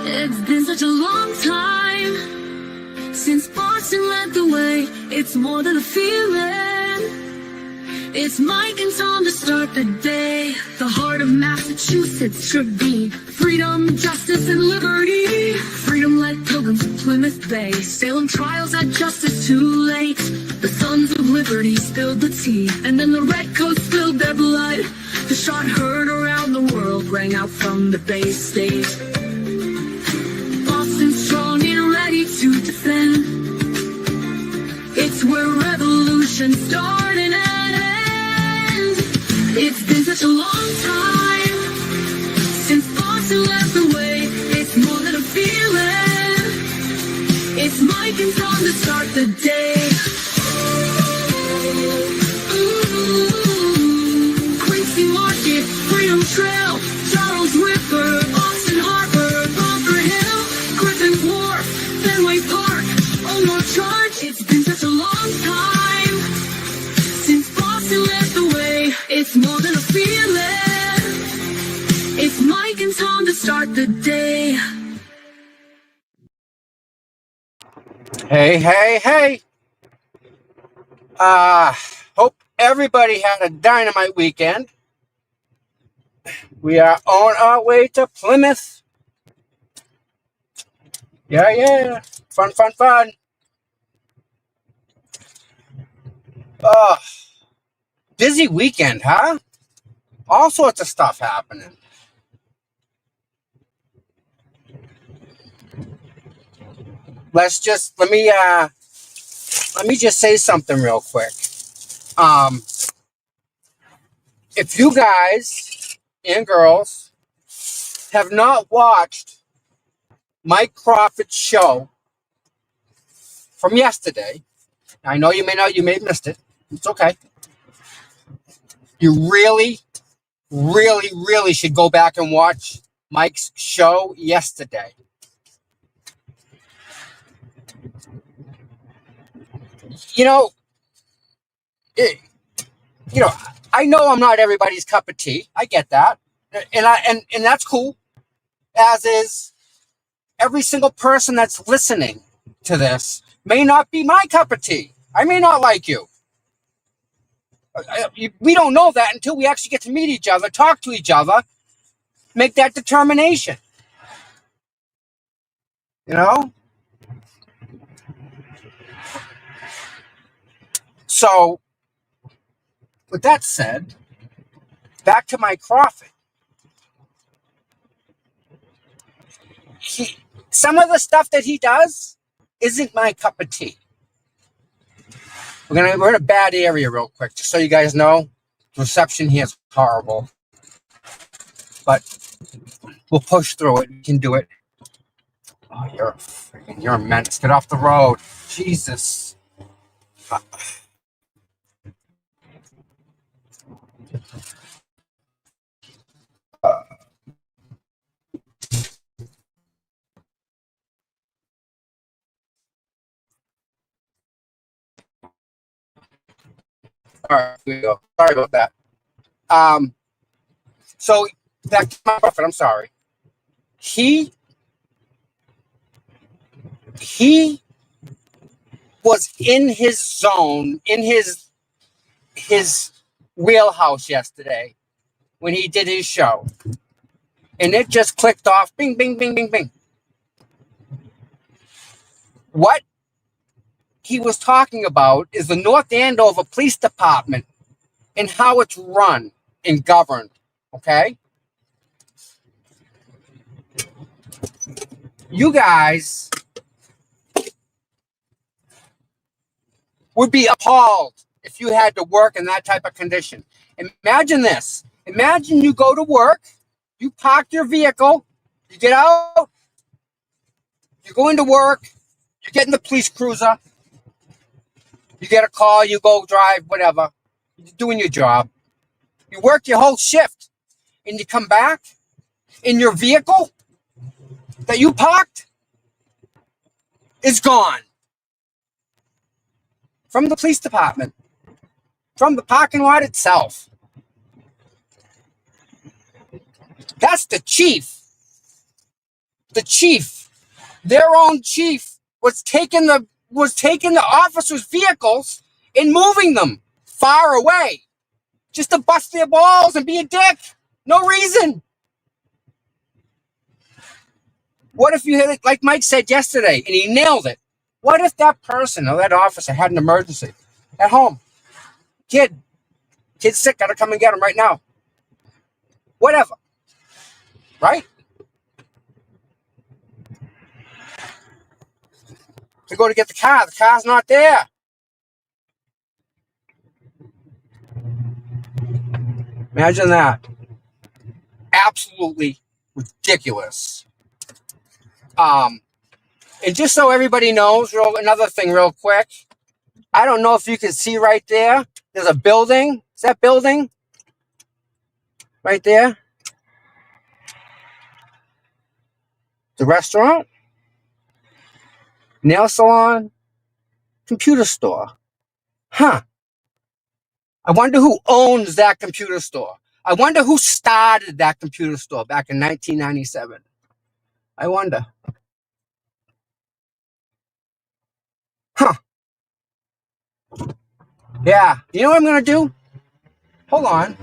It's been such a long time since Boston led the way. It's more than a feeling. It's Mike and Tom to start the day. The heart of Massachusetts should be freedom, justice, and liberty. Freedom led pilgrims to Plymouth Bay. Salem trials had justice too late. The sons of liberty spilled the tea, and then the redcoats spilled their blood. The shot heard around the world rang out from the Bay State. Boston's strong and ready to defend. It's where revolution started and ends. It's been such a long time since Boston led the way. It's more than a feeling. It's Mike and Tom to start the day. Quincy Market, Freedom Trail, Charles River, Boston Harbor, Bunker Hill, Griffin Wharf, Fenway Park, Omar Charge. It's been such a long time since Boston led the way. It's more than a feeling. It's Mike and Tom to start the day. Hey, hey, hey. Hope everybody had a dynamite weekend. We are on our way to Plymouth. Yeah. Fun. Busy weekend, huh? All sorts of stuff happening. Let me just say something real quick. If you guys and girls have not watched Mike Crawford's show from yesterday, I know you may have missed it. It's okay. You really should go back and watch Mike's show yesterday. I know I'm not everybody's cup of tea. I get that. And that's cool. As is every single person that's listening to this may not be my cup of tea. I may not like you. We don't know that until we actually get to meet each other, talk to each other, make that determination. So, with that said, back to Mike Crawford. Some of the stuff that he does isn't my cup of tea. We're in a bad area real quick, just so you guys know. The reception here is horrible. But we'll push through it. We can do it. Oh, you're a menace. Get off the road. Jesus. All right, here we go. Sorry about that. So back to my Buffett. I'm sorry. He was in his zone, in his wheelhouse yesterday when he did his show, and it just clicked off. Bing, bing, bing, bing, bing. What he was talking about is the North Andover Police Department and how it's run and governed, okay? You guys would be appalled if you had to work in that type of condition. Imagine this. Imagine you go to work, you park your vehicle, you get out, you go into work, you get in the police cruiser, you get a call, you go drive, whatever. You're doing your job. You work your whole shift, and you come back, and your vehicle that you parked is gone. From the police department. From the parking lot itself. That's the chief the chief, their own chief, was taking the officers' vehicles and moving them far away just to bust their balls and be a dick. No reason. What if you had it, like Mike said yesterday, and he nailed it? What if that person or that officer had an emergency at home? Kid's sick, gotta come and get him right now. Whatever, right? To go to get the car's not there. Imagine that. Absolutely ridiculous. And just so everybody knows, another thing real quick. I don't know if you can see right there. There's a building. Is that building? Right there? The restaurant? Nail salon? Computer store. Huh. I wonder who owns that computer store. I wonder who started that computer store back in 1997. I wonder. Huh. Yeah. You know what I'm going to do? Hold on.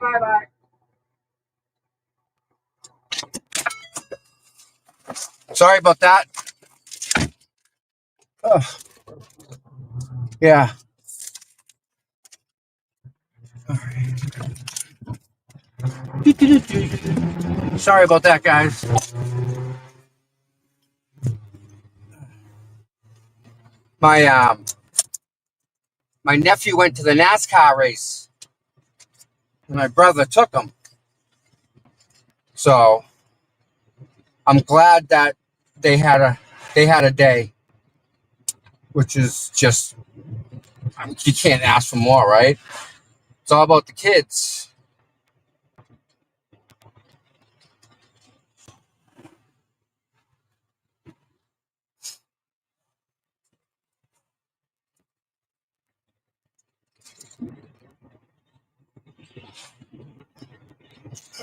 Bye bye. Sorry about that. Oh, yeah. Sorry about that, guys. My my nephew went to the NASCAR race, and my brother took him. So I'm glad that they had a day, which is just you can't ask for more, right? It's all about the kids.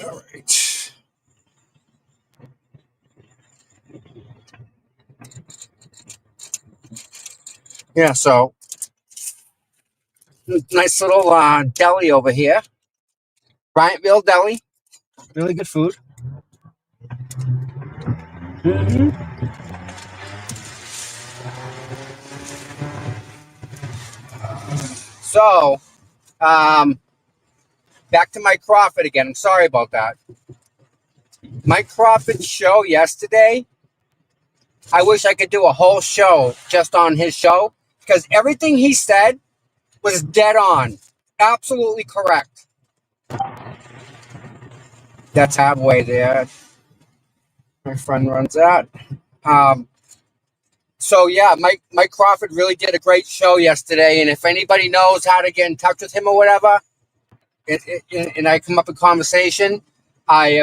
All right. Yeah. So nice little deli over here, Bryantville Deli. Really good food. Hmm. So um, back to Mike Crawford again. I'm sorry about that. Mike Crawford's show yesterday. I wish I could do a whole show just on his show because everything he said was dead on. Absolutely correct. That's halfway there. My friend runs that. Um, so yeah, Mike Crawford really did a great show yesterday. And if anybody knows how to get in touch with him or whatever, and I come up in conversation, I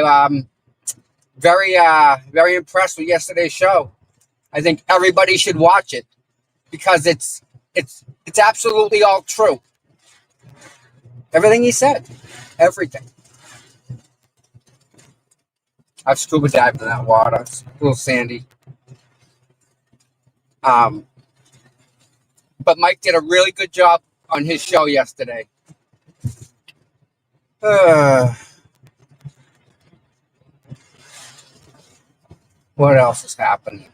very impressed with yesterday's show. I think everybody should watch it because it's absolutely all true. Everything he said, everything. I've scuba dived in that water. It's a little sandy. Um, but Mike did a really good job on his show yesterday. Uh, what else is happening?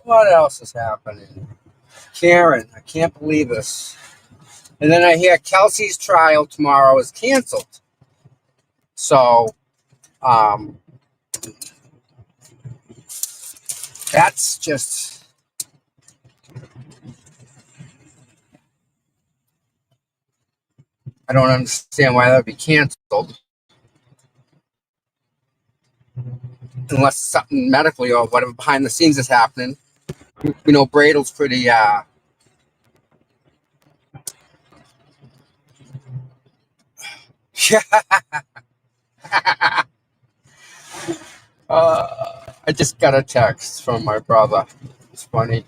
What else is happening? Karen, I can't believe this. And then I hear Kelsey's trial tomorrow is canceled. So um, that's just. I don't understand why that would be canceled unless something medically or whatever behind the scenes is happening. You know, Bradle's pretty. Yeah. I just got a text from my brother. It's funny.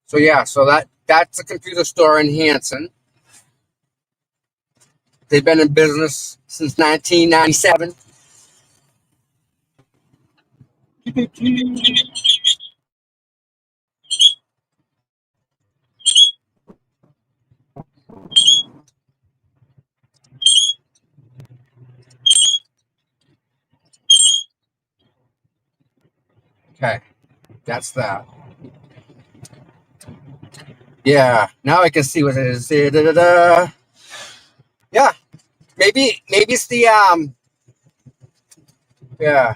So yeah, so that's a computer store in Hanson. They've been in business since 1997. Okay, that's that. Yeah, now I can see what it is. Da-da-da. Yeah, maybe it's the yeah.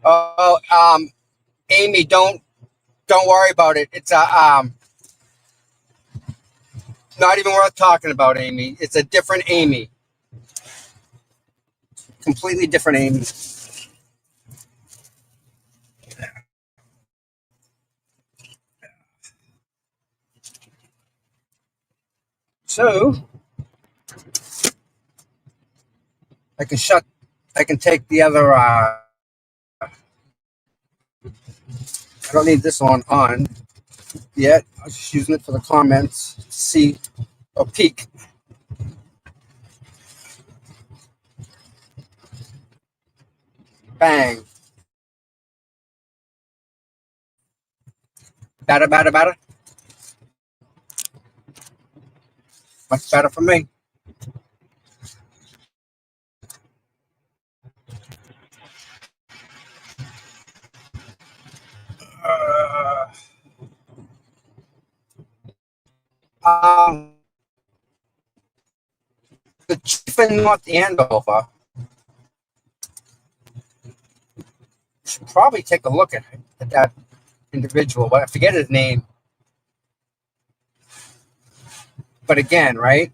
Oh, Amy, don't worry about it. It's not even worth talking about, Amy. It's a different Amy, completely different Amy. So I can shut. I can take the other. I don't need this one on. yet. I was just using it for the comments to see a peek. Bang. Better, better, better. Much better for me. Uh, um, the chief in North Andover should probably take a look at that individual, but I forget his name. But again, right?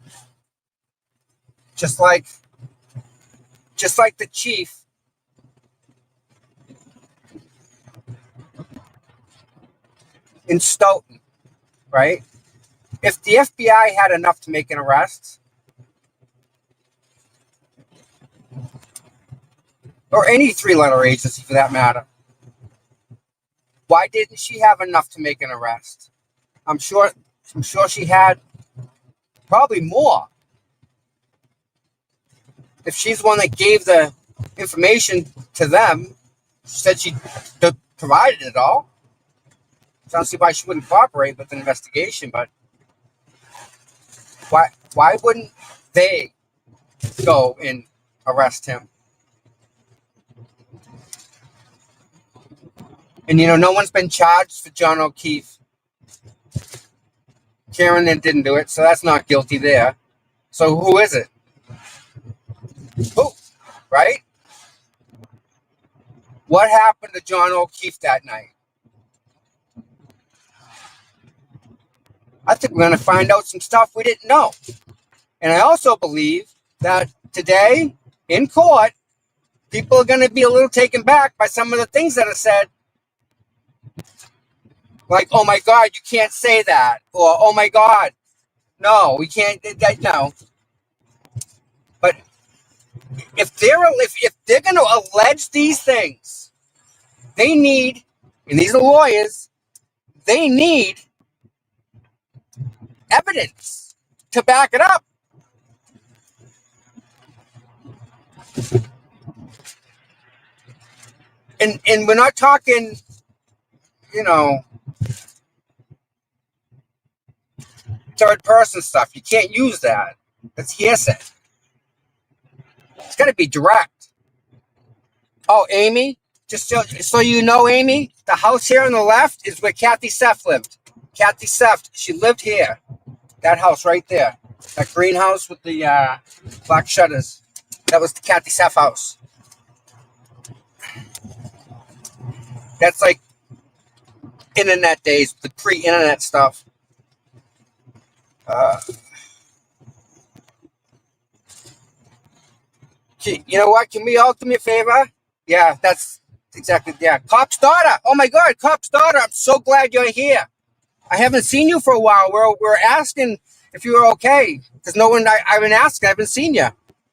Just like the chief in Stoughton, right? If the FBI had enough to make an arrest, or any three-letter agency for that matter, why didn't she have enough to make an arrest? I'm sure she had probably more. If she's the one that gave the information to them, she said she provided it all. So I don't see why she wouldn't cooperate with the investigation, but why wouldn't they go and arrest him? And no one's been charged for John O'Keefe. Karen didn't do it, so that's not guilty there. So who is it? Who? Right? What happened to John O'Keefe that night? I think we're going to find out some stuff we didn't know. And I also believe that today in court, people are going to be a little taken back by some of the things that are said. Like, oh my God, you can't say that. Or, oh my God, no, we can't. No. But if they're going to allege these things, they need, and these are lawyers, they need evidence to back it up. And we're not talking, third person stuff. You can't use that. That's hearsay. It's got to be direct. Oh, Amy, just so you know, Amy, the house here on the left is where Kathy Seth lived. Kathy Seth, she lived here. That house right there. That greenhouse with the black shutters. That was the Kathy Seth house. That's like internet days, the pre-internet stuff. You know what? Can we all do me a favor? Yeah, that's exactly. Yeah, Cop's daughter. Oh my God, Cop's daughter. I'm so glad you're here. I haven't seen you for a while. We're asking if you were okay because no one. I've been asking. I haven't seen you.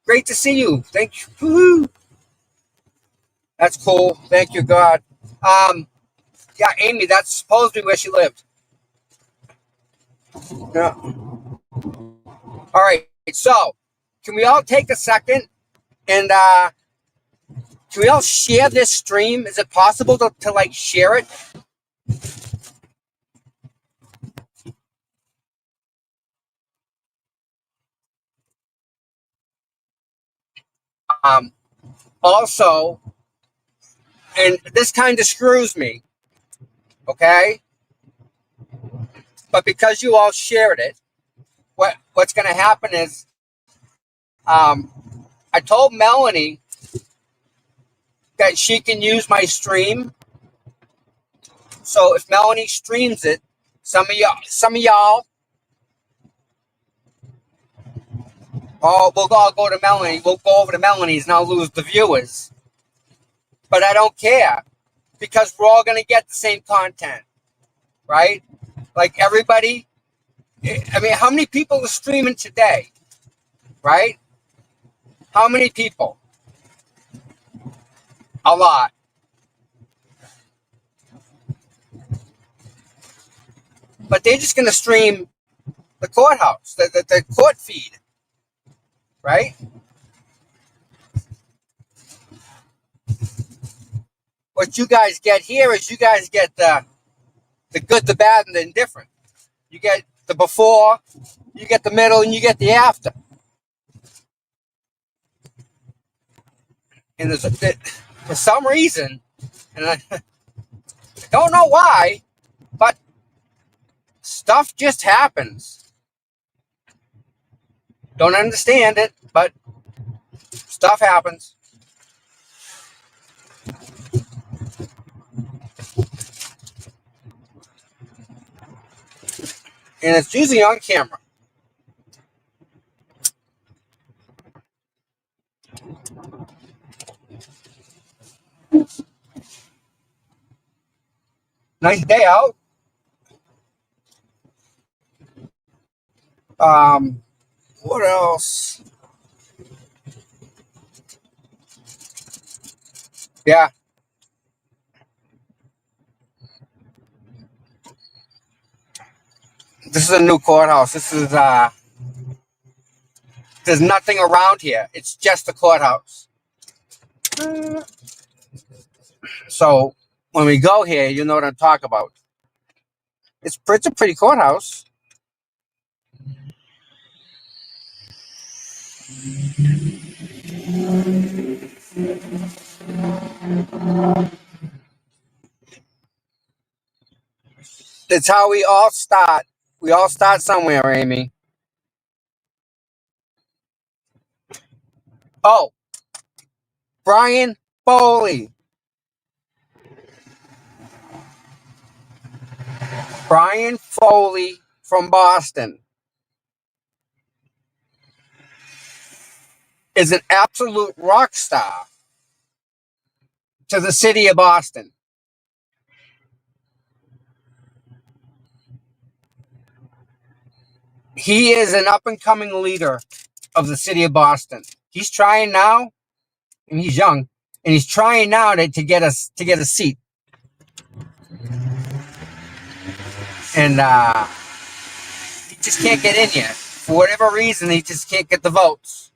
Great to see you. Thank you. Woo-hoo. That's cool. Thank you, God. Yeah, Amy. That's supposedly where she lived. Yeah. All right. So, can we all take a second and can we all share this stream? Is it possible to like share it? Also, and this kind of screws me, okay? But because you all shared it, what's going to happen is I told Melanie that she can use my stream. So if Melanie streams it, some of y'all, we'll all go to Melanie. We'll go over to Melanie's and I'll lose the viewers. But I don't care because we're all going to get the same content, right? Like everybody. I mean, how many people are streaming today, right? How many people? A lot. but they're just going to stream the courthouse, the court feed, right? What you guys get here is you guys get the good, the bad, and the indifferent. You get the before, you get the middle, and you get the after. And for some reason, and I don't know why, but stuff just happens. Don't understand it, but stuff happens. And it's usually on camera. Nice day out. What else? Yeah. This is a new courthouse. There's nothing around here. It's just the courthouse. So when we go here, you know what I'm talking about. It's a pretty courthouse. It's how we all start. We all start somewhere, Amy. Oh, Brian Foley. Brian Foley from Boston is an absolute rock star to the city of Boston. He is an up and coming leader of the city of Boston. He's trying now, and he's young, and he's trying now to get a seat. And he just can't get in yet. For whatever reason, he just can't get the votes.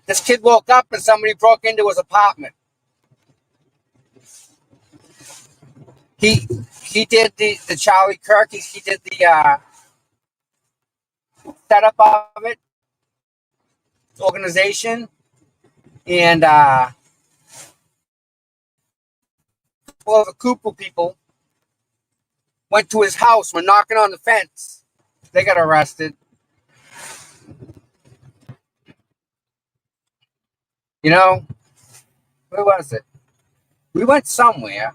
This kid woke up and somebody broke into his apartment. He did the Charlie Kirk. He did the setup of it, organization, and all the Cooper people went to his house, were knocking on the fence. They got arrested. You know, where was it? We went somewhere,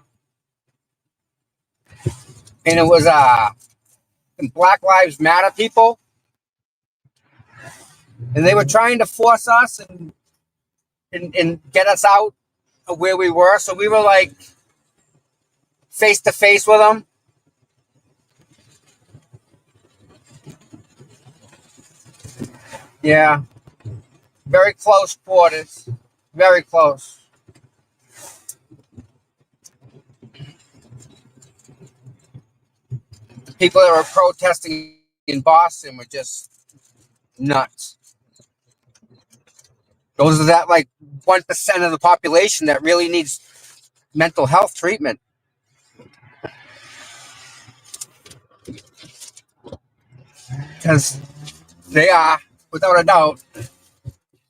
and it was Black Lives Matter people, and they were trying to force us and get us out of where we were. So we were like face to face with them. Yeah, very close quarters, very close. The people that were protesting in Boston were just nuts. Those are that like 1% of the population that really needs mental health treatment. Because they are, without a doubt,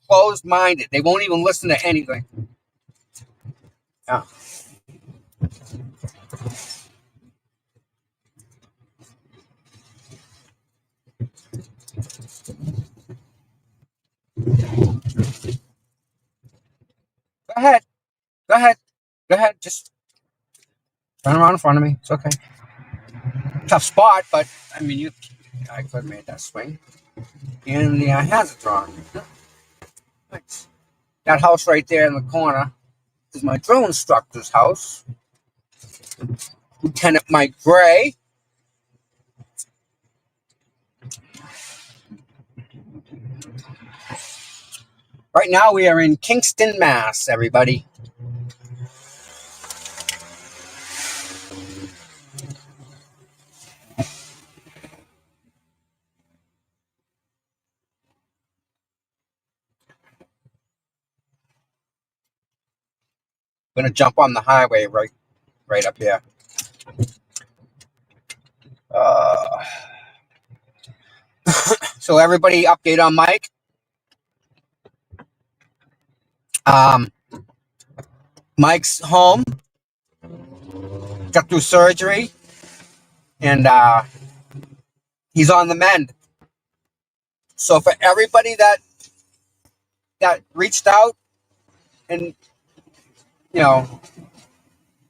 closed-minded. They won't even listen to anything. Yeah. Go ahead. Go ahead. Go ahead. Just run around in front of me. It's okay. Tough spot, but I mean, I could have made that swing. And the hazard drawn. Thanks. That house right there in the corner is my drill instructor's house. Lieutenant Mike Gray. Right now we are in Kingston, Mass, everybody. I'm gonna jump on the highway right up here. Uh, so everybody update on Mike. Mike's home, got through surgery, and he's on the mend. So for everybody that reached out and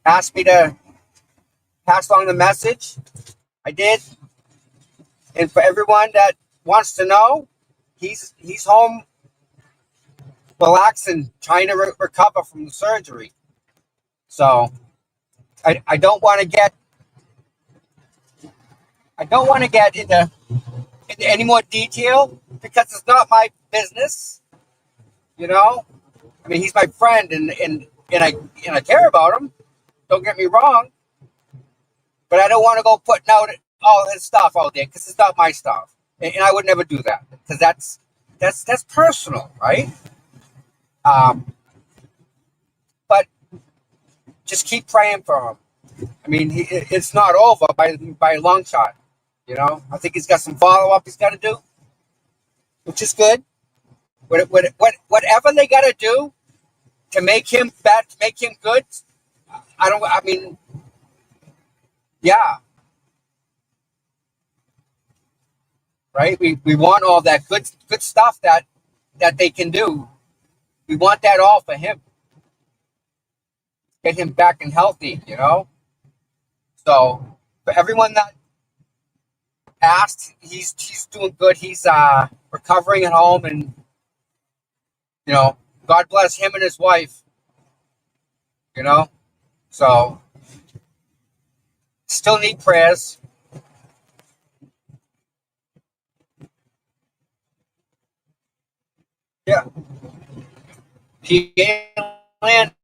asked me to pass along the message, I did. And for everyone that wants to know, he's home, relaxing, trying to recover from the surgery. So I don't want to get into any more detail because it's not my business. I mean, he's my friend, and I care about him. Don't get me wrong, but I don't want to go putting out all his stuff out there because it's not my stuff, and I would never do that because that's personal, right? Um, but just keep praying for him. I mean, it's not over by a long shot. I think he's got some follow up he's got to do, which is good. Whatever they got to do to make him bad, to make him good. I mean, yeah, right. We want all that good stuff that they can do. We want that all for him. Get him back and healthy. So for everyone that asked, he's doing good. He's recovering at home, and God bless him and his wife. So still need prayers. Yeah. He landed.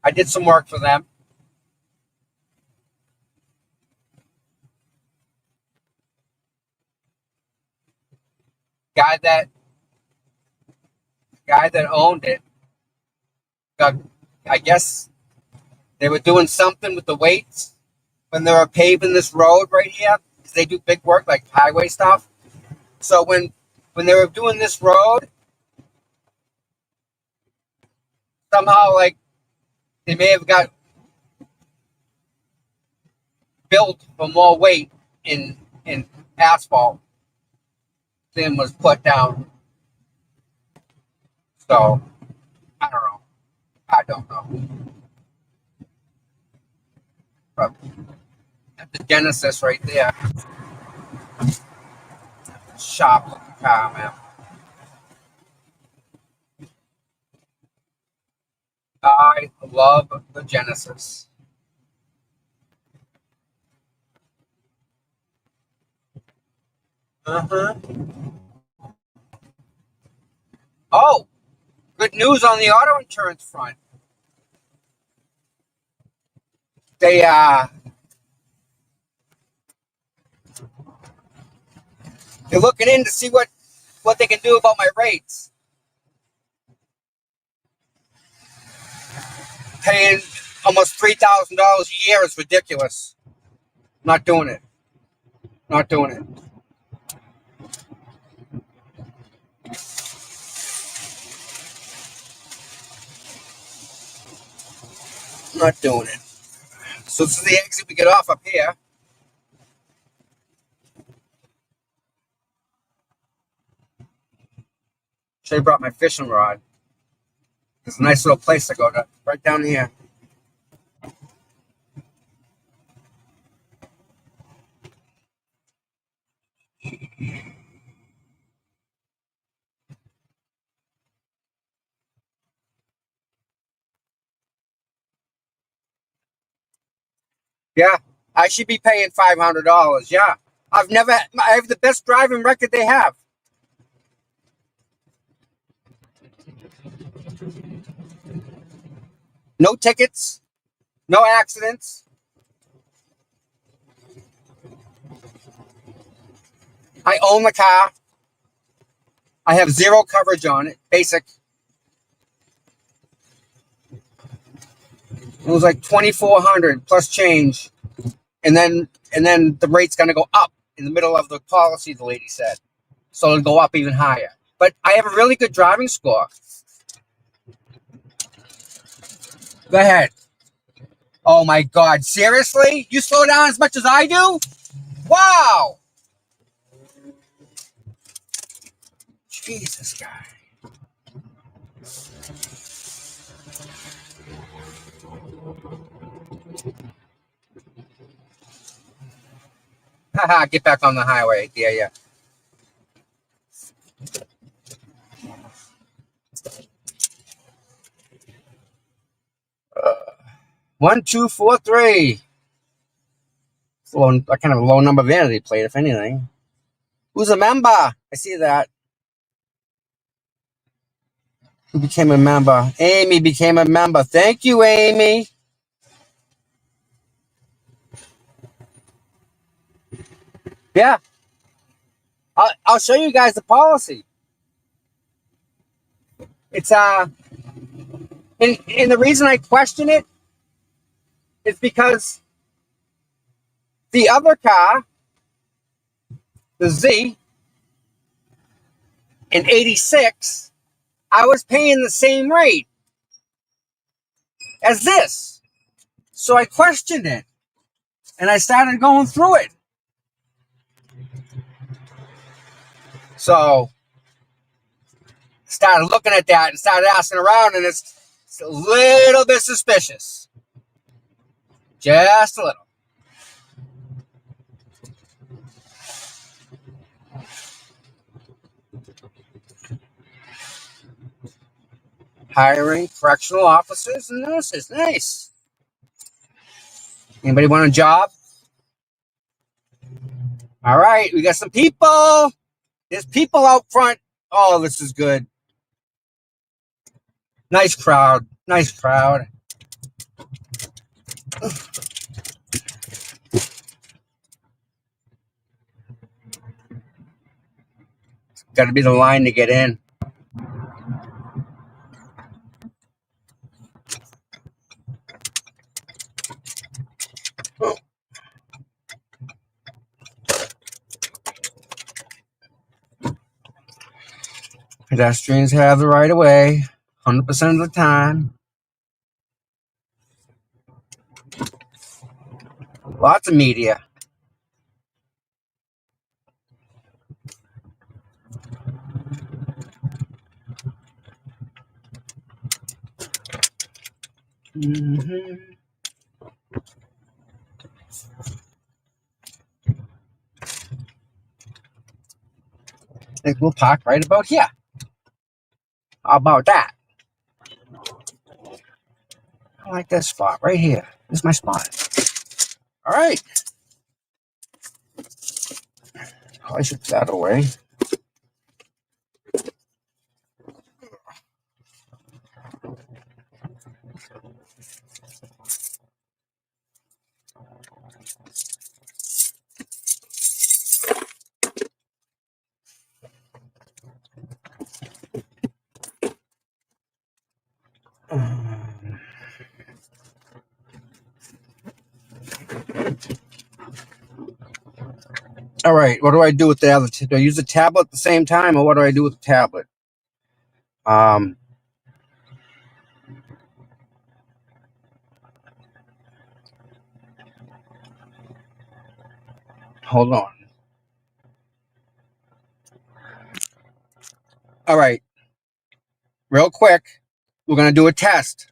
I did some work for them. Guy that owned it. I guess they were doing something with the weights when they were paving this road right here. 'Cause they do big work like highway stuff. So when they were doing this road, somehow like they may have got built for more weight in asphalt than was put down. So I don't know. I don't know. But the Genesis right there. Sharp looking car, man. I love the Genesis. Uh-huh. Oh, good news on the auto insurance front. They're looking in to see what they can do about my rates. Paying almost $3,000 a year is ridiculous. Not doing it. Not doing it. Not doing it. So this is the exit we get off up here. Should have brought my fishing rod. There's a nice little place to go to, right down here. Yeah, I should be paying $500. Yeah, I have the best driving record they have. No tickets, no accidents. I own the car. I have zero coverage on it, basic. It was like 2,400 plus change, and then the rate's gonna go up in the middle of the policy. The lady said, so it'll go up even higher. But I have a really good driving score. Go ahead. Oh my God! Seriously? You slow down as much as I do? Wow! Jesus, guy. Haha! Get back on the highway. Yeah, yeah. 1243. Low, kind of a low number vanity plate, if anything. Who's a member? I see that. Who became a member? Amy became a member. Thank you, Amy. Yeah. I'll show you guys the policy. It's and the reason I question it is because the other car, the Z, in '86, I was paying the same rate as this. So I questioned it, and I started going through it. So started looking at that and started asking around, and it's a little bit suspicious. Just a little. Hiring correctional officers and nurses. Nice. Anybody want a job? All right, we got some people. There's people out front. Oh, this is good. Nice crowd. Nice crowd. Got to be the line to get in. Pedestrians have the right of way 100% of the time. Lots of media. Mm-hmm. I think we'll park right about here. How about that? I like this spot right here. This is my spot. All right. I should put that away. All right, what do I do with the other? Do I use the tablet at the same time, or what do I do with the tablet? Hold on. All right, real quick, we're gonna do a test.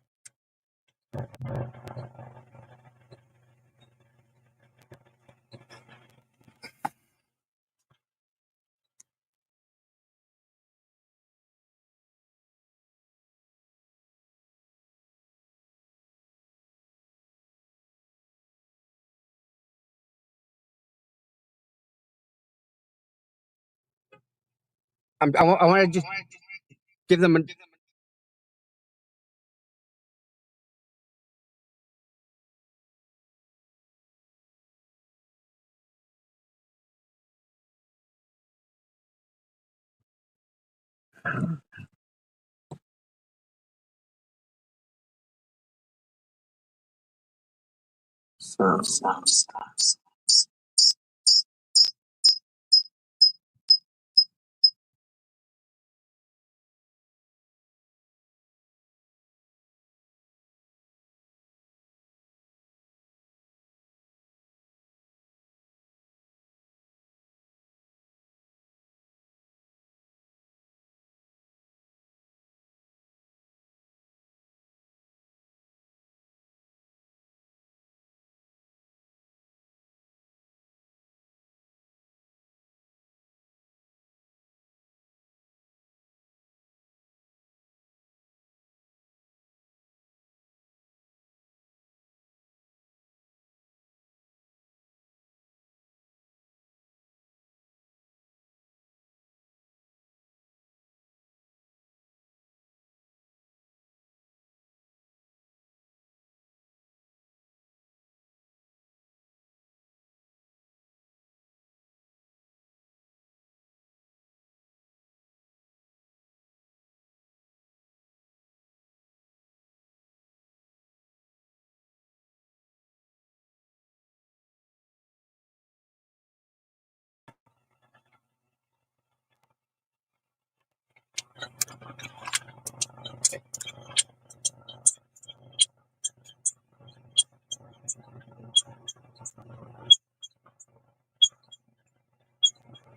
I want to just give them a.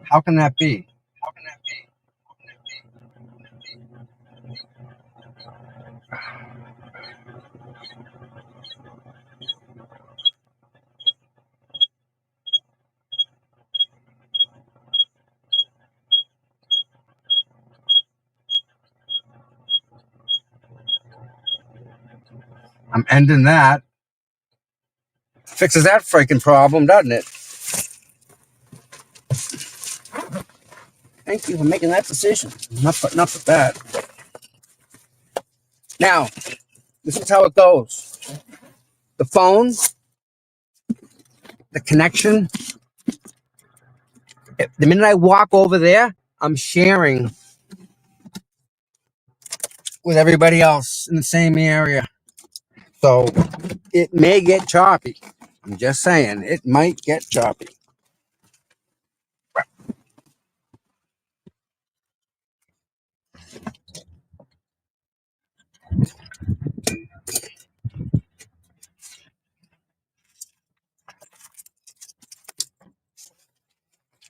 How can that be? I'm ending that. Fixes that freaking problem, doesn't it? Thank you for making that decision. I'm not putting up with that. Now, this is how it goes. The phone, the connection. The minute I walk over there, I'm sharing with everybody else in the same area. So it may get choppy. I'm just saying, it might get choppy.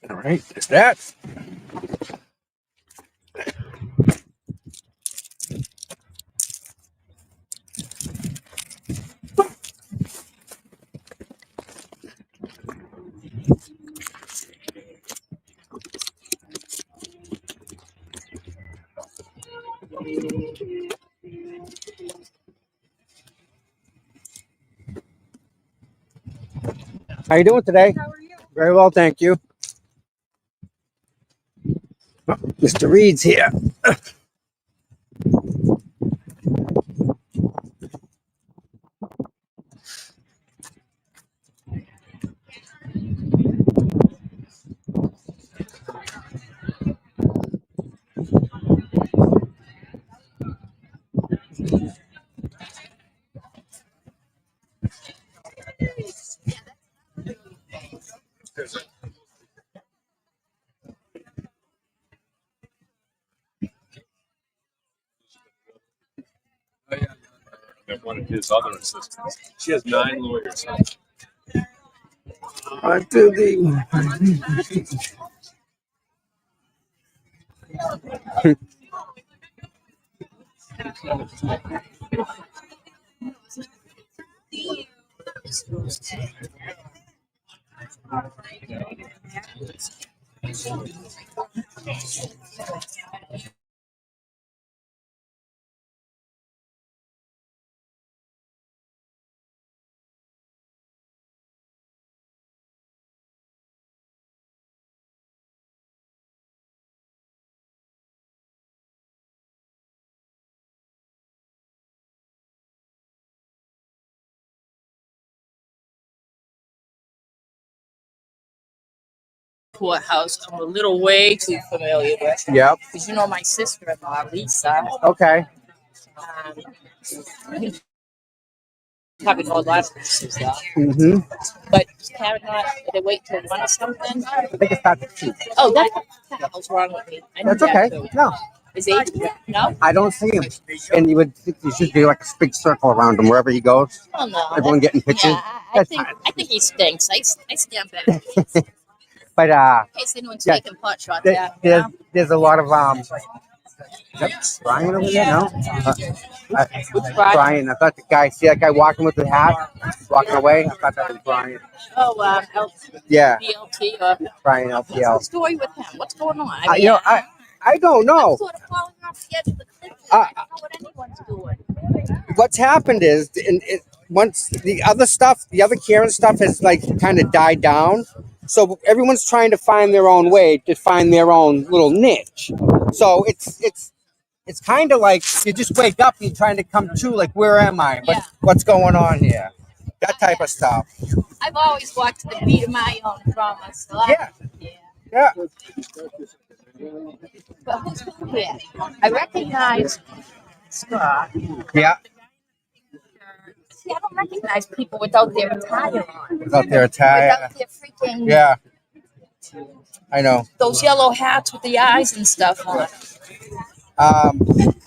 All right, there's that. How you doing today? How are you? Very well, thank you. Mr. Reed's here. One of his other assistants. She has 9 lawyers. On to the courthouse I'm a little way too familiar with. Yep. Because you know my sister-in-law, Lisa, Okay. you probably know a lot of Lisas though. Mm-hmm. But Karen not, they wait till 1 or something. I think it's past 2. Oh, that's what the hell's wrong with me. I knew That's that okay. too. No, Is he? No? I don't see him. And you would think you should do like a big circle around him wherever he goes. Oh no. Everyone getting pictures. Yeah, That's fine. I think he stinks. I stand back. But In case anyone's yeah, taking pot shots at me. there's a lot of is that Brian over there? No, Brian. I thought the guy. See that guy walking with the hat, walking away. I thought that was Brian. Oh, Yeah, BLT or Brian what's the LPL. story with him? What's going on? You know, I don't know. I'm sort of falling off the edge of the cliff. I don't know what anyone's doing. What's happened is, once the other Karen stuff has like kind of died down, so everyone's trying to find their own way to find their own little niche. So it's kind of like you just wake up and you're trying to come to like, where am I? Yeah. What's going on here? That type of stuff. I've always walked to the beat of my own drama. So Yeah. But who's here? I recognize Scott. Yeah. See, I don't recognize people without their attire on. Without their attire. Without their freaking Yeah. I know. those yellow hats with the eyes and stuff on.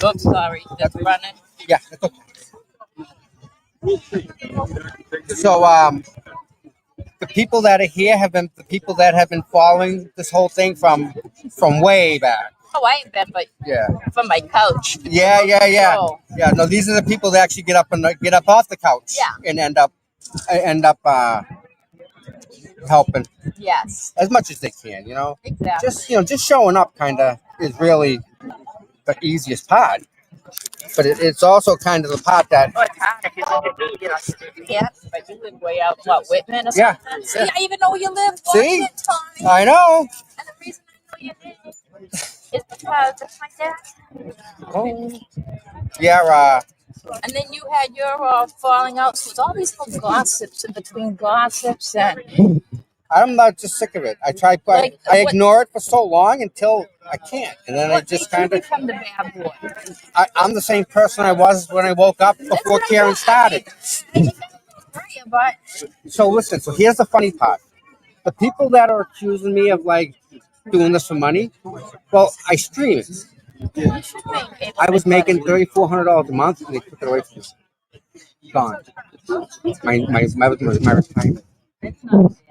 Oops, sorry, that's running. Yeah. So the people that are here have been the people that have been following this whole thing from way back. Oh, I ain't been, but Yeah. from my couch. Yeah. Oh. Yeah. No, these are the people that actually get up off the couch. Yeah. And end up helping Yes, as much as they can. You know. exactly. Just showing up kind of is really the easiest part. But it's also kind of the part that. Oh, it's hard if you live in you can't, but you live way out, what, Whitman or Yeah. something? See, I even know where you live. See? Watch it, Tommy. I know. And the reason I know your name is because it's my dad. Yeah. And then you had your falling out. So it's all these little gossips in between gossips. And I'm not just sick of it. I try. Like, I what- ignore it for so long until I can't, and then I what just made kind you of. become the bad boy? I'm the same person I was when I woke up before Karen started. But So listen. So here's the funny part: the people that are accusing me of like doing this for money, well, I stream it. you should make it. I was making $3,400 a month, and they took it away from me. Gone. My retirement.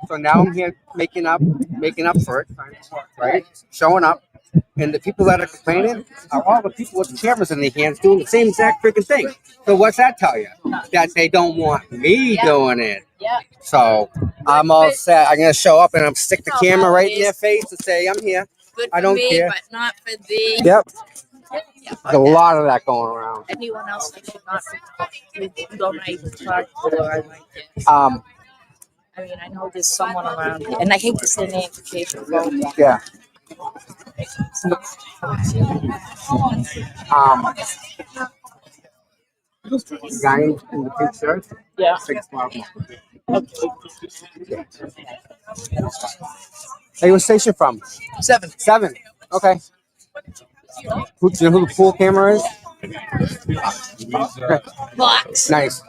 So now I'm here making up for it, right? Showing up, and the people that are complaining are all the people with the cameras in their hands doing the same exact freaking thing. So what's that tell you? That they don't want me doing it. Yeah. So I'm all set. I'm gonna show up and I'm stick the camera right in their face and say I'm here. Good for I don't me, care. but not for thee. Yep. Yeah, There's a lot of that going around. anyone else I should not go nice and talk to or I like it. I mean, I know there's someone around here, and I hate to say names in case you go. Yeah. Guy in the pink shirt. Yeah. 6'12". Hey, what station from? 7. 7. Okay. Do you know who the pool camera is? Box. Nice.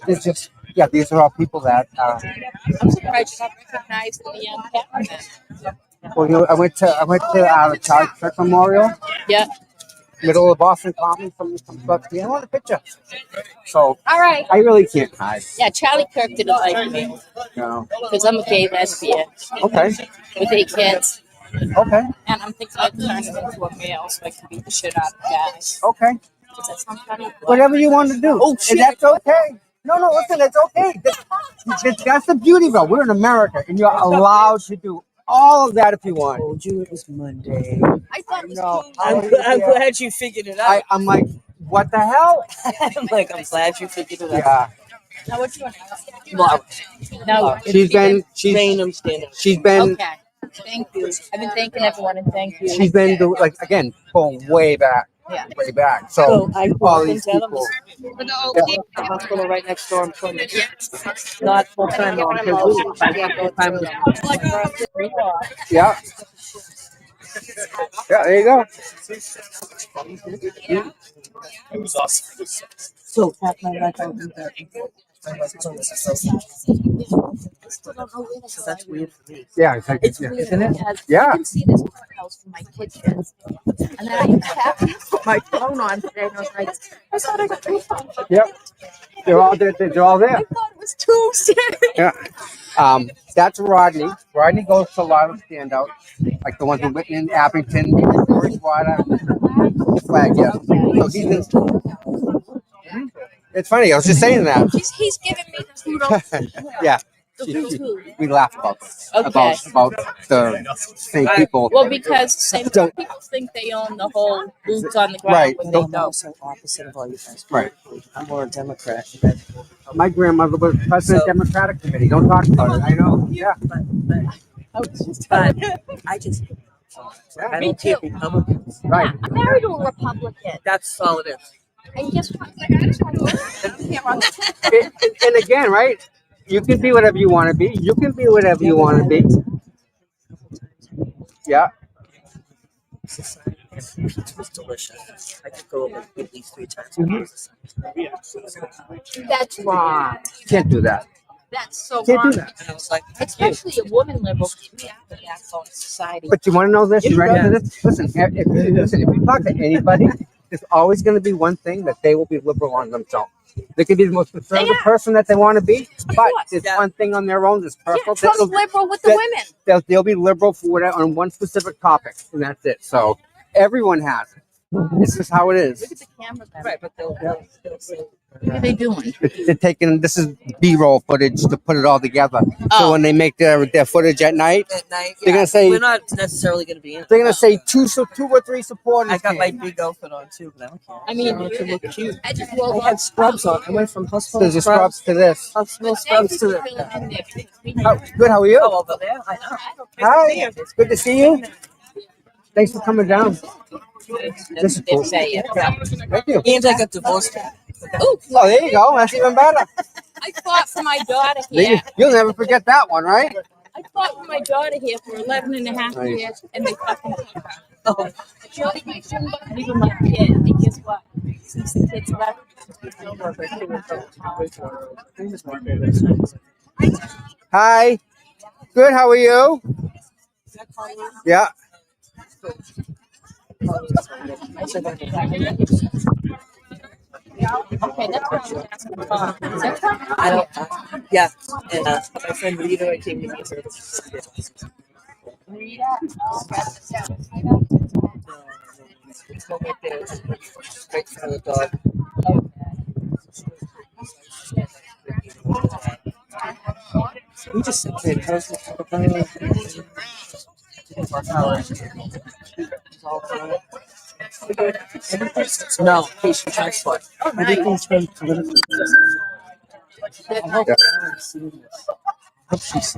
It's just these are all people that. I'm surprised you don't recognize the young cameraman. Well, I went to the Charlie Kirk Memorial, Yeah. middle of Boston Common, from I want a picture. So All right. I really can't hide. Yeah, Charlie Kirk didn't like me You know. because I'm a gay lesbian Okay. with 8 kids, Okay. and I'm thinking of turning into a male so I can beat the shit out of guys. Okay. Does that sound funny? Whatever you want to do. Oh, shit. And that's okay. No, listen, it's okay. That's the beauty of it. We're in America, and you're allowed to do all of that if you want. Told you it was Monday. I thought it was No, cool. I'm glad you figured it out. I'm like, what the hell? I'm glad you figured it out. Yeah. Now, what's your name? Laura. No, She's been Okay. Thank you. I've been thanking everyone and thank you. she's been like again going way back. Yeah. way back. So So I grew all up in these people. Dedham. The hospital right next door in Plymouth. Not full time though, per week. Full time. Yeah, yeah. There you go. It was awesome. So half my life I do that. So that's weird for me. Yeah, it's like, It's yeah. weird Isn't it? because Yeah. you can see this courthouse from my kitchen. And then I happened to put my phone on today and I was like, I thought I got two phones. Yep. They're all there. They're all there. I thought it was Tuesday. Yeah. That's Rodney. Rodney goes to a lot of standouts, like the ones in Whitman, Abington, Bridgewater, Flag. Yeah. So he's in. It's funny. I was just saying that. He's giving me the kudos. Yeah. The hoo-hoo. We laugh about this. Okay. About the same people. Well, because same Don't- people think they own the whole boots on the ground Right. when they I'm don't. also opposite of all you guys. Right. I'm more a Democrat. My grandmother was president of the Democratic Committee. Don't talk about it. I know. Yeah. But I just I Me don't too. take Republicans. Right. I'm married to a Republican. That's all it is. And guess what? I don't care on that. And again, right? You can be whatever you want to be. You can be whatever you want to be. Yeah. It was delicious. I could go like at least 3 times. That's wrong. Can't do that. That's so Can't wrong. do that. And I was like, Especially a woman liberal. We have the backbone of society. But you want to know this? You ready for this? Listen, if you talk to anybody, there's always going to be one thing that they will be liberal on themselves. They can be the most conservative person that they want to be, but there's one thing on their own that's Yeah, personal. Trump's liberal with the women. They'll be liberal for whatever on one specific topic, and that's it. So everyone has it. This is how it Look is. at the camera. right, but they'll say, What are they doing? They're taking this is B-roll footage to put it all together. So Oh. when they make their footage at night, at night, they're gonna say we're not necessarily going to be in. they're gonna say two or three supporters. I got my came. big outfit on too, but I don't care. I mean, to look cute. I just I rolled had scrubs on. I went from hospital There's a scrubs to this. hospital scrubs to the. Good. How are you? Oh, over there. I know. Hi. Good to see you. Thanks for coming down. This is cool. Thank you. And I got divorced. Oh, Oh, there you go. That's even better. I fought for my daughter here. You'll never forget that one, right? I fought for my daughter here for 11 and a half Nice. years, and they fucking took her. I shouldn't leave my kid, and guess what? Since the kids left, it's over. Hi. Good. How are you? Yeah. Okay, that's what you're asking for. Is that fine? I don't. Yeah, and my friend Rita, I came to meet her. Rita? Oh, that's the It's not like there, right for the dog. We just sit there. How's no, patient transport. Everything's been politically. I hope I hope she's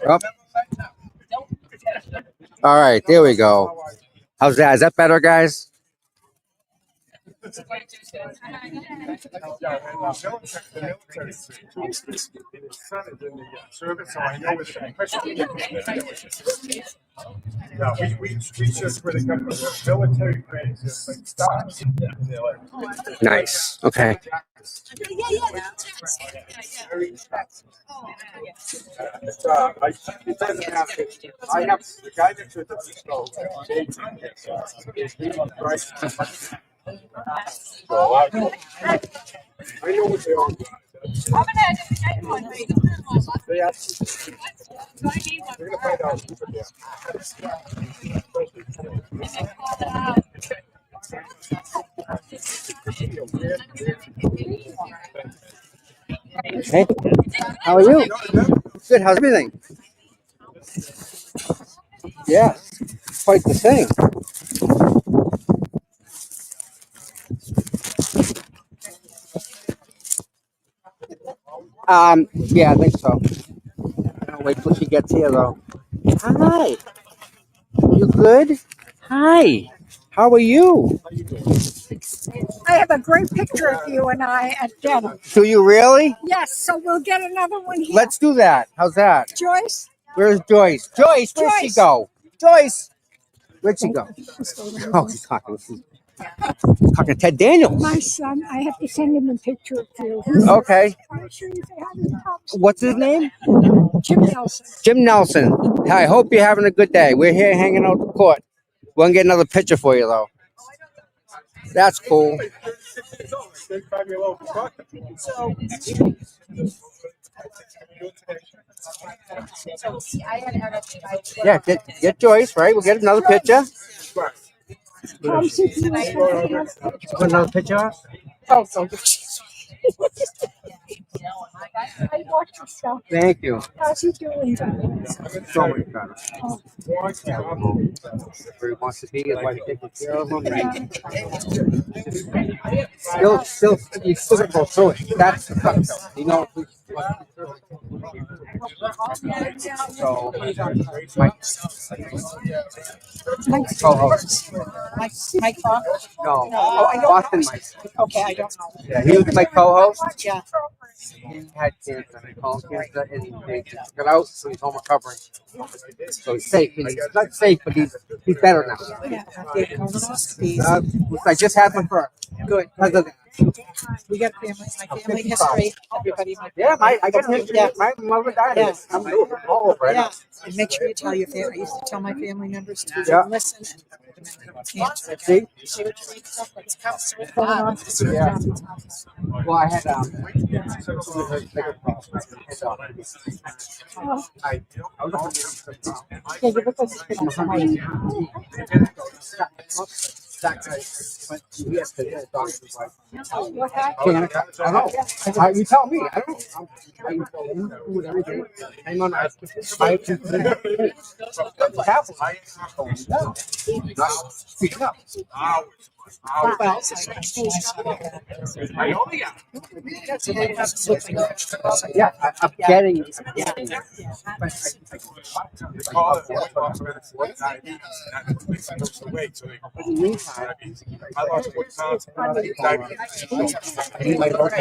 Oh. All right, there we go. How's that? Is that better, guys? Yeah, we just where they come from. The military grades just like stops. Nice. Okay. It doesn't have to. I have the guy next to the stove. I know what they all got. They actually, we're gonna find out. Hey, how are you? Good. How's everything? Yeah, quite the thing. Yeah, I think so. I'll wait till she gets here, though. Hi. You good? Hi. How are you? I have a great picture of you and I at dinner. Do you really? Yes, so we'll get another one here. Let's do that. How's that? Joyce? Where's Joyce? Joyce, where'd she Joyce. go? Joyce, where'd she go? Oh, she's talking. She's talking to Ted Daniels. My son, I have to send him a picture of you. Okay. I'm sure you say hi to the cops. What's his name? Jim Nelson. Jim Nelson. I hope you're having a good day. We're here hanging out the court. We're gonna get another picture for you, though. That's cool. Yeah, get Joyce, right? We'll get another picture. Tom said he was going to have- Put another picture. Oh, so I watched your stuff. Thank you. How's he doing? So much better. Where he wants to be, his wife taking care of him. Still, you still gotta go through it. That's the tough stuff. You know. So, my co-host. Mike Fox? No, Boston Mike. Okay, I don't know. Yeah, he was my co-host. Yeah. He had cancer, colon cancer, and they took it out, so he's home recovering. So he's safe. He's not safe, but he's better now. Yeah. I just had my first. Good. Because of that. We got my family history. Everybody, Yeah, I got history. Yeah. My mother died. Yeah. I'm all over it. Yeah, and make sure you tell your family. I used to tell my family members to Yeah. listen and cancer. See? See what you read stuff what's going on. Yeah. Well, I had Yeah, you look like what happened? I don't know. You tell me. I don't know. I food every day. I'm on I not speaking up. Well, Yeah, I'm getting. I lost 40 pounds. I need my work.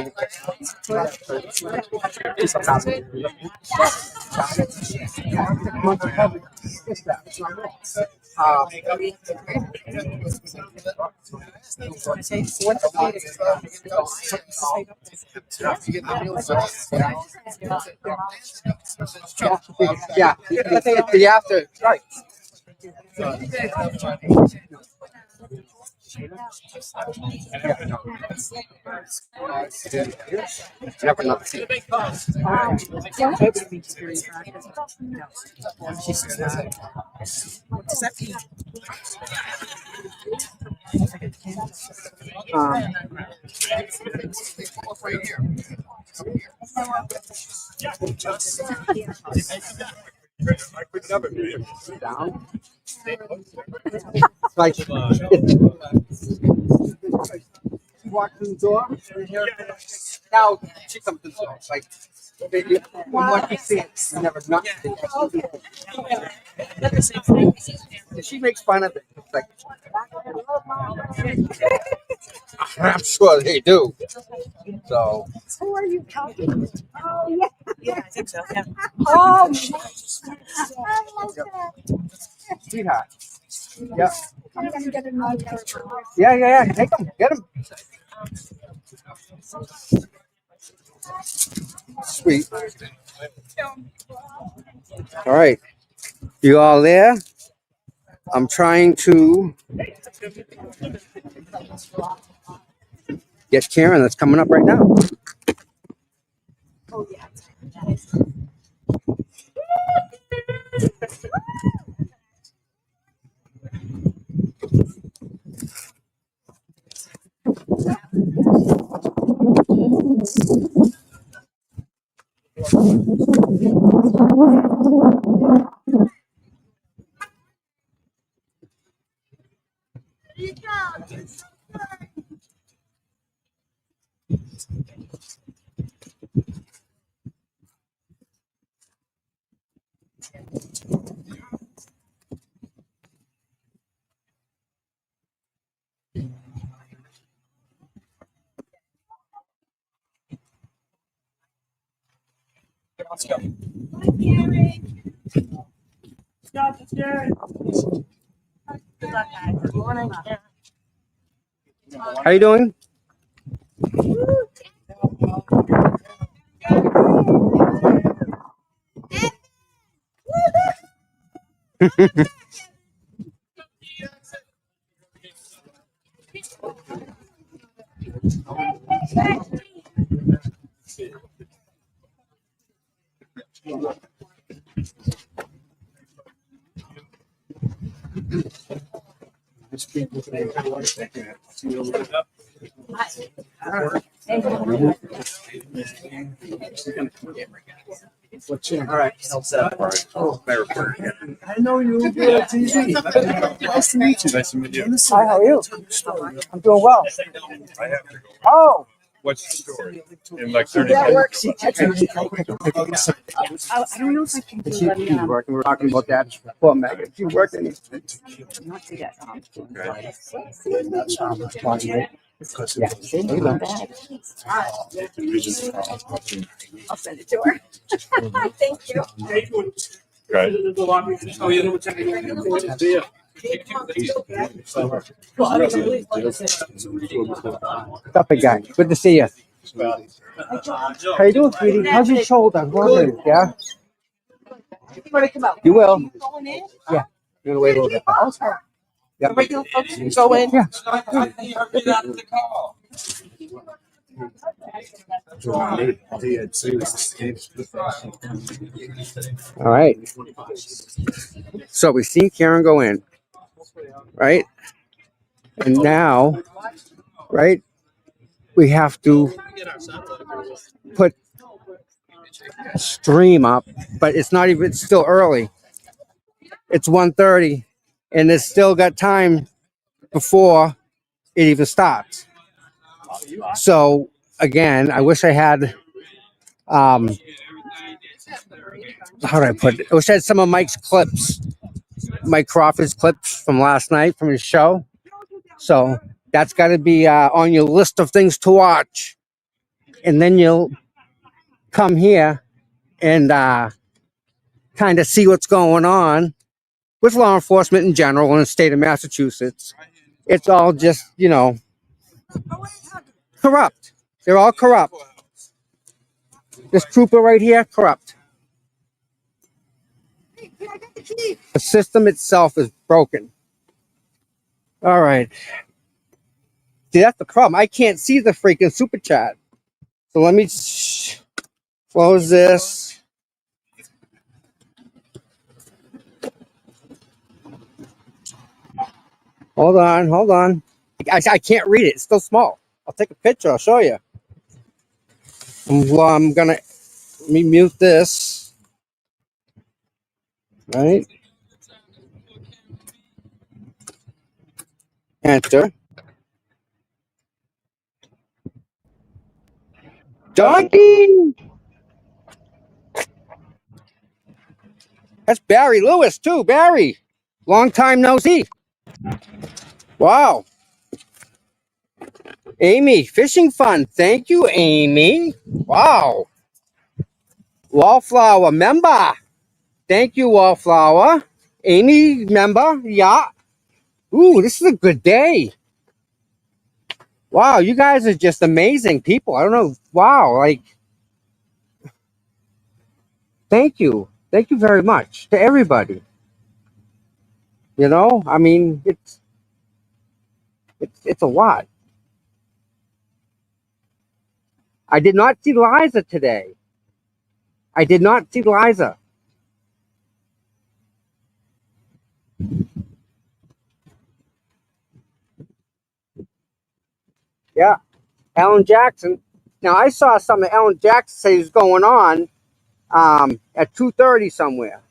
Yeah, the after, right. Never know. does that mean? I could never be able to Down. Like, walk through the door. now she comes to the like. What you see, it's never not. She makes fun of it. It's like, I'm sure they do. So. Who are you talking to? Oh, yeah. Yeah, I think so. Yeah. Oh, I love that. Sweetheart. Yeah. I'm going to get another picture. Yeah. Take them. Get them. Sweet. All right. You all there? I'm trying to get Karen. That's coming up right now. Let's go. How you doing? All right. I know you. It's easy. Nice to meet you. Nice to meet you. Hi, how are you? I'm doing well. I have to go. Oh, What's the story? In like 30 That minutes. works. I don't know if I can do she's that. working. We're talking about that. Poor Megan. She's working. Not to get Yeah. There you go. I'll send it to her. Thank you. Right. Stop it, guy. Good to see you. How you doing, sweetie? How's your shoulder? Good. Yeah. You will. Yeah. You're gonna wait a little bit. Yeah. Go in. Yeah. All right. So we've seen Karen go in, right? And now, right, we have to put stream up, but it's not even, it's still early. It's 1:30 and it's still got time before it even starts. So again, I wish I had, how do I put it? I wish I had some of Mike's clips, Mike Crawford's clips from last night from his show. So that's got to be on your list of things to watch. And then you'll come here and kind of see what's going on with law enforcement in general in the state of Massachusetts. It's all just, corrupt. They're all corrupt. This trooper right here, corrupt. The system itself is broken. All right. See, that's the problem. I can't see the freaking super chat. So let me close this. Hold on. I can't read it. It's still small. I'll take a picture. I'll show you. Well, let me mute this. Right. Enter. Donkey! That's Barry Lewis, too. Barry. Long time no see. Wow. Amy, fishing fun. Thank you, Amy. Wow. Wallflower member. Thank you, Wallflower. Amy, member. Yeah. Ooh, this is a good day. Wow, you guys are just amazing people. I don't know. Wow, like, thank you. Thank you very much to everybody. You know, I mean, it's a lot. I did not see Liza today. I did not see Liza. Yeah, Alan Jackson. Now I saw something Alan Jackson say was going on at 2:30 somewhere.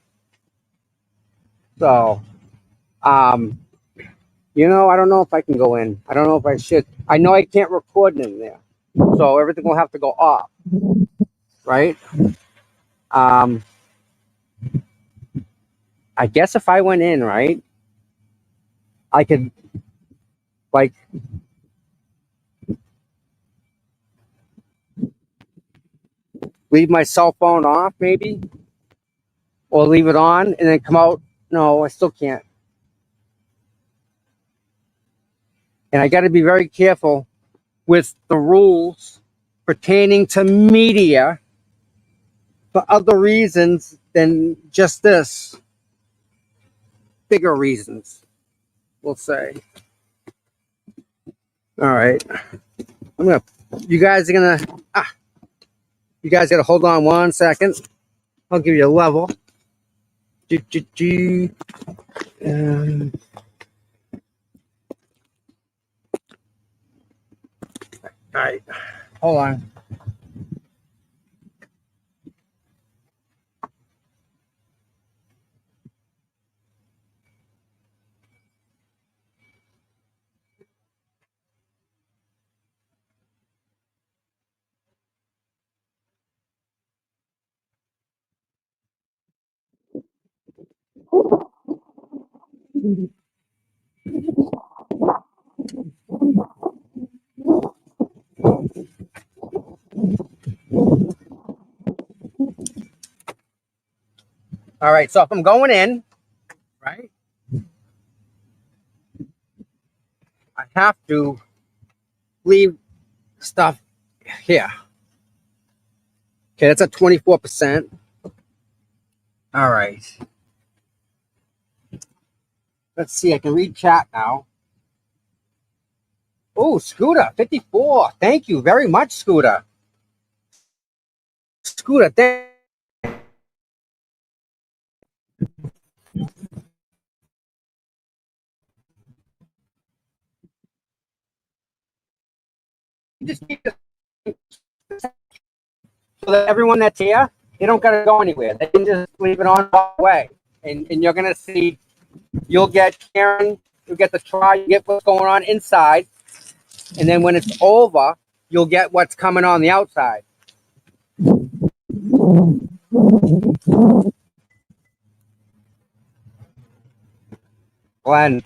So, um, you know, I don't know if I can go in. I don't know if I should. I know I can't record in there, so everything will have to go off, right? Um, I guess if I went in, right, I could like leave my cell phone off, maybe, or leave it on and then come out. No, I still can't. And I got to be very careful with the rules pertaining to media for other reasons than just this. Bigger reasons, we'll say. All right. You guys are gonna, you guys gotta hold on 1 second. I'll give you a level. All right, hold on. All right, so if I'm going in, right, I have to leave stuff here. Okay, that's at 24%. All right. Let's see, I can read chat now. Oh, Scooter, 54. Thank you very much, Scooter. Scooter, thank you. Just keep it so that everyone that's here, they don't gotta go anywhere. They can just leave it on all the way. And you're gonna see, you'll get Karen, you'll get the try, you get what's going on inside. And then when it's over, you'll get what's coming on the outside. Glenn.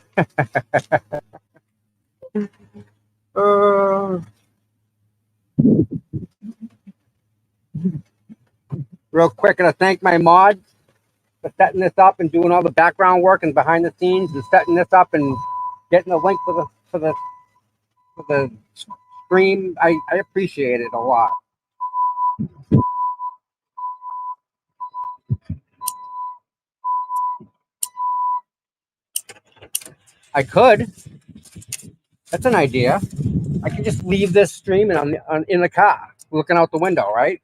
Real quick, gonna thank my mods for setting this up and doing all the background work and behind the scenes and setting this up and getting the link for the stream. I appreciate it a lot. I could. That's an idea. I could just leave this streaming in the car, looking out the window, right?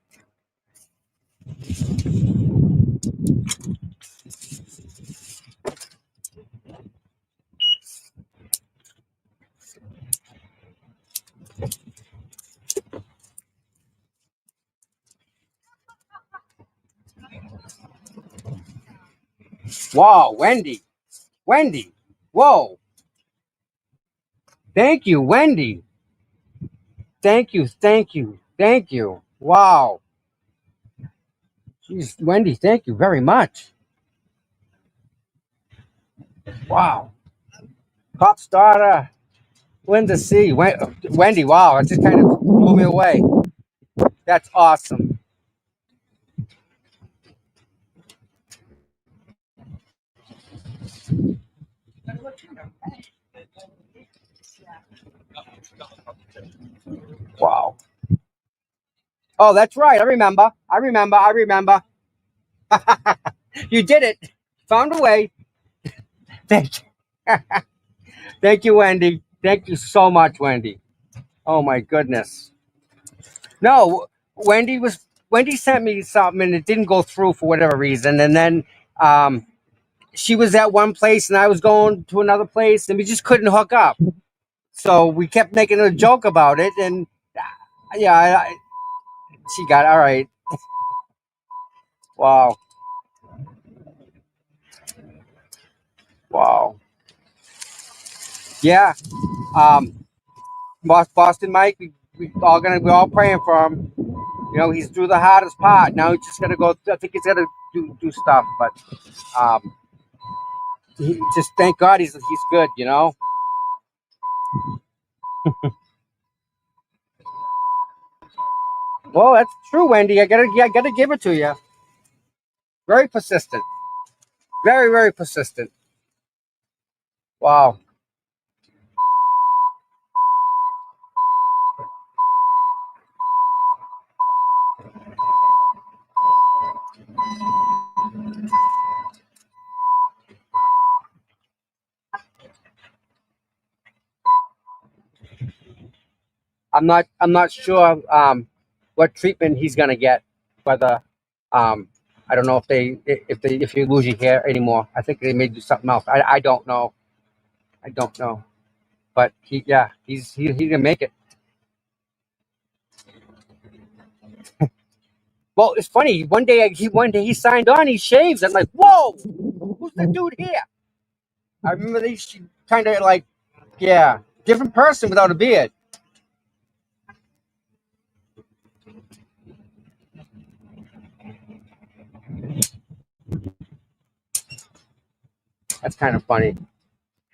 Wow, Wendy. Wendy. Whoa. Thank you, Wendy. Thank you. Thank you. Thank you. Wow. Jeez, Wendy, thank you very much. Wow. Pop starter. Linda C. Wendy, wow, it just kind of blew me away. That's awesome. Wow. Oh, that's right. I remember. I remember. I remember. You did it. Found a way. Thank you. Thank you, Wendy. Thank you so much, Wendy. Oh my goodness. No, Wendy sent me something and it didn't go through for whatever reason. And then um, she was at one place and I was going to another place and we just couldn't hook up. So we kept making a joke about it. And yeah, she got all right. Wow. Wow. Yeah. Um, Boston Mike, we're all praying for him. You know, he's through the hardest part. Now he's just gonna go. I think he's gonna do stuff, but um, he just thank God he's good. You know. Well, that's true, Wendy. I gotta give it to you. Very persistent. Very persistent. Wow. I'm not sure what treatment he's gonna get. Whether um, I don't know if you lose your hair anymore. I think they may do something else. I don't know. I don't know. But he's gonna make it. Well, it's funny. One day he signed on. He shaves. I'm like, whoa, who's the dude here? I remember these kind of like, yeah, different person without a beard. That's kind of funny.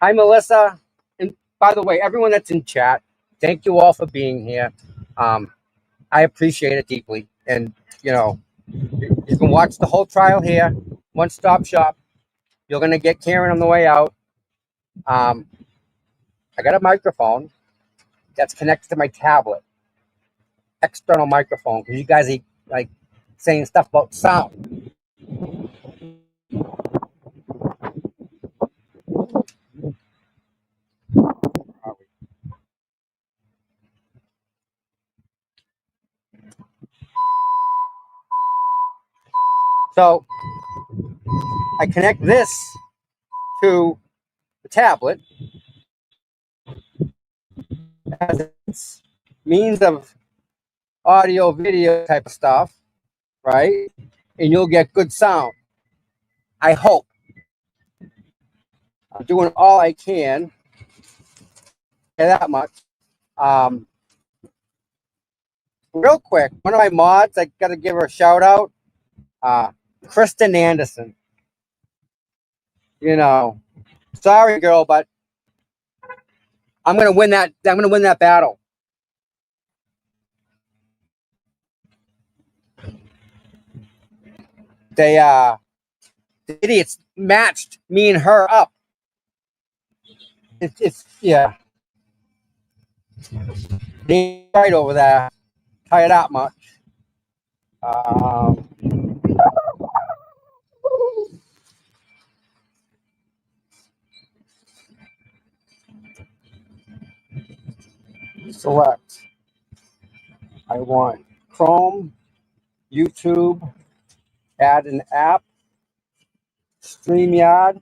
Hi, Melissa. And by the way, everyone that's in chat, thank you all for being here. Um, I appreciate it deeply. And you know, you can watch the whole trial here, one stop shop. You're gonna get Karen on the way out. Um, I got a microphone that's connected to my tablet, external microphone, because you guys are like saying stuff about sound. So I connect this to the tablet as its means of audio, video type of stuff, right? And you'll get good sound. I hope. I'm doing all I can. That much. Um, Real quick, one of my mods, I got to give her a shout out. Kristen Anderson. You know, sorry, girl, but I'm gonna win that. I'm gonna win that battle. They the idiots matched me and her up. It's yeah. They ain't right over there. Tell you that much. Um, Select. I want Chrome, YouTube, add an app, StreamYard.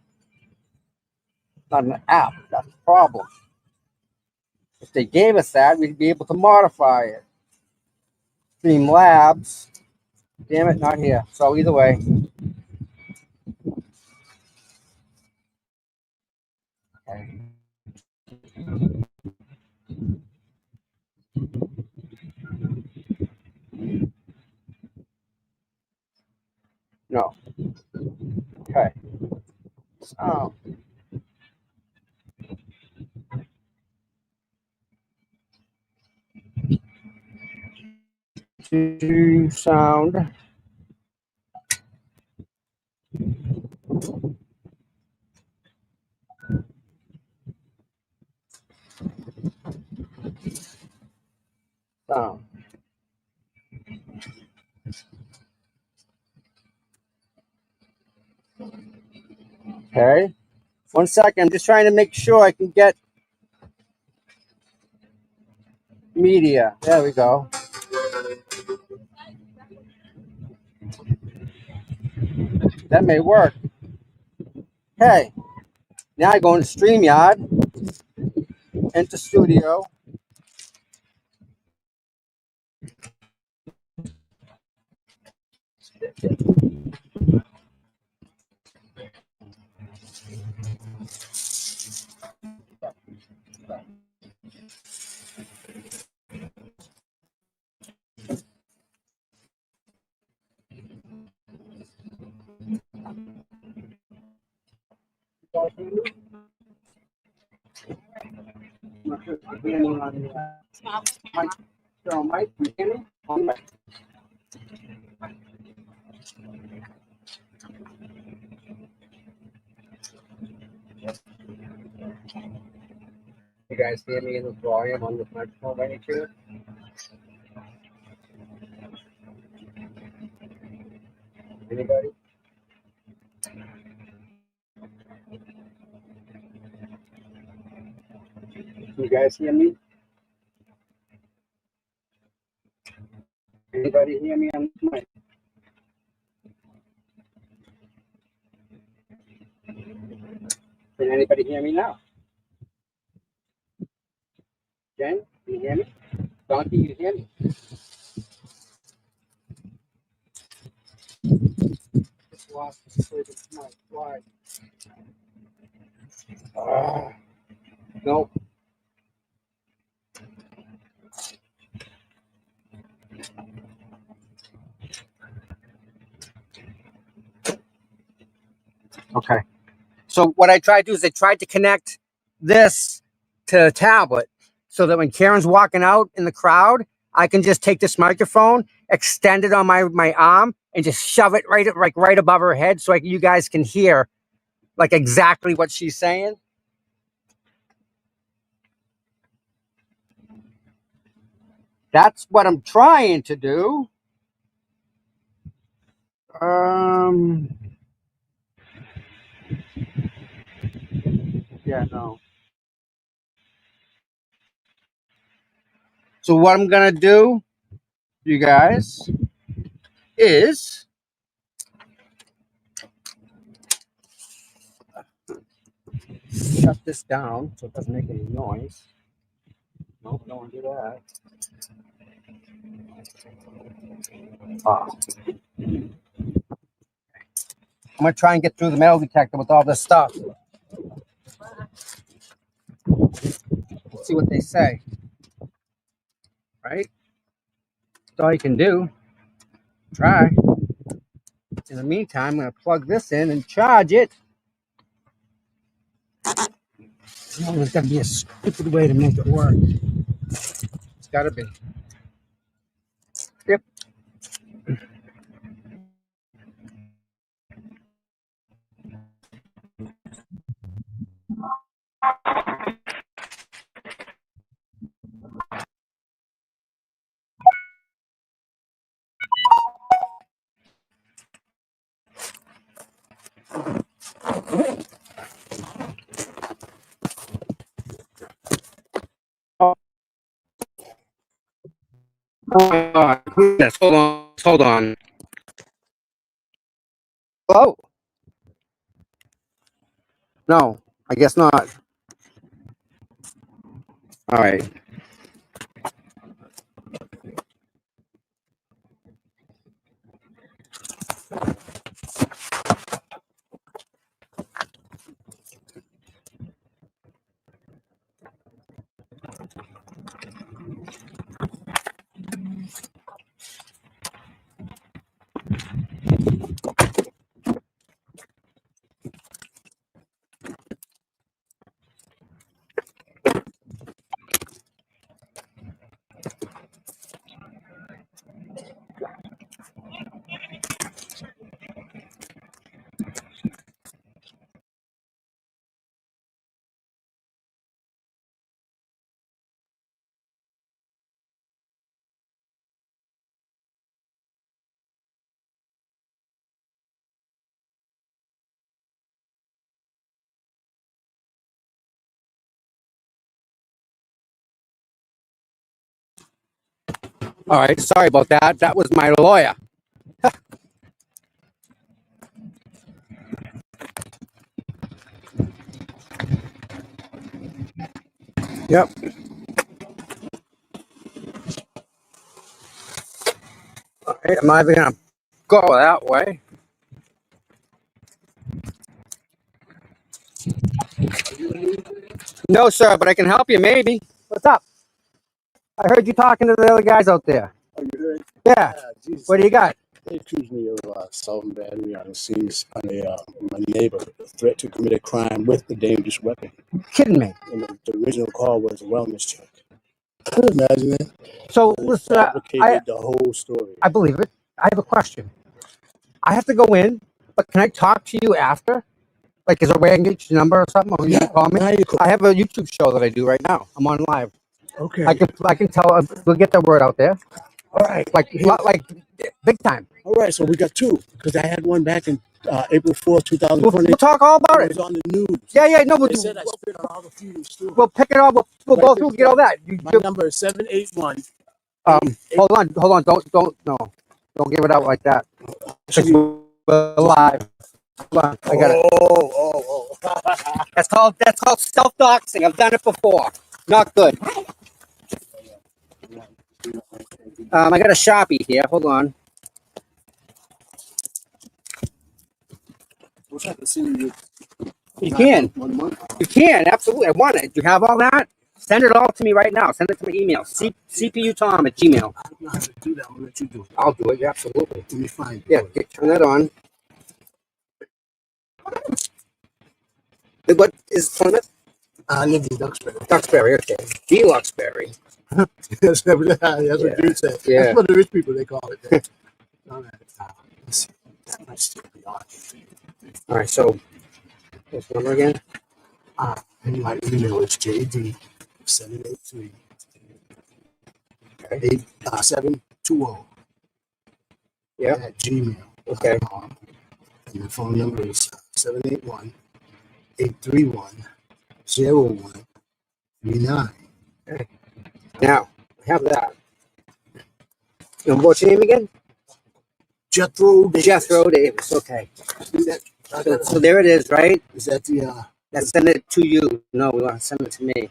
Not an app. That's the problem. If they gave us that, we'd be able to modify it. Streamlabs. Damn it, not here. So either way. Okay. Oh. To sound. Sound. Okay. 1 second. I'm just trying to make sure I can get media. There we go. That may work. Okay. Now I go into StreamYard, enter studio. Mike, you hear me? You guys hear me in the volume on the microphone by any chance? Anybody? Can you guys hear me? Anybody hear me on the mic? Can anybody hear me now? Jen, can you hear me? Donkey, you hear me? Why? Nope. Okay. So what I tried to do is I tried to connect this to the tablet so that when Karen's walking out in the crowd, I can just take this microphone, extend it on my arm, and just shove it right above her head so you guys can hear like exactly what she's saying. That's what I'm trying to do. Yeah, no. So what I'm gonna do, you guys, is shut this down so it doesn't make any noise. Nope, don't want to do that. I'm gonna try and get through the metal detector with all this stuff. Let's see what they say. Right? That's all you can do. Try. In the meantime, I'm gonna plug this in and charge it. Oh, there's gotta be a stupid way to make it work. It's gotta be. Yep. Yes, hold on. Hold on. Oh. No, I guess not. All right. All right, sorry about that. That was my lawyer. Yep. All right, I'm either gonna go that way. No, sir, but I can help you maybe. What's up? I heard you talking to the other guys out there. Oh, you heard? Yeah. Jesus. What do you got? They accused me of assault and battery on the scenes on my neighbor, a threat to commit a crime with a dangerous weapon. You kidding me? And the original call was a wellness check. Could you imagine that? So They listen, fabricated the whole story. I believe it. I have a question. I have to go in, but can I talk to you after? Like, is there a way I can get your number or something? Or you can call me? Now you could. I have a YouTube show that I do right now. I'm on live. Okay. I can tell. We'll get the word out there. All right. Like big time. All right. So we got two because I had one back in April 4th, We'll 2020. talk all about It it. was on the news. Yeah. No, They said I spit on all the fumes too. we'll pick it all. We'll go through. Get all that. My number is 781. Hold on. Don't give it out like that. We're live. Hold on. I got it. Oh. That's called self-doxing. I've done it before. Not good. I got a Sharpie here. Hold on. We'll have to see you. You can. 1 month. You can. Absolutely. I want it. Do you have all that? Send it all to me right now. Send it to my email. cputom@gmail. I don't know how to do that. I'll let you do it. I'll do it. Yeah, absolutely. Let me find it. Yeah. Turn that on. What is Plymouth? I live in Duxbury. Duxbury. Okay. Deluxeberry. That's what you say. Yeah. That's what the rich people they call it. All right. Let's see. That might still be on. All right. So, what's the number again? And my email is jd783 Okay. 720 Yeah. at gmail. Okay. And the phone number is 781-831-0139. Now, I have that. And what's your name again? Jethro Davis. Jethro Davis. Okay. See that? So there it is, right? Is that the Let's send it to you. No, we want to send it to me.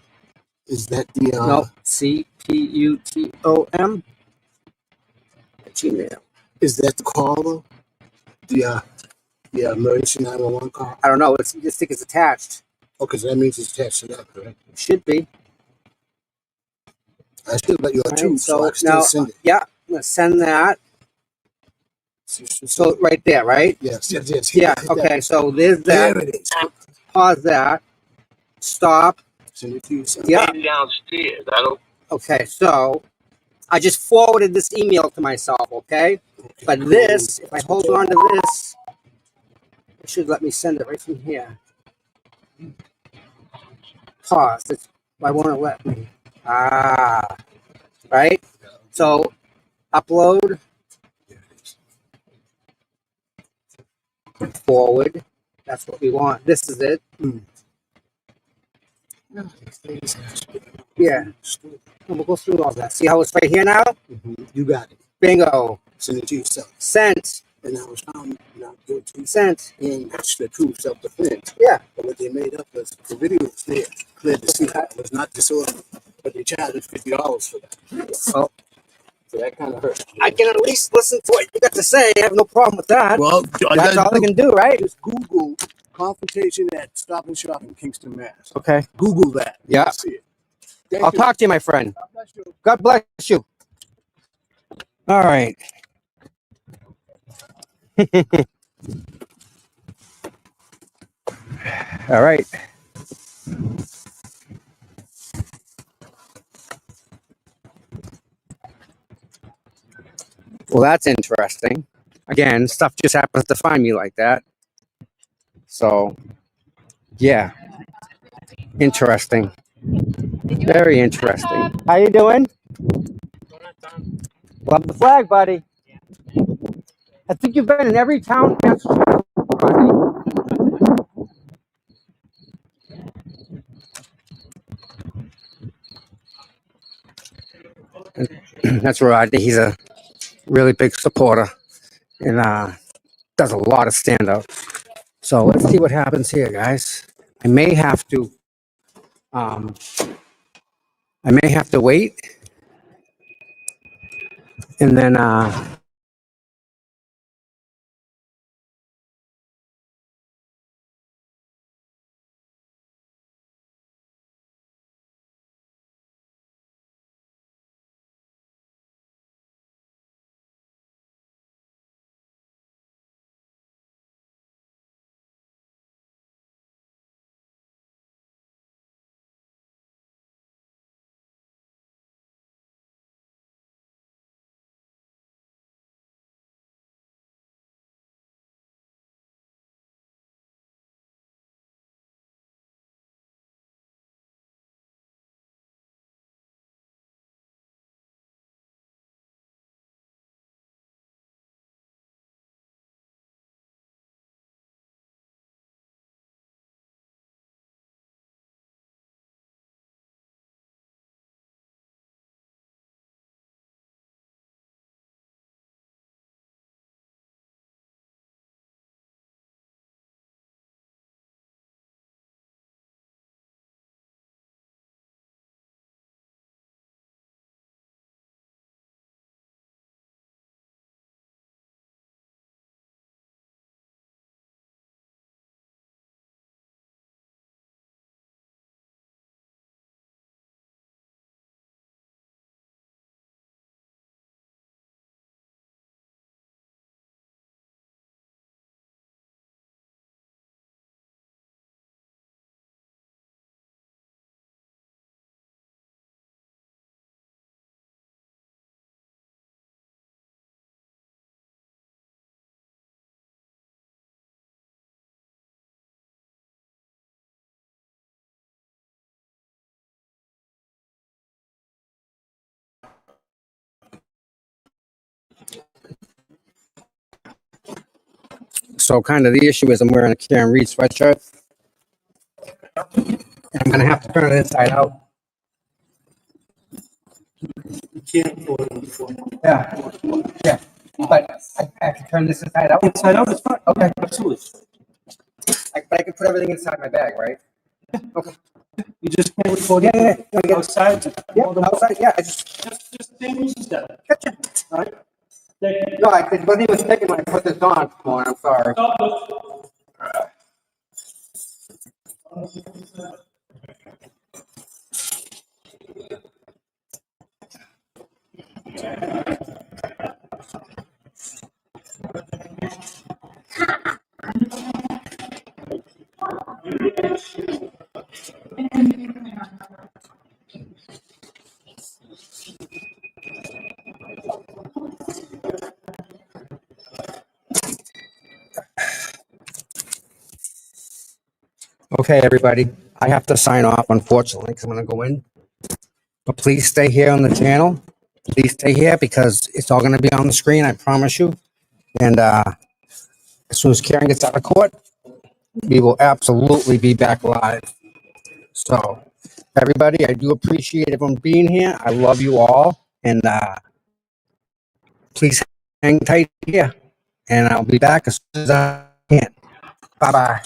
is that the No, CPUTOM at Gmail. is that the call though? The emergency 911 call? I don't know. This thing is attached. Okay, so that means it's attached to that, correct? It should be. I still got your All two, right, so I so can still now, send it. yeah, I'm gonna send that. So So right there, right? yes. Yeah. Okay. So there's that. There it is. Pause that. Stop. Send it to you. Son. Yeah. Downstairs. I don't. Okay. So I just forwarded this email to myself. Okay. But this, if I hold on to this, it should let me send it right from here. Pause. Why won't it let me? Right? So upload, forward. That's what we want. This is it. Yeah. We'll go through all that. See how it's right here now? You got it. Bingo. Send it to yourself. Sent. And I was found not guilty. Sent. And that's the true self-defense. Yeah. But what they made up was the video was there, clear to see that it was not disorderly. But they charged us $50 for that. Well, So that kind of hurt. I can at least listen to what you got to say. I have no problem with that. Well, That's all I can do, right? Just Google confrontation at Stop and Shop in Kingston, Mass. Okay. Google that. Yeah. You'll see it. Thank I'll you. talk to you, my friend. God bless you. God bless you. All right. All right. Well, that's interesting. Again, stuff just happens to find me like that. So, yeah. Interesting. Very interesting. How you doing? Love the flag, buddy. I think you've been in every town in Massachusetts, buddy. That's right. He's a really big supporter and does a lot of stand up. So let's see what happens here, guys. I may have to um, wait and then so kind of the issue is I'm wearing a Karen Reed sweatshirt. And I'm gonna have to turn it inside out. You can't go in the floor. Yeah, yeah. But I have to turn this inside out. Inside out is fine. Okay. Absolutely. But I can put everything inside my bag, right? Okay. You just can't record Yeah, it yeah, yeah. outside. Yeah, outside. Yeah, I just Just stay loose and stuff. gotcha. All right? Thank you. No, I wasn't even thinking when I put this on. Come on, I'm sorry. Okay, everybody. I have to sign off, unfortunately, because I'm going to go in. But please stay here on the channel. Please stay here because it's all going to be on the screen, I promise you. And as soon as Karen gets out of court, we will absolutely be back live. So, everybody, I do appreciate everyone being here. I love you all. And please hang tight here. And I'll be back as soon as I can. Bye bye.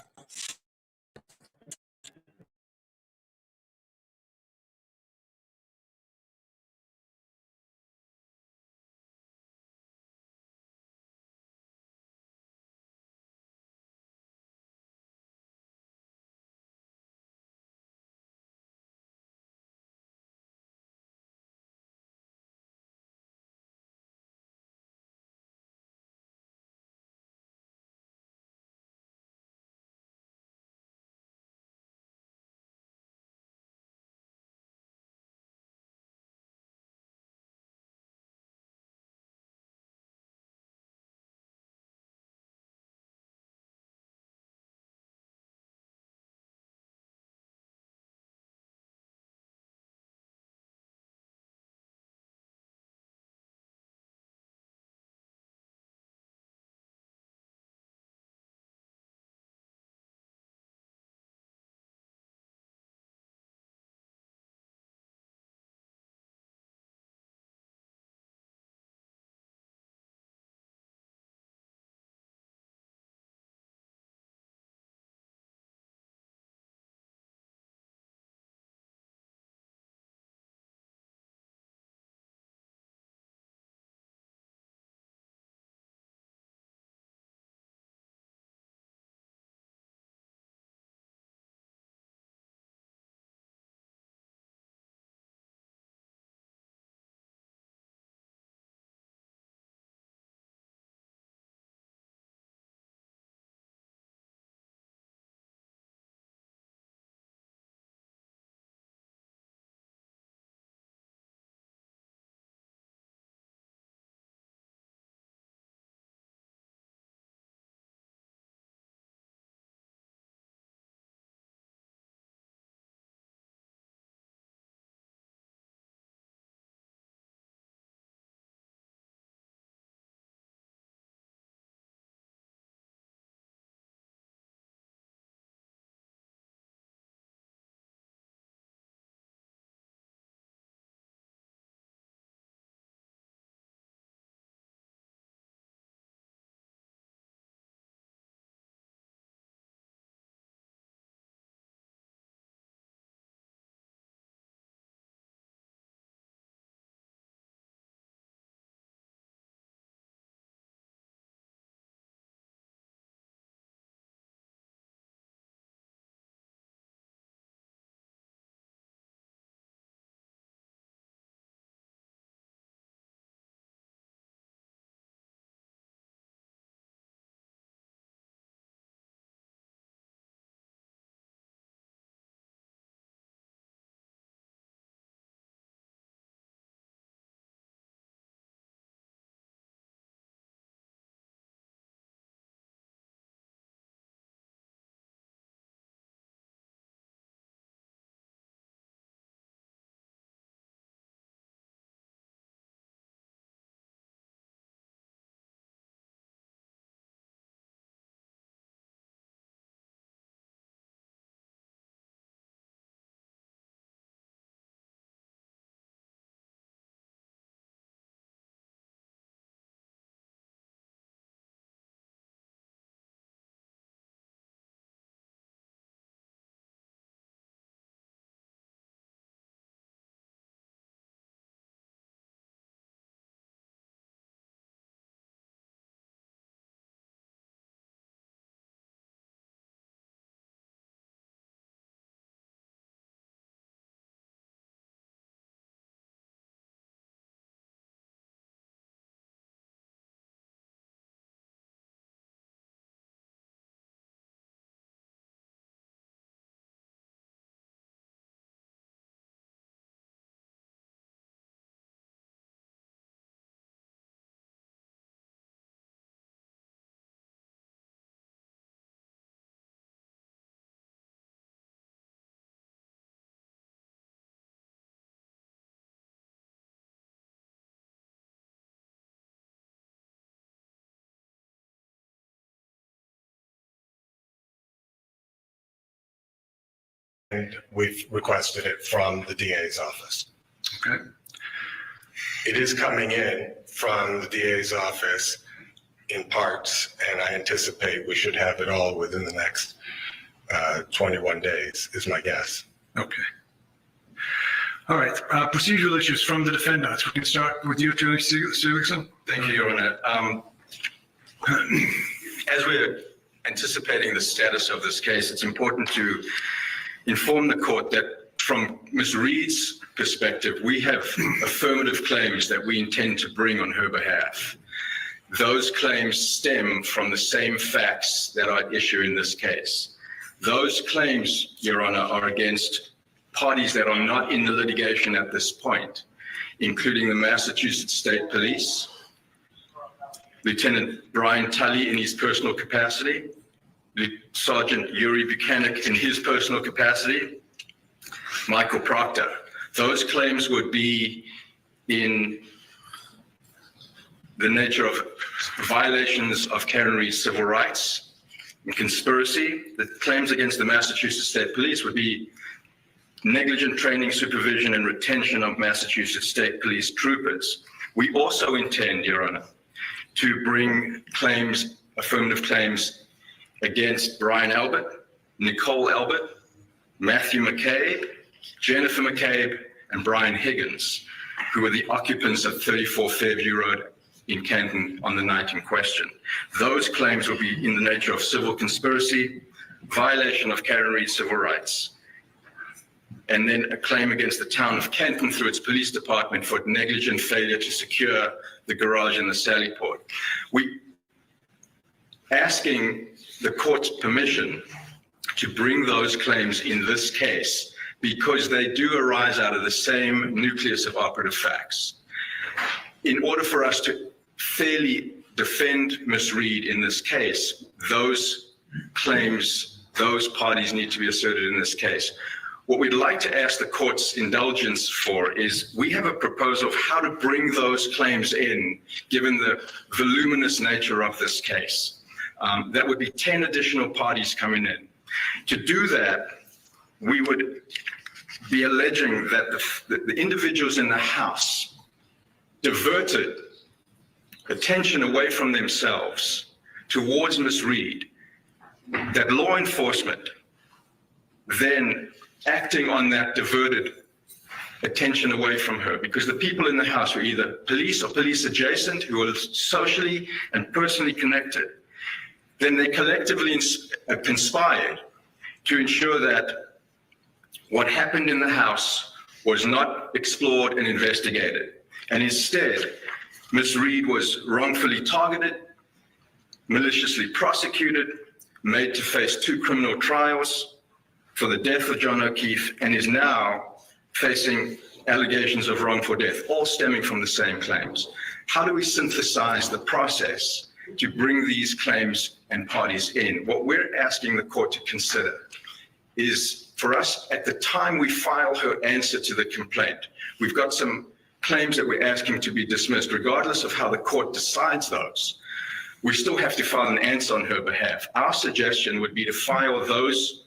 we've requested it from the DA's office. Okay. It is coming in from the DA's office in parts, and I anticipate we should have it all within the next 21 days, is my guess. Okay. All right. Procedural issues from the defendants. We can start with you, Attorney Seligson. Thank you, Your Honor. As we're anticipating the status of this case, it's important to inform the court that from Ms. Reed's perspective, we have affirmative claims that we intend to bring on her behalf. Those claims stem from the same facts that are at issue in this case. Those claims, Your Honor, are against parties that are not in the litigation at this point, including the Massachusetts State Police, Lieutenant Brian Tully in his personal capacity, Sergeant Yuri Buchanan in his personal capacity, Michael Proctor. Those claims would be in the nature of violations of Karen Reed's civil rights and conspiracy. The claims against the Massachusetts State Police would be negligent training, supervision, and retention of Massachusetts State Police troopers. We also intend, Your Honor, to bring claims, affirmative claims, against Brian Albert, Nicole Albert, Matthew McCabe, Jennifer McCabe, and Brian Higgins, who were the occupants of 34 Fairview Road in Canton on the night in question. Those claims will be in the nature of civil conspiracy, violation of Karen Reed's civil rights, and then a claim against the town of Canton through its police department for negligent failure to secure the garage in the Sally Port. We asking the court's permission to bring those claims in this case because they do arise out of the same nucleus of operative facts. In order for us to fairly defend Ms. Reed in this case, those claims, those parties need to be asserted in this case. What we'd like to ask the court's indulgence for is we have a proposal of how to bring those claims in, given the voluminous nature of this case. That would be 10 additional parties coming in. To do that, we would be alleging that the individuals in the House diverted attention away from themselves towards Ms. Reed, that law enforcement then acting on that diverted attention away from her, because the people in the House were either police or police adjacent who were socially and personally connected. Then they collectively conspired to ensure that what happened in the House was not explored and investigated. And instead, Ms. Reed was wrongfully targeted, maliciously prosecuted, made to face 2 criminal trials for the death of John O'Keefe, and is now facing allegations of wrongful death, all stemming from the same claims. How do we synthesize the process to bring these claims and parties in? What we're asking the court to consider is for us, at the time we file her answer to the complaint, we've got some claims that we're asking to be dismissed, regardless of how the court decides those. We still have to file an answer on her behalf. Our suggestion would be to file those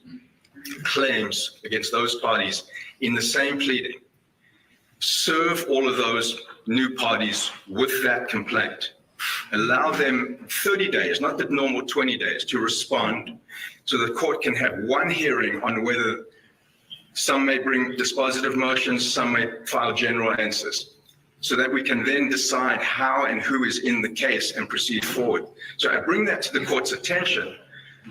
claims against those parties in the same pleading. Serve all of those new parties with that complaint. Allow them 30 days, not the normal 20 days, to respond so the court can have one hearing on whether some may bring dispositive motions, some may file general answers, so that we can then decide how and who is in the case and proceed forward. So I bring that to the court's attention.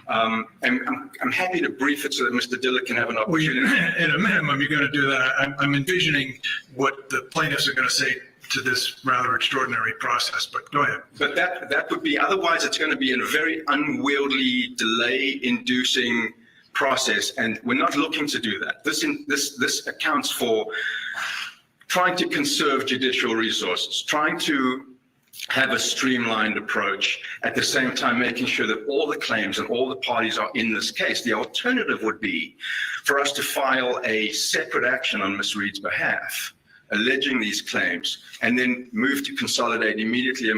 And I'm happy to brief it so that Mr. Diller can have an opportunity. Well, at a minimum, you're going to do that. I'm envisioning what the plaintiffs are going to say to this rather extraordinary process, but go ahead. But that would be, otherwise it's going to be a very unwieldy, delay-inducing process, and we're not looking to do that. This accounts for trying to conserve judicial resources, trying to have a streamlined approach, at the same time making sure that all the claims and all the parties are in this case. The alternative would be for us to file a separate action on Ms. Reed's behalf, alleging these claims, and then move to consolidate immediately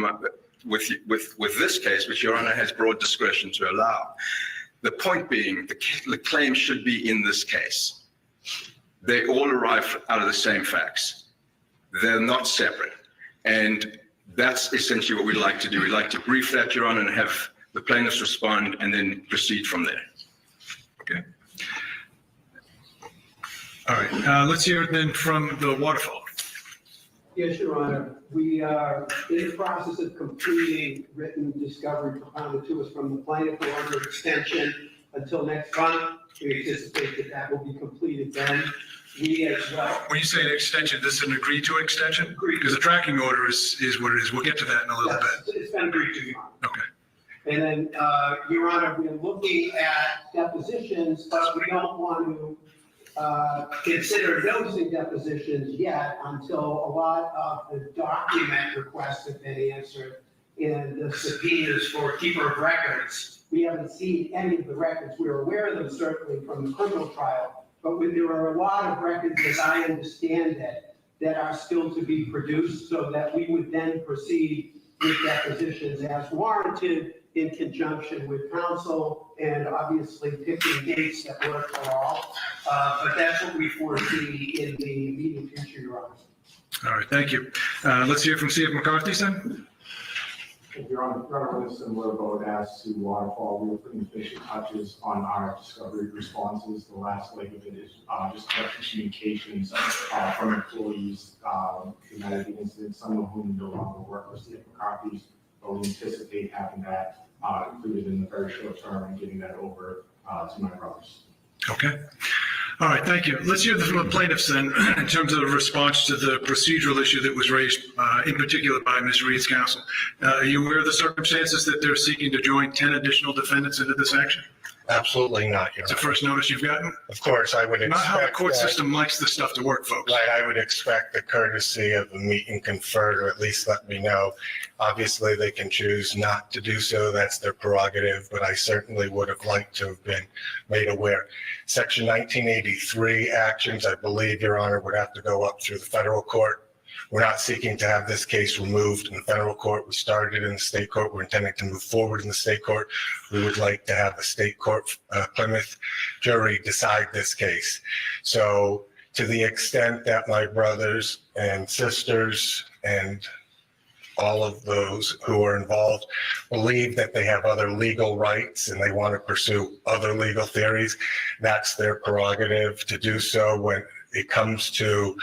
with this case, which Your Honor has broad discretion to allow. The point being, the claim should be in this case. they all arrive out of the same facts. They're not separate. And that's essentially what we'd like to do. We'd like to brief that, Your Honor, and have the plaintiffs respond and then proceed from there. Okay. All right, let's hear it then from the Waterfall. Yes, Your Honor. We are in the process of completing written discovery propounded to us from the plaintiff. We're under extension until next month. We anticipate that will be completed then. We as well. When you say an extension, this is an agreed to extension? Because the tracking order is what it is. We'll get to that in a little bit. It's been agreed to, Your Honor. Okay. And then, Your Honor, we're looking at depositions, but we don't want to consider noticing depositions yet until a lot of the document requests have been answered and the subpoenas for keeper of records. We haven't seen any of the records. We're aware of them certainly from the criminal trial, but there are a lot of records, as I understand it, that are still to be produced so that we would then proceed with depositions as warranted in conjunction with counsel and obviously picking dates that work for all. But that's what we foresee in the immediate future, Your Honor. All right, thank you. Let's hear from C.F. McCarthy then. Your Honor, with similar vote as to Waterfall, we were putting finishing touches on our discovery responses. The last leg of it is just collecting communications from employees throughout the incident, some of whom no longer work for C.F. McCarthy's, but we anticipate having that included in the very short term and getting that over to my brothers. Okay. All right, thank you. Let's hear from the plaintiffs then in terms of the response to the procedural issue that was raised in particular by Ms. Reed's counsel. Are you aware of the circumstances that they're seeking to join 10 additional defendants into this action? Absolutely not, Your It's the Honor. first notice you've gotten? Of course, I would expect. Not how the court that- system likes this stuff to work, folks. Right, I would expect the courtesy of the meet and confer to at least let me know. Obviously, they can choose not to do so. That's their prerogative, but I certainly would have liked to have been made aware. Section 1983 actions, I believe, Your Honor, would have to go up through the federal court. We're not seeking to have this case removed in the federal court. We started in the state court. We're intending to move forward in the state court. We would like to have the state court, Plymouth jury decide this case. So to the extent that my brothers and sisters and all of those who are involved believe that they have other legal rights and they want to pursue other legal theories, that's their prerogative to do so. When it comes to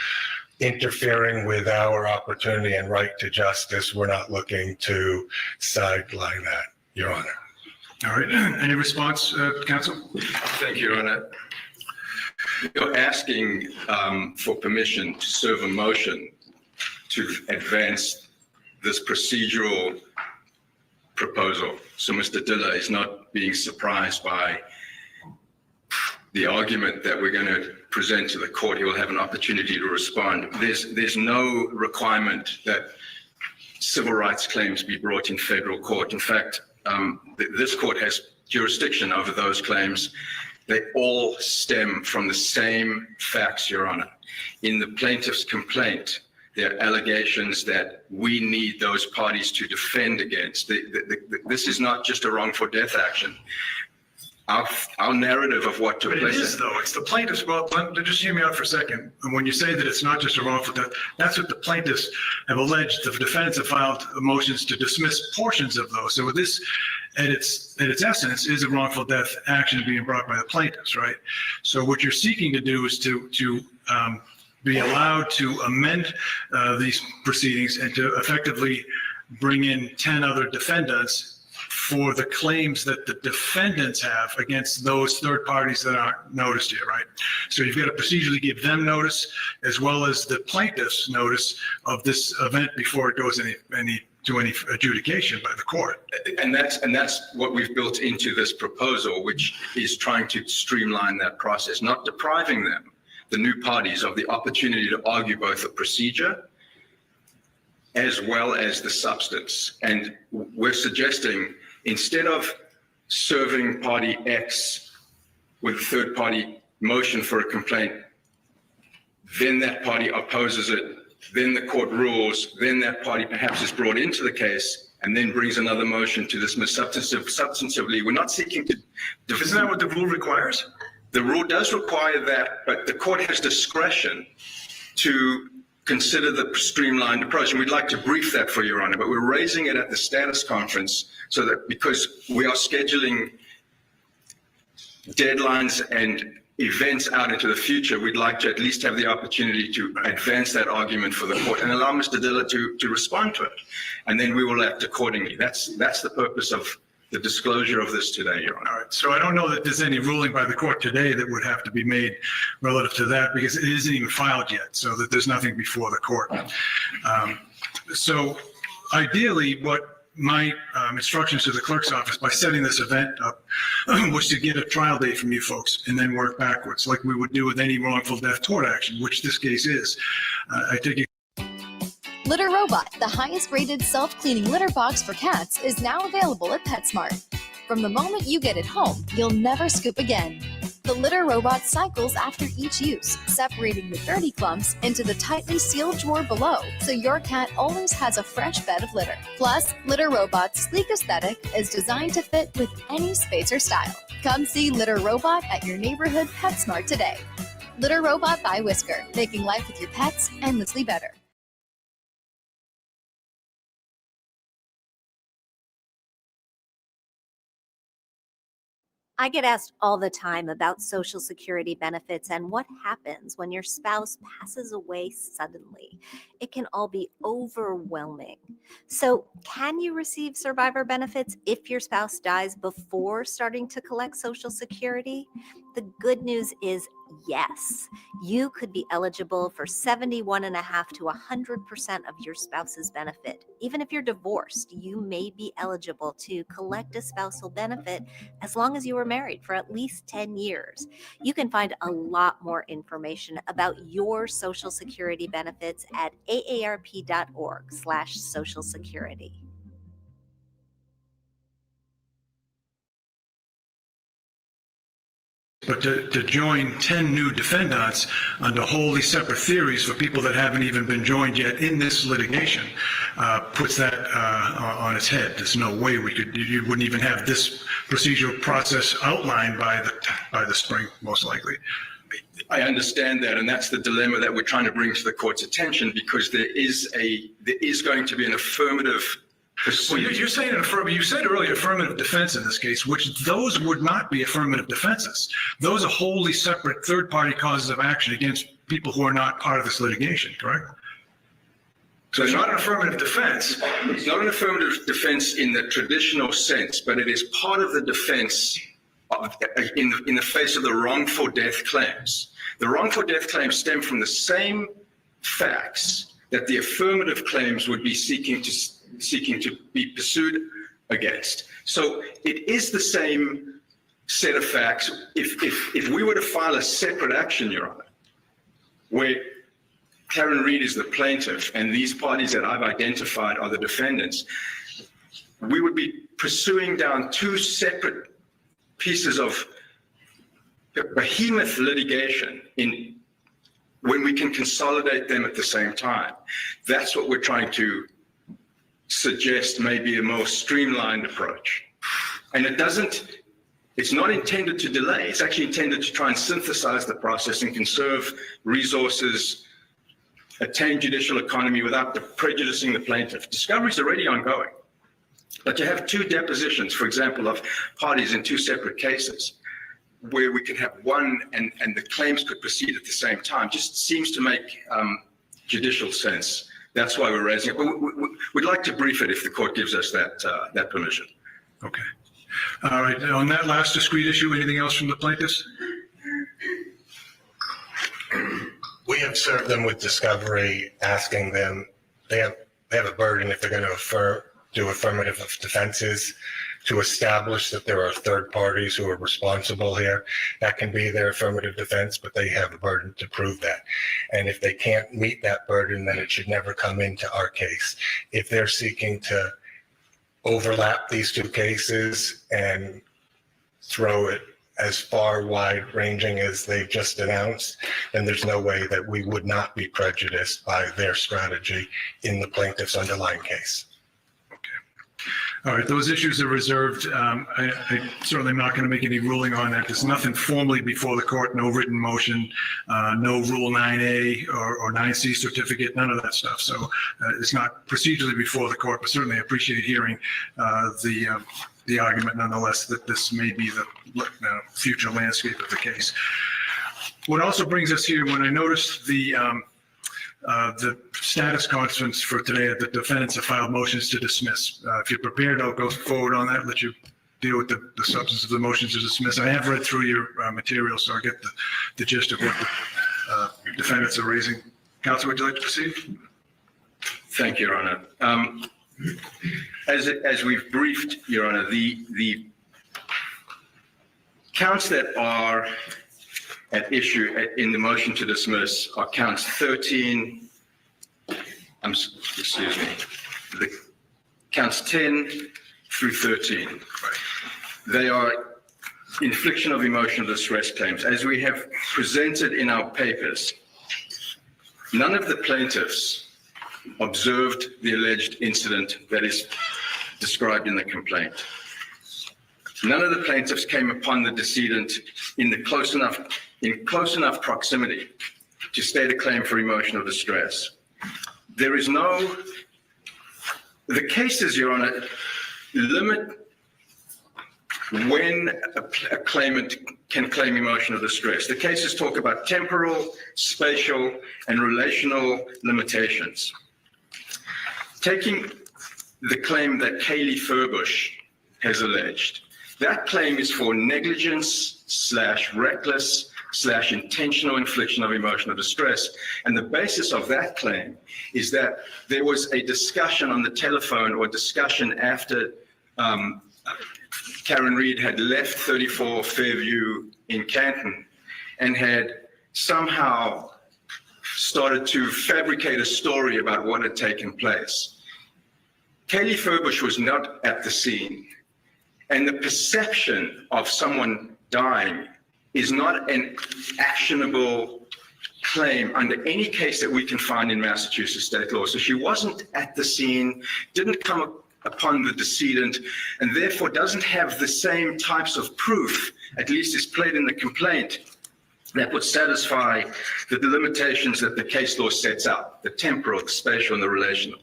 interfering with our opportunity and right to justice, we're not looking to sideline that, Your Honor. All right. Any response, counsel? Thank you, Your Honor. You're asking for permission to serve a motion to advance this procedural proposal. So Mr. Diller is not being surprised by the argument that we're going to present to the court. He will have an opportunity to respond. There's no requirement that civil rights claims be brought in federal court. In fact, this court has jurisdiction over those claims. They all stem from the same facts, Your Honor. In the plaintiff's complaint, there are allegations that we need those parties to defend against. This is not just a wrongful death action. Our narrative of what took But it place. is, though. It's the plaintiffs. Well, just hear me out for a second. And when you say that it's not just a wrongful death, that's what the plaintiffs have alleged. The defendants have filed motions to dismiss portions of those. So this, at its essence, is a wrongful death action being brought by the plaintiffs, right? So what you're seeking to do is to be allowed to amend these proceedings and to effectively bring in 10 other defendants for the claims that the defendants have against those third parties that aren't noticed here, right? So you've got to procedurally give them notice as well as the plaintiffs notice of this event before it goes to any adjudication by the court. And that's what we've built into this proposal, which is trying to streamline that process, not depriving them, the new parties, of the opportunity to argue both the procedure as well as the substance. And we're suggesting, instead of serving party X with a third party motion for a complaint, then that party opposes it, then the court rules, then that party perhaps is brought into the case and then brings another motion to dismiss substantively. We're not seeking to. Isn't that what the rule requires? The rule does require that, but the court has discretion to consider the streamlined approach. And we'd like to brief that for Your Honor, but we're raising it at the status conference so that because we are scheduling deadlines and events out into the future, we'd like to at least have the opportunity to advance that argument for the court and allow Mr. Diller to respond to it. And then we will act accordingly. That's the purpose of the disclosure of this today, Your Honor. All right, so I don't know that there's any ruling by the court today that would have to be made relative to that because it isn't even filed yet, so that there's nothing before the court. So ideally, what my instructions to the clerk's office by setting this event up was to get a trial date from you folks and then work backwards like we would do with any wrongful death tort action, which this case is. I take it. Litter Robot, the highest rated self-cleaning litter box for cats, is now available at PetSmart. From the moment you get it home, you'll never scoop again. The Litter Robot cycles after each use, separating the dirty clumps into the tightly sealed drawer below, so your cat always has a fresh bed of litter. Plus, Litter Robot's sleek aesthetic is designed to fit with any space or style. Come see Litter Robot at your neighborhood PetSmart today. Litter Robot by Whisker, making life with your pets endlessly better. I get asked all the time about Social Security benefits and what happens when your spouse passes away suddenly. It can all be overwhelming. So, can you receive survivor benefits if your spouse dies before starting to collect Social Security? The good news is yes. You could be eligible for 71.5% to 100% of your spouse's benefit. Even if you're divorced, you may be eligible to collect a spousal benefit as long as you were married for at least 10 years. You can find a lot more information about your Social Security benefits at aarp.org/Social Security. But to join 10 new defendants under wholly separate theories for people that haven't even been joined yet in this litigation puts that on its head. There's no way you wouldn't even have this procedural process outlined by the spring, most likely. I understand that, and that's the dilemma that we're trying to bring to the court's attention because there is going to be an affirmative. Well, you're saying an affirmative. You said earlier affirmative defense in this case, which those would not be affirmative defenses. Those are wholly separate third-party causes of action against people who are not part of this litigation, correct? So it's not an affirmative defense. It's not an affirmative defense in the traditional sense, but it is part of the defense in the face of the wrongful death claims. The wrongful death claims stem from the same facts that the affirmative claims would be seeking to be pursued against. So it is the same set of facts. If we were to file a separate action, Your Honor, where Karen Reed is the plaintiff and these parties that I've identified are the defendants, we would be pursuing down two separate pieces of behemoth litigation when we can consolidate them at the same time. That's what we're trying to suggest may be a more streamlined approach. And it's not intended to delay. It's actually intended to try and synthesize the process and conserve resources, attain judicial economy without prejudicing the plaintiff. Discovery is already ongoing. But to have two depositions, for example, of parties in two separate cases, where we can have one and the claims could proceed at the same time, just seems to make judicial sense. That's why we're raising it. But we'd like to brief it if the court gives us that permission. Okay. All right. On that last discrete issue, anything else from the plaintiffs? We have served them with discovery, asking them, they have a burden if they're going to do affirmative defenses to establish that there are third parties who are responsible here. That can be their affirmative defense, but they have a burden to prove that. And if they can't meet that burden, then it should never come into our case. If they're seeking to overlap these two cases and throw it as far wide ranging as they just announced, then there's no way that we would not be prejudiced by their strategy in the plaintiff's underlying case. All right, those issues are reserved. I certainly am not going to make any ruling on that. There's nothing formally before the court, no written motion, no Rule 9A or 9C certificate, none of that stuff. So it's not procedurally before the court, but certainly I appreciate hearing the argument nonetheless that this may be the future landscape of the case. What also brings us here, when I noticed the status conference for today, the defendants have filed motions to dismiss. If you're prepared, I'll go forward on that, let you deal with the substance of the motions to dismiss. I have read through your material, so I get the gist of what the defendants are raising. Counsel, would you like to proceed? Thank you, Your Honor. As we've briefed, Your Honor, the counts that are at issue in the motion to dismiss are counts 13, excuse me, the counts 10 through 13. They are infliction of emotional distress claims. As we have presented in our papers, none of the plaintiffs observed the alleged incident that is described in the complaint. None of the plaintiffs came upon the decedent in close enough proximity to state a claim for emotional distress. There is no, the cases, Your Honor, limit when a claimant can claim emotional distress. The cases talk about temporal, spatial, and relational limitations. Taking the claim that Kaylee Furbush has alleged, that claim is for negligence / reckless / intentional infliction of emotional distress. And the basis of that claim is that there was a discussion on the telephone or discussion after Karen Reed had left 34 Fairview in Canton and had somehow started to fabricate a story about what had taken place. Kaylee Furbush was not at the scene, and the perception of someone dying is not an actionable claim under any case that we can find in Massachusetts state law. So she wasn't at the scene, didn't come upon the decedent, and therefore doesn't have the same types of proof, at least is played in the complaint, that would satisfy the limitations that the case law sets out, the temporal, the spatial, and the relational.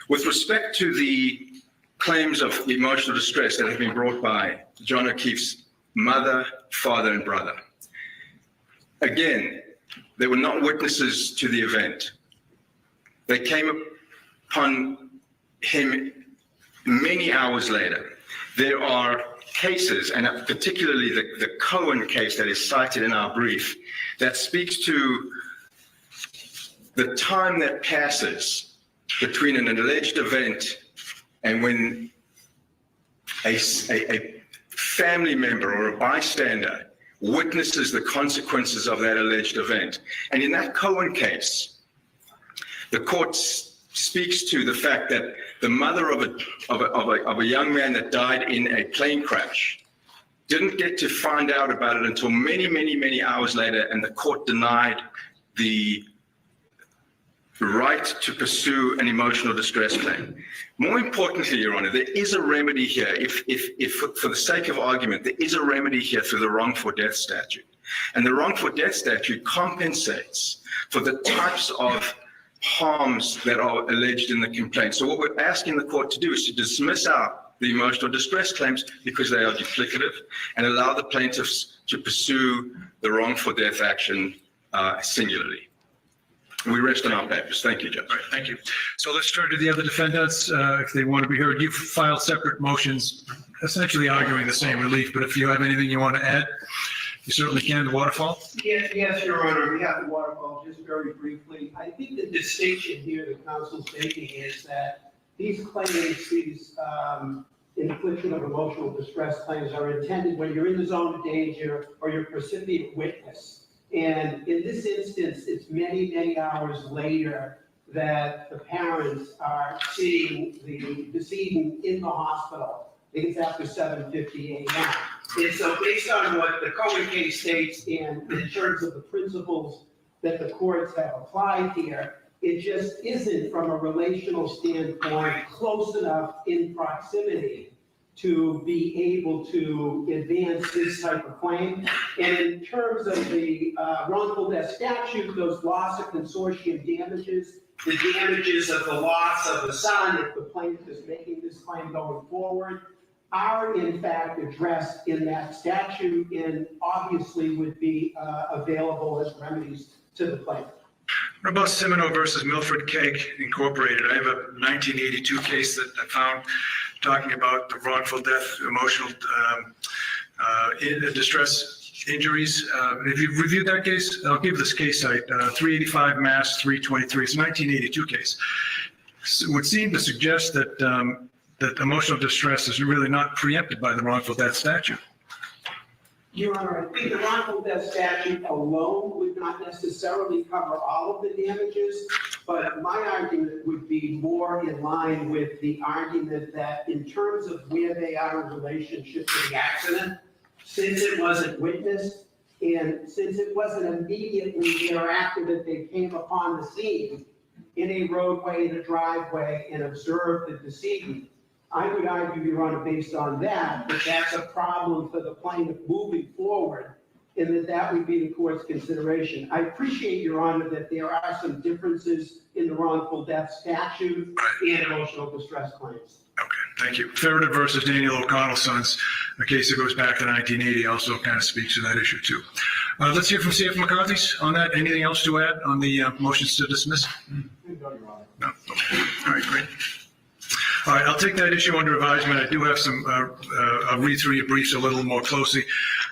With respect to the claims of emotional distress that have been brought by John O'Keefe's mother, father, and brother, again, they were not witnesses to the event. They came upon him many hours later. There are cases, and particularly the Cohen case that is cited in our brief, that speaks to the time that passes between an alleged event and when a family member or a bystander witnesses the consequences of that alleged event. And in that Cohen case, the court speaks to the fact that the mother of a young man that died in a plane crash didn't get to find out about it until many, many, many hours later, and the court denied the right to pursue an emotional distress claim. More importantly, Your Honor, there is a remedy here. If for the sake of argument, there is a remedy here through the wrongful death statute. And the wrongful death statute compensates for the types of harms that are alleged in the complaint. So what we're asking the court to do is to dismiss out the emotional distress claims because they are duplicative and allow the plaintiffs to pursue the wrongful death action singularly. We rest on our papers. Thank you, Judge. All right, thank you. So let's turn to the other defendants if they want to be heard. You've filed separate motions essentially arguing the same relief, but if you have anything you want to add, you certainly can. The Waterfall? Yes, Your Honor, we have the Waterfall. Just very briefly, I think the distinction here the counsel's making is that these claims, these infliction of emotional distress claims are intended when you're in the zone of danger or you're a recipient witness. And in this instance, it's many, many hours later that the parents are seeing the decedent in the hospital. I think it's after 7:50 a.m. And so based on what the Cohen case states and in terms of the principles that the courts have applied here, It just isn't, from a relational standpoint, close enough in proximity to be able to advance this type of claim. And in terms of the wrongful death statute, those loss of consortium damages, the damages of the loss of the son, if the plaintiff is making this claim going forward, are in fact addressed in that statute and obviously would be available as remedies to the plaintiff. What about Semino versus Milford Keg Incorporated? I have a 1982 case that I found talking about the wrongful death, emotional distress injuries. Have you reviewed that case? I'll give this case site, 385 Mass 323. It's a 1982 case. It would seem to suggest that that emotional distress is really not preempted by the wrongful death statute. Your Honor, I think the wrongful death statute alone would not necessarily cover all of the damages, but my argument would be more in line with the argument that in terms of where they are in relationship to the accident, since it wasn't witnessed, and since it wasn't immediately thereafter that they came upon the scene in a roadway, in a driveway, and observed the decedent, I would argue, Your Honor, based on that, that that's a problem for the plaintiff moving forward, and that would be the court's consideration. I appreciate, Your Honor, that there are some differences in the wrongful death statute and emotional distress claims. Okay, thank you. Ferreter versus Daniel O'Connell's sons, a case that goes back to 1980, also kind of speaks to that issue too. Let's hear from C.F. McCarthy's on that. Anything else to add on the motions to dismiss? No? Okay. All right, great. All right, I'll take that issue under advisement. I do have some, I'll read through your briefs a little more closely.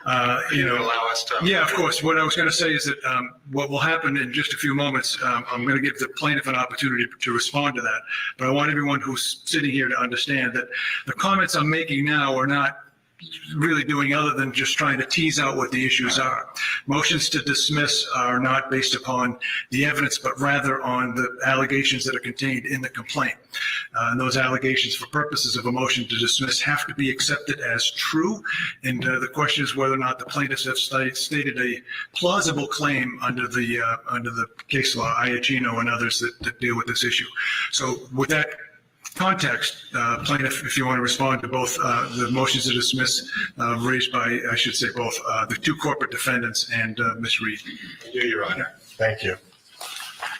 Allow us to. Yeah, of course. What I was going to say is that what will happen in just a few moments, I'm going to give the plaintiff an opportunity to respond to that. But I want everyone who's sitting here to understand that the comments I'm making now are not really doing other than just trying to tease out what the issues are. Motions to dismiss are not based upon the evidence, but rather on the allegations that are contained in the complaint. And those allegations, for purposes of a motion to dismiss, have to be accepted as true. And the question is whether or not the plaintiffs have stated a plausible claim under the case law, Iacino and others that deal with this issue. So with that context, plaintiff, if you want to respond to both the motions to dismiss raised by, I should say, both the two corporate defendants and Ms. Reed. I do, Your Honor. Thank you.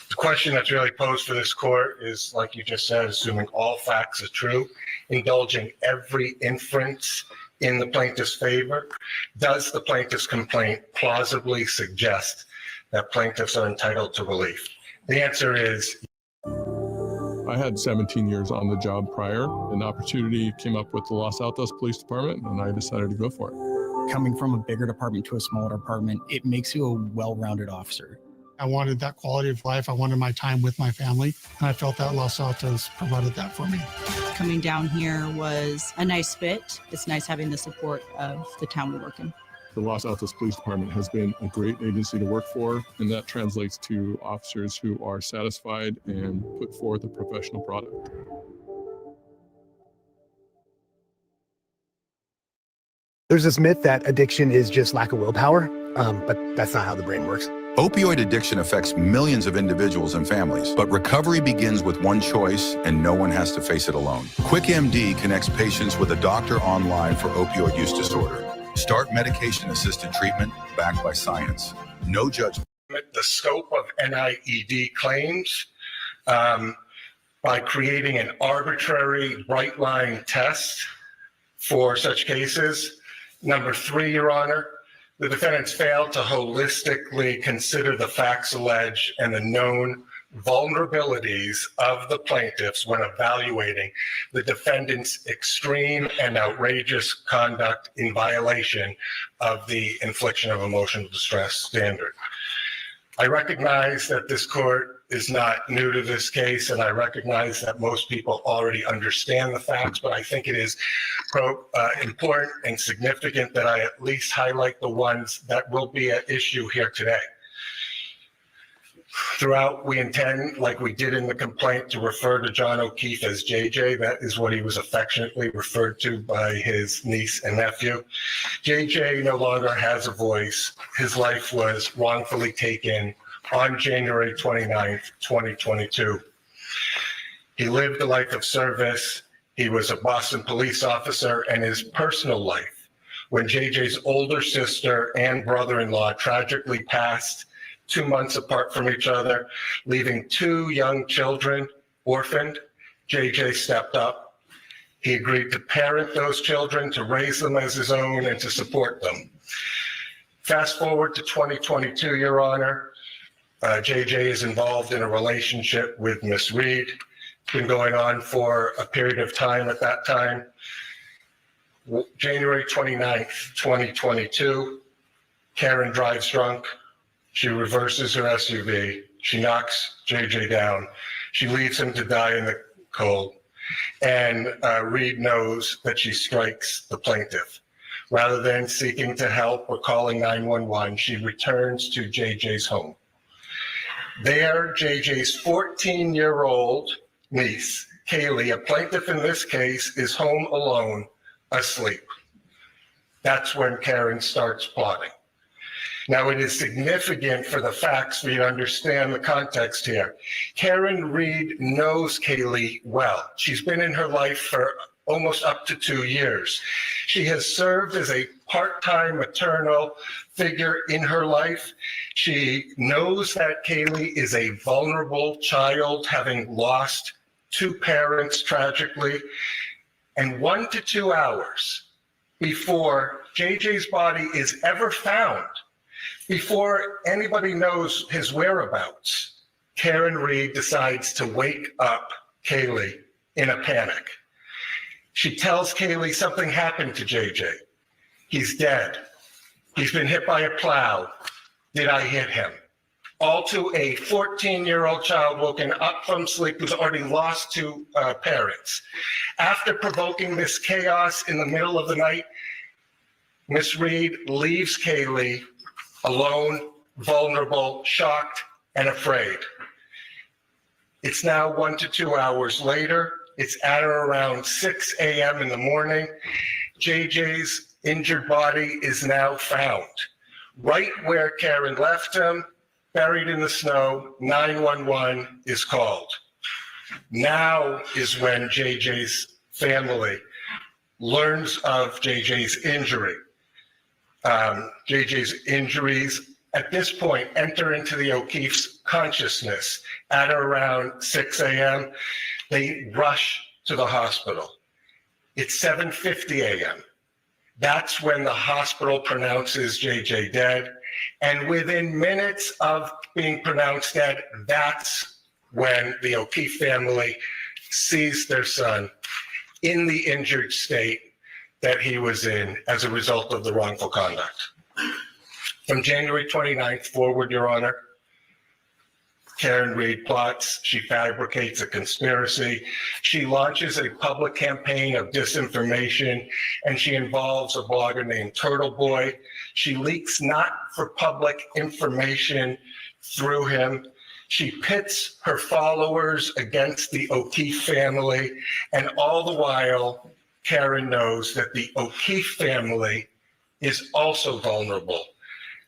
The question that's really posed for this court is, like you just said, assuming all facts are true, indulging every inference in the plaintiff's favor, does the plaintiff's complaint plausibly suggest that plaintiffs are entitled to relief? The answer is I had 17 years on the job prior. An opportunity came up with the Los Altos Police Department, and I decided to go for it. Coming from a bigger department to a smaller department, it makes you a well-rounded officer. I wanted that quality of life. I wanted my time with my family, and I felt that Los Altos provided that for me. Coming down here was a nice fit. It's nice having the support of the town we work in. The Los Altos Police Department has been a great agency to work for, and that translates to officers who are satisfied and put forth a professional product. There's this myth that addiction is just lack of willpower, but that's not how the brain works. Opioid addiction affects millions of individuals and families, but recovery begins with one choice, and no one has to face it alone. QuickMD connects patients with a doctor online for opioid use disorder. Start medication-assisted treatment backed by science. No judgment. The scope of NIED claims by creating an arbitrary bright-line test for such cases. Number 3, Your Honor, the defendants failed to holistically consider the facts alleged and the known vulnerabilities of the plaintiffs when evaluating the defendant's extreme and outrageous conduct in violation of the infliction of emotional distress standard. I recognize that this court is not new to this case, and I recognize that most people already understand the facts, but I think it is important and significant that I at least highlight the ones that will be at issue here today. Throughout, we intend, like we did in the complaint, to refer to John O'Keefe as JJ. That is what he was affectionately referred to by his niece and nephew. JJ no longer has a voice. His life was wrongfully taken on January 29th, 2022. He lived a life of service. He was a Boston police officer, and his personal life, when JJ's older sister and brother-in-law tragically passed 2 months apart from each other, leaving 2 young children orphaned, JJ stepped up. He agreed to parent those children, to raise them as his own, and to support them. Fast forward to 2022, Your Honor. JJ is involved in a relationship with Miss Reed. It's been going on for a period of time at that time. January 29th, 2022, Karen drives drunk. She reverses her SUV. She knocks JJ down. She leaves him to die in the cold. And Reed knows that she strikes the plaintiff. Rather than seeking to help or calling 911, she returns to JJ's home. There, JJ's 14-year-old niece, Kaylee, a plaintiff in this case, is home alone, asleep. That's when Karen starts plotting. Now, it is significant for the facts for you to understand the context here. Karen Reed knows Kaylee well. She's been in her life for almost up to 2 years. She has served as a part-time maternal figure in her life. She knows that Kaylee is a vulnerable child, having lost 2 parents tragically. And 1 to 2 hours before JJ's body is ever found, before anybody knows his whereabouts, Karen Reed decides to wake up Kaylee in a panic. She tells Kaylee something happened to JJ. He's dead. He's been hit by a plow. Did I hit him? All to a 14-year-old child woken up from sleep who's already lost 2 parents. After provoking this chaos in the middle of the night, Miss Reed leaves Kaylee alone, vulnerable, shocked, and afraid. It's now 1 to 2 hours later. It's at or around 6 a.m. in the morning. JJ's injured body is now found. Right where Karen left him, buried in the snow, 911 is called. Now is when JJ's family learns of JJ's injury. JJ's injuries at this point enter into the O'Keeffe's consciousness at around 6 a.m. They rush to the hospital. It's 7:50 a.m. That's when the hospital pronounces JJ dead. And within minutes of being pronounced dead, that's when the O'Keeffe family sees their son in the injured state that he was in as a result of the wrongful conduct. From January 29th forward, Your Honor, Karen Reed plots, she fabricates a conspiracy, she launches a public campaign of disinformation, and she involves a blogger named Turtle Boy. She leaks not for public information through him. She pits her followers against the O'Keeffe family, and all the while, Karen knows that the O'Keeffe family is also vulnerable,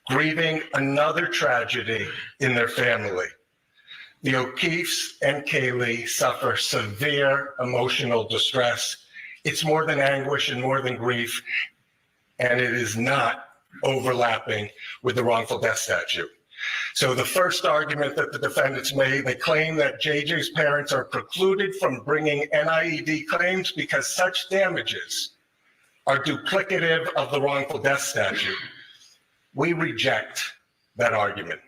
grieving another tragedy in their family. The O'Keeffes and Kaylee suffer severe emotional distress. It's more than anguish and more than grief, and it is not overlapping with the wrongful death statute. So the first argument that the defendants made, they claim that JJ's parents are precluded from bringing NIED claims because such damages are duplicative of the wrongful death statute. We reject that argument.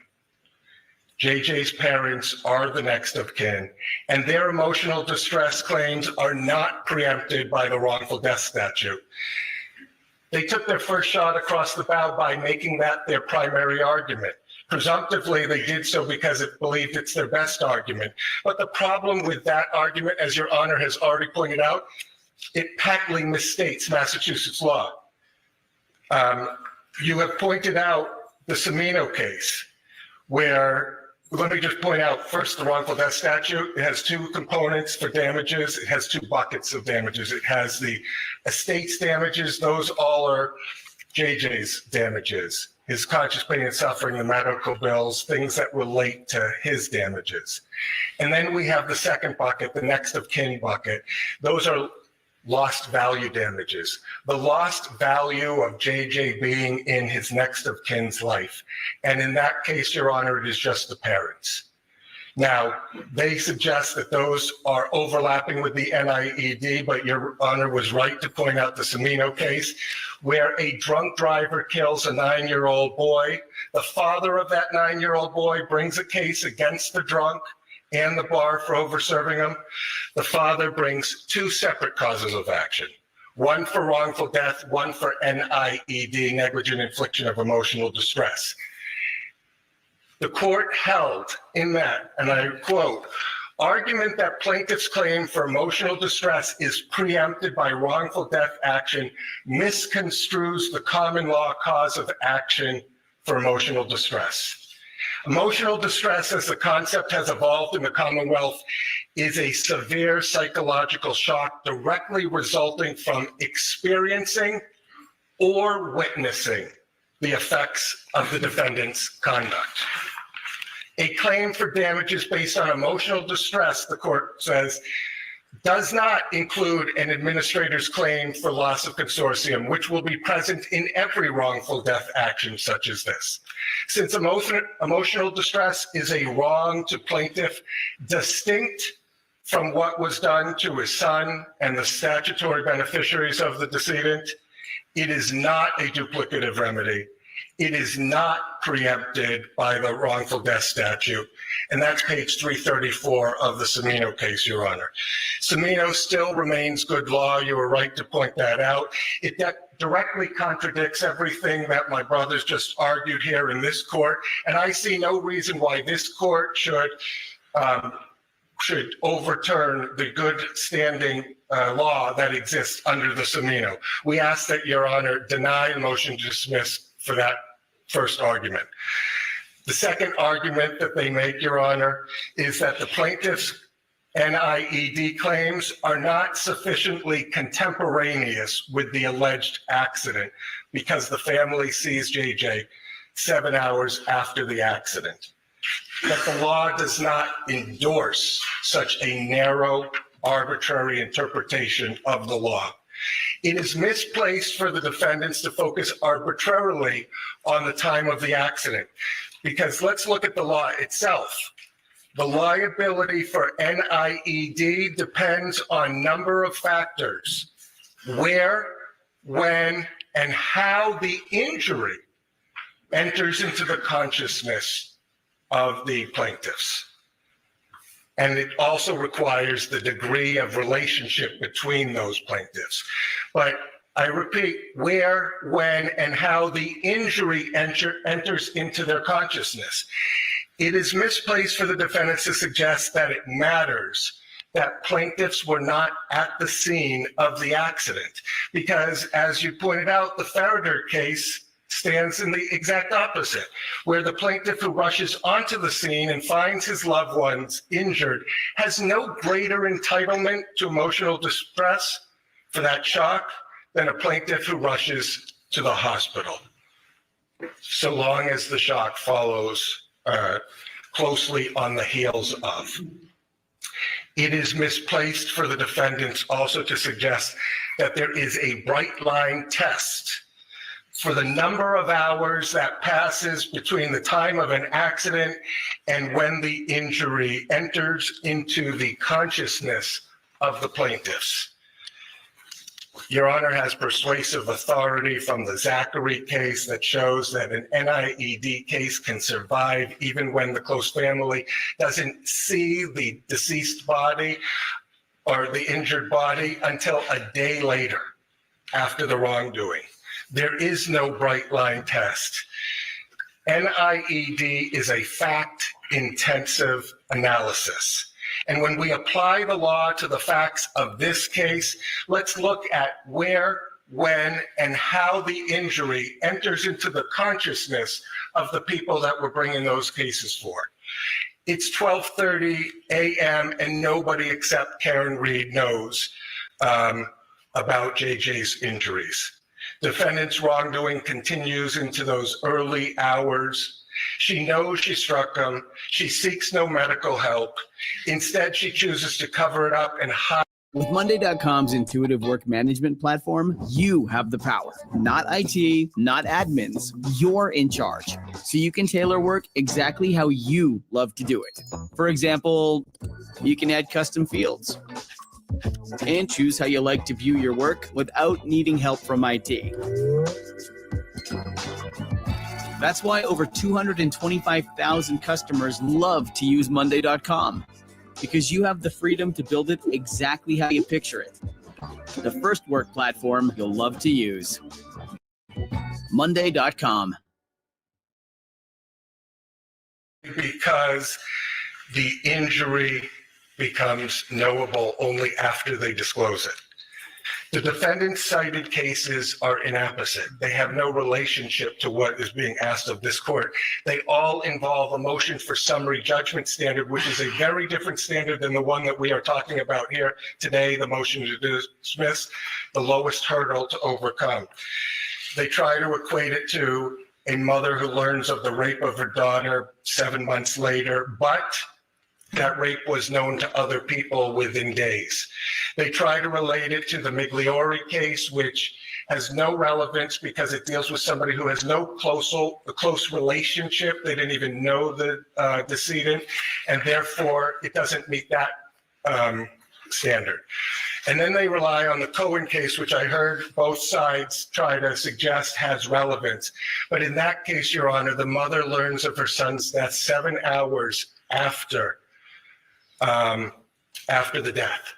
JJ's parents are the next of kin, and their emotional distress claims are not preempted by the wrongful death statute. They took their first shot across the bow by making that their primary argument. Presumptively, they did so because it believed it's their best argument. But the problem with that argument, as Your Honor has already pointed out, it patently misstates Massachusetts law. You have pointed out the Cimino case, where, let me just point out first the wrongful death statute. It has 2 components for damages. It has 2 buckets of damages. It has the estate's damages. Those all are JJ's damages. his conscious pain and suffering, the medical bills, things that relate to his damages. And then we have the second bucket, the next of kin bucket. Those are lost value damages. The lost value of JJ being in his next of kin's life. And in that case, Your Honor, it is just the parents. Now, they suggest that those are overlapping with the NIED, but Your Honor was right to point out the Cimino case, where a drunk driver kills a 9-year-old boy. The father of that 9-year-old boy brings a case against the drunk and the bar for over-serving him. The father brings 2 separate causes of action, one for wrongful death, one for NIED, negligent infliction of emotional distress. The court held in that, and I quote, argument that plaintiff's claim for emotional distress is preempted by wrongful death action misconstrues the common law cause of action for emotional distress. Emotional distress, as the concept has evolved in the Commonwealth, is a severe psychological shock directly resulting from experiencing or witnessing the effects of the defendant's conduct. A claim for damages based on emotional distress, the court says, does not include an administrator's claim for loss of consortium, which will be present in every wrongful death action such as this. Since emotional distress is a wrong to plaintiff distinct from what was done to his son and the statutory beneficiaries of the decedent, it is not a duplicative remedy. It is not preempted by the wrongful death statute. And that's page 334 of the Cimino case, Your Honor. Cimino still remains good law. You were right to point that out. It directly contradicts everything that my brothers just argued here in this court. And I see no reason why this court should overturn the good standing law that exists under the Cimino. We ask that Your Honor deny the motion to dismiss for that first argument. The second argument that they make, Your Honor, is that the plaintiff's NIED claims are not sufficiently contemporaneous with the alleged accident because the family sees JJ 7 hours after the accident. That the law does not endorse such a narrow, arbitrary interpretation of the law. It is misplaced for the defendants to focus arbitrarily on the time of the accident, because let's look at the law itself. The liability for NIED depends on number of factors: where, when, and how the injury enters into the consciousness of the plaintiffs. And it also requires the degree of relationship between those plaintiffs. But I repeat, where, when, and how the injury enters into their consciousness. It is misplaced for the defendants to suggest that it matters that plaintiffs were not at the scene of the accident. Because as you pointed out, the Farrader case stands in the exact opposite, where the plaintiff who rushes onto the scene and finds his loved ones injured has no greater entitlement to emotional distress for that shock than a plaintiff who rushes to the hospital, so long as the shock follows closely on the heels of. It is misplaced for the defendants also to suggest that there is a bright line test for the number of hours that passes between the time of an accident and when the injury enters into the consciousness of the plaintiffs. Your Honor has persuasive authority from the Zachary case that shows that an NIED case can survive even when the close family doesn't see the deceased body or the injured body until a day later after the wrongdoing. There is no bright line test. NIED is a fact-intensive analysis. And when we apply the law to the facts of this case, let's look at where, when, and how the injury enters into the consciousness of the people that we're bringing those cases for. It's 12:30 a.m. and nobody except Karen Reed knows about JJ's injuries. Defendant's wrongdoing continues into those early hours. She knows she struck him. She seeks no medical help. Instead, she chooses to cover it up and hide. With Monday.com's intuitive work management platform, you have the power. Not IT, not admins. You're in charge. So you can tailor work exactly how you love to do it. For example, you can add custom fields and choose how you like to view your work without needing help from IT. That's why over 225,000 customers love to use Monday.com. Because you have the freedom to build it exactly how you picture it. The first work platform you'll love to use. Monday.com. Because the injury becomes knowable only after they disclose it. The defendant's cited cases are inapposite. They have no relationship to what is being asked of this court. They all involve a motion for summary judgment standard, which is a very different standard than the one that we are talking about here today, the motion to dismiss, the lowest hurdle to overcome. They try to equate it to a mother who learns of the rape of her daughter 7 months later, but that rape was known to other people within days. They try to relate it to the Migliore case, which has no relevance because it deals with somebody who has no close relationship. They didn't even know the decedent, and therefore it doesn't meet that standard. And then they rely on the Cohen case, which I heard both sides try to suggest has relevance. But in that case, Your Honor, the mother learns of her son's death 7 hours after the death.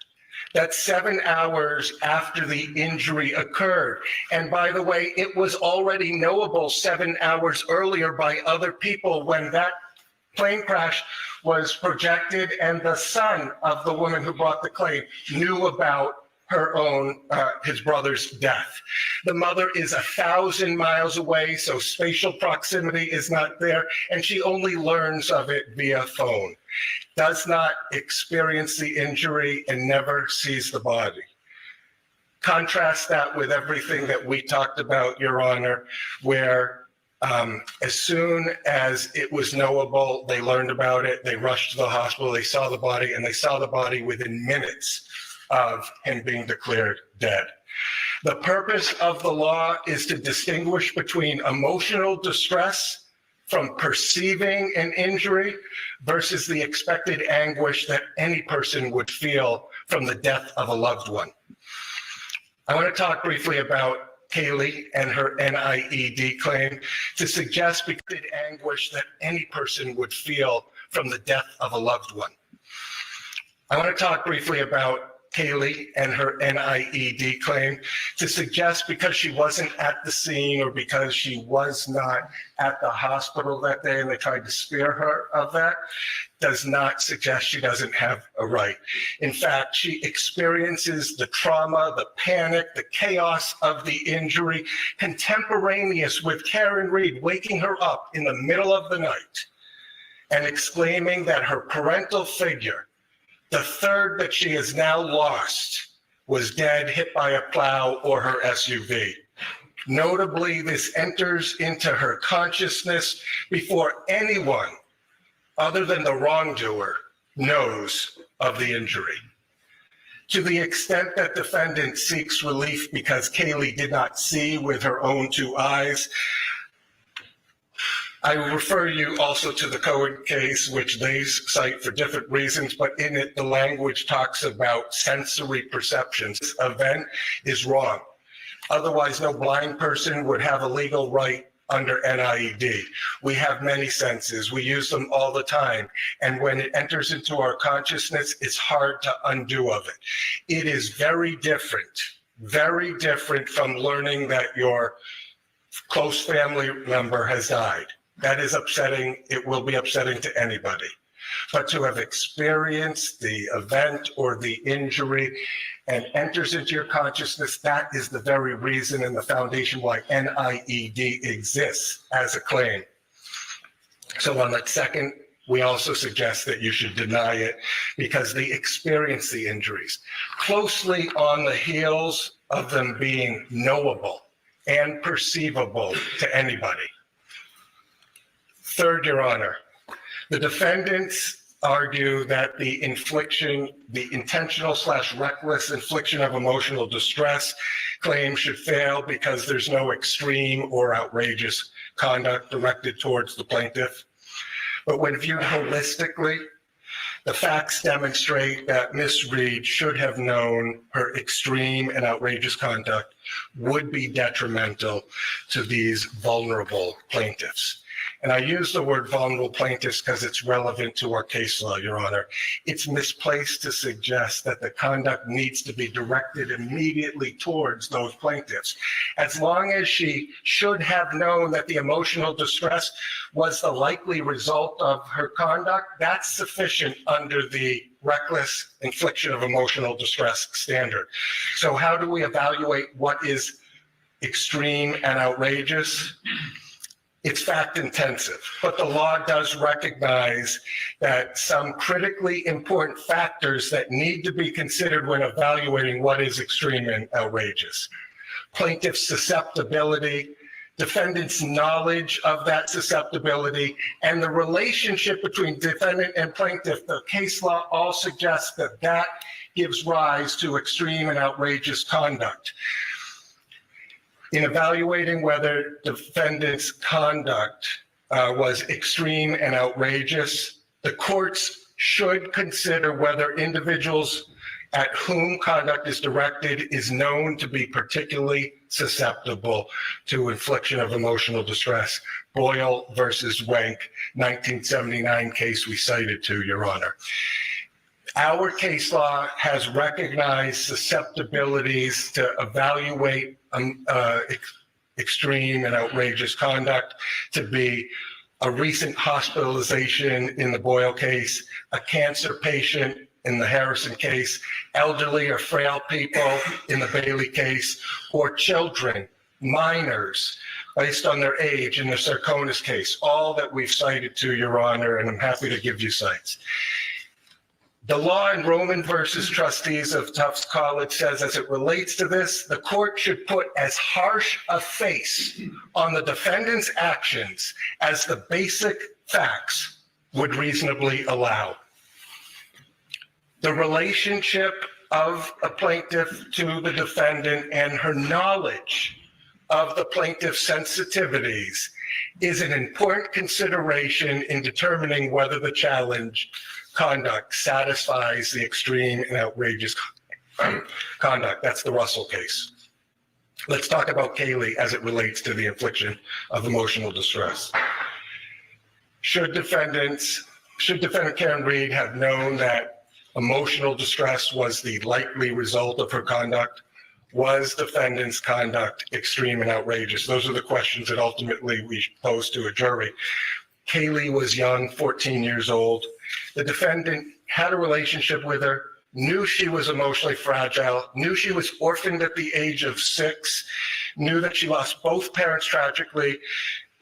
That's 7 hours after the injury occurred. And by the way, it was already knowable 7 hours earlier by other people when that plane crash was projected and the son of the woman who brought the claim knew about her own, his brother's death. The mother is 1,000 miles away, so spatial proximity is not there, and she only learns of it via phone. Does not experience the injury and never sees the body. Contrast that with everything that we talked about, Your Honor, where as soon as it was knowable, they learned about it, they rushed to the hospital, they saw the body, and they saw the body within minutes of him being declared dead. The purpose of the law is to distinguish between emotional distress from perceiving an injury versus the expected anguish that any person would feel from the death of a loved one. I want to talk briefly about Kaylee and her NIED claim to suggest because of anguish that any person would feel from the death of a loved one. I want to talk briefly about Kaylee and her NIED claim to suggest because she wasn't at the scene or because she was not at the hospital that day and they tried to spare her of that, does not suggest she doesn't have a right. In fact, she experiences the trauma, the panic, the chaos of the injury, contemporaneous with Karen Reed waking her up in the middle of the night and exclaiming that her parental figure, the third that she has now lost, was dead, hit by a plow or her SUV. Notably, this enters into her consciousness before anyone other than the wrongdoer knows of the injury. To the extent that defendant seeks relief because Kaylee did not see with her own 2 eyes, I will refer you also to the Cohen case, which they cite for different reasons, but in it, the language talks about sensory perceptions. This event is wrong. Otherwise, no blind person would have a legal right under NIED. We have many senses. We use them all the time. And when it enters into our consciousness, it's hard to undo of it. It is very different from learning that your close family member has died. That is upsetting. It will be upsetting to anybody. But to have experienced the event or the injury and enters into your consciousness, that is the very reason and the foundation why NIED exists as a claim. So on that second, we also suggest that you should deny it because they experience the injuries. Closely on the heels of them being knowable and perceivable to anybody. Third, Your Honor, the defendants argue that the intentional/reckless infliction of emotional distress claim should fail because there's no extreme or outrageous conduct directed towards the plaintiff. But when viewed holistically, the facts demonstrate that Ms. Reed should have known her extreme and outrageous conduct would be detrimental to these vulnerable plaintiffs. And I use the word vulnerable plaintiffs because it's relevant to our case law, Your Honor. It's misplaced to suggest that the conduct needs to be directed immediately towards those plaintiffs. As long as she should have known that the emotional distress was the likely result of her conduct, that's sufficient under the reckless infliction of emotional distress standard. So how do we evaluate what is extreme and outrageous? It's fact intensive, but the law does recognize that some critically important factors that need to be considered when evaluating what is extreme and outrageous. Plaintiff's susceptibility, defendant's knowledge of that susceptibility, and the relationship between defendant and plaintiff. The case law all suggests that that gives rise to extreme and outrageous conduct. In evaluating whether defendant's conduct was extreme and outrageous, the courts should consider whether individuals at whom conduct is directed is known to be particularly susceptible to infliction of emotional distress. Boyle versus Wenck, 1979 case we cited to, Your Honor. Our case law has recognized susceptibilities to evaluate extreme and outrageous conduct to be a recent hospitalization in the Boyle case, a cancer patient in the Harrison case, elderly or frail people in the Bailey case, or children, minors, based on their age in the Sarkonis case, all that we've cited to, Your Honor, and I'm happy to give you cites. The law in Roman versus Trustees of Tufts College says, as it relates to this, the court should put as harsh a face on the defendant's actions as the basic facts would reasonably allow. The relationship of a plaintiff to the defendant and her knowledge of the plaintiff's sensitivities is an important consideration in determining whether the challenge conduct satisfies the extreme and outrageous conduct. That's the Russell case. Let's talk about Kaylee as it relates to the infliction of emotional distress. Should defendant Karen Reed have known that emotional distress was the likely result of her conduct? Was defendant's conduct extreme and outrageous? Those are the questions that ultimately we pose to a jury. Kaylee was young, 14 years old. The defendant had a relationship with her, knew she was emotionally fragile, knew she was orphaned at the age of 6, knew that she lost both parents tragically.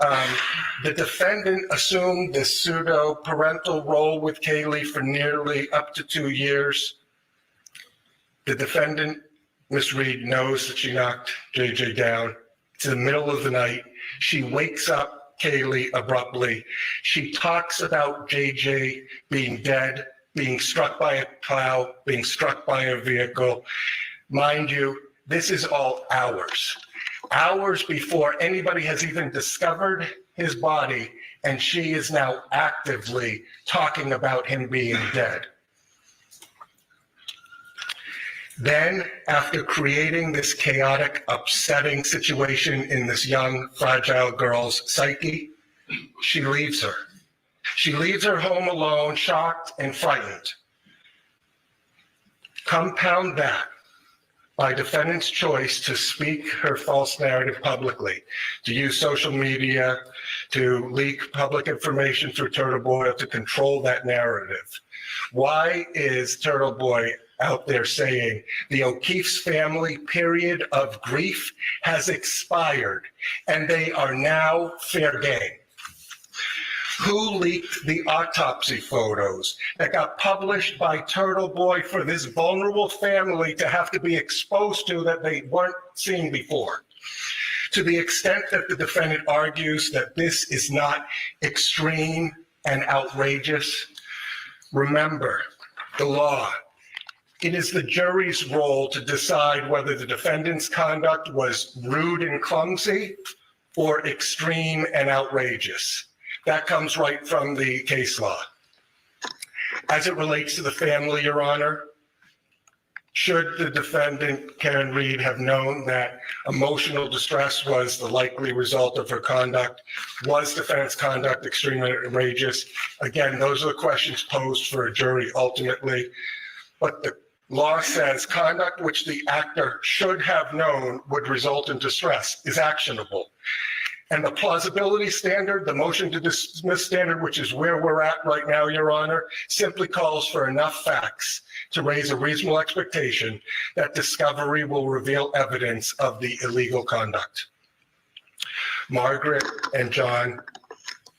The defendant assumed this pseudo-parental role with Kaylee for nearly up to 2 years. The defendant, Ms. Reed, knows that she knocked JJ down. It's in the middle of the night. She wakes up Kaylee abruptly. She talks about JJ being dead, being struck by a plow, being struck by a vehicle. Mind you, this is all hours before anybody has even discovered his body, and she is now actively talking about him being dead. Then, after creating this chaotic, upsetting situation in this young, fragile girl's psyche, she leaves her. She leaves her home alone, shocked and frightened. Compound that by defendant's choice to speak her false narrative publicly, to use social media, to leak public information through Turtle Boy, to control that narrative. Why is Turtle Boy out there saying the O'Keefe's family period of grief has expired and they are now fair game? Who leaked the autopsy photos that got published by Turtle Boy for this vulnerable family to have to be exposed to that they weren't seeing before? To the extent that the defendant argues that this is not extreme and outrageous, remember the law. It is the jury's role to decide whether the defendant's conduct was rude and clumsy or extreme and outrageous. That comes right from the case law. As it relates to the family, Your Honor, should the defendant, Karen Reed, have known that emotional distress was the likely result of her conduct? Was defendant's conduct extreme and outrageous? Again, those are the questions posed for a jury ultimately. But the law says conduct which the actor should have known would result in distress is actionable. And the plausibility standard, the motion to dismiss standard, which is where we're at right now, Your Honor, simply calls for enough facts to raise a reasonable expectation that discovery will reveal evidence of the illegal conduct. Margaret and John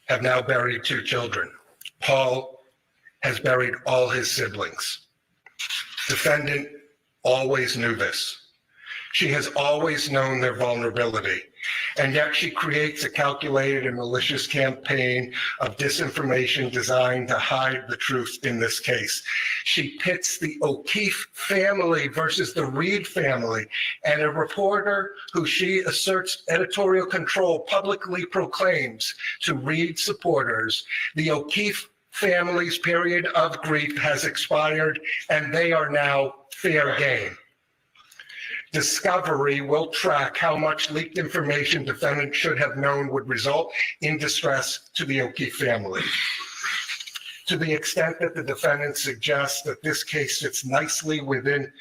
have now buried 2 children. Paul has buried all his siblings. Defendant always knew this. She has always known their vulnerability, and yet she creates a calculated and malicious campaign of disinformation designed to hide the truth in this case. She pits the O'Keefe family versus the Reed family, and a reporter who she asserts editorial control publicly proclaims to Reed supporters, the O'Keefe family's period of grief has expired and they are now fair game. Discovery will track how much leaked information defendant should have known would result in distress to the O'Keefe family. To the extent that the defendant suggests that this case fits nicely within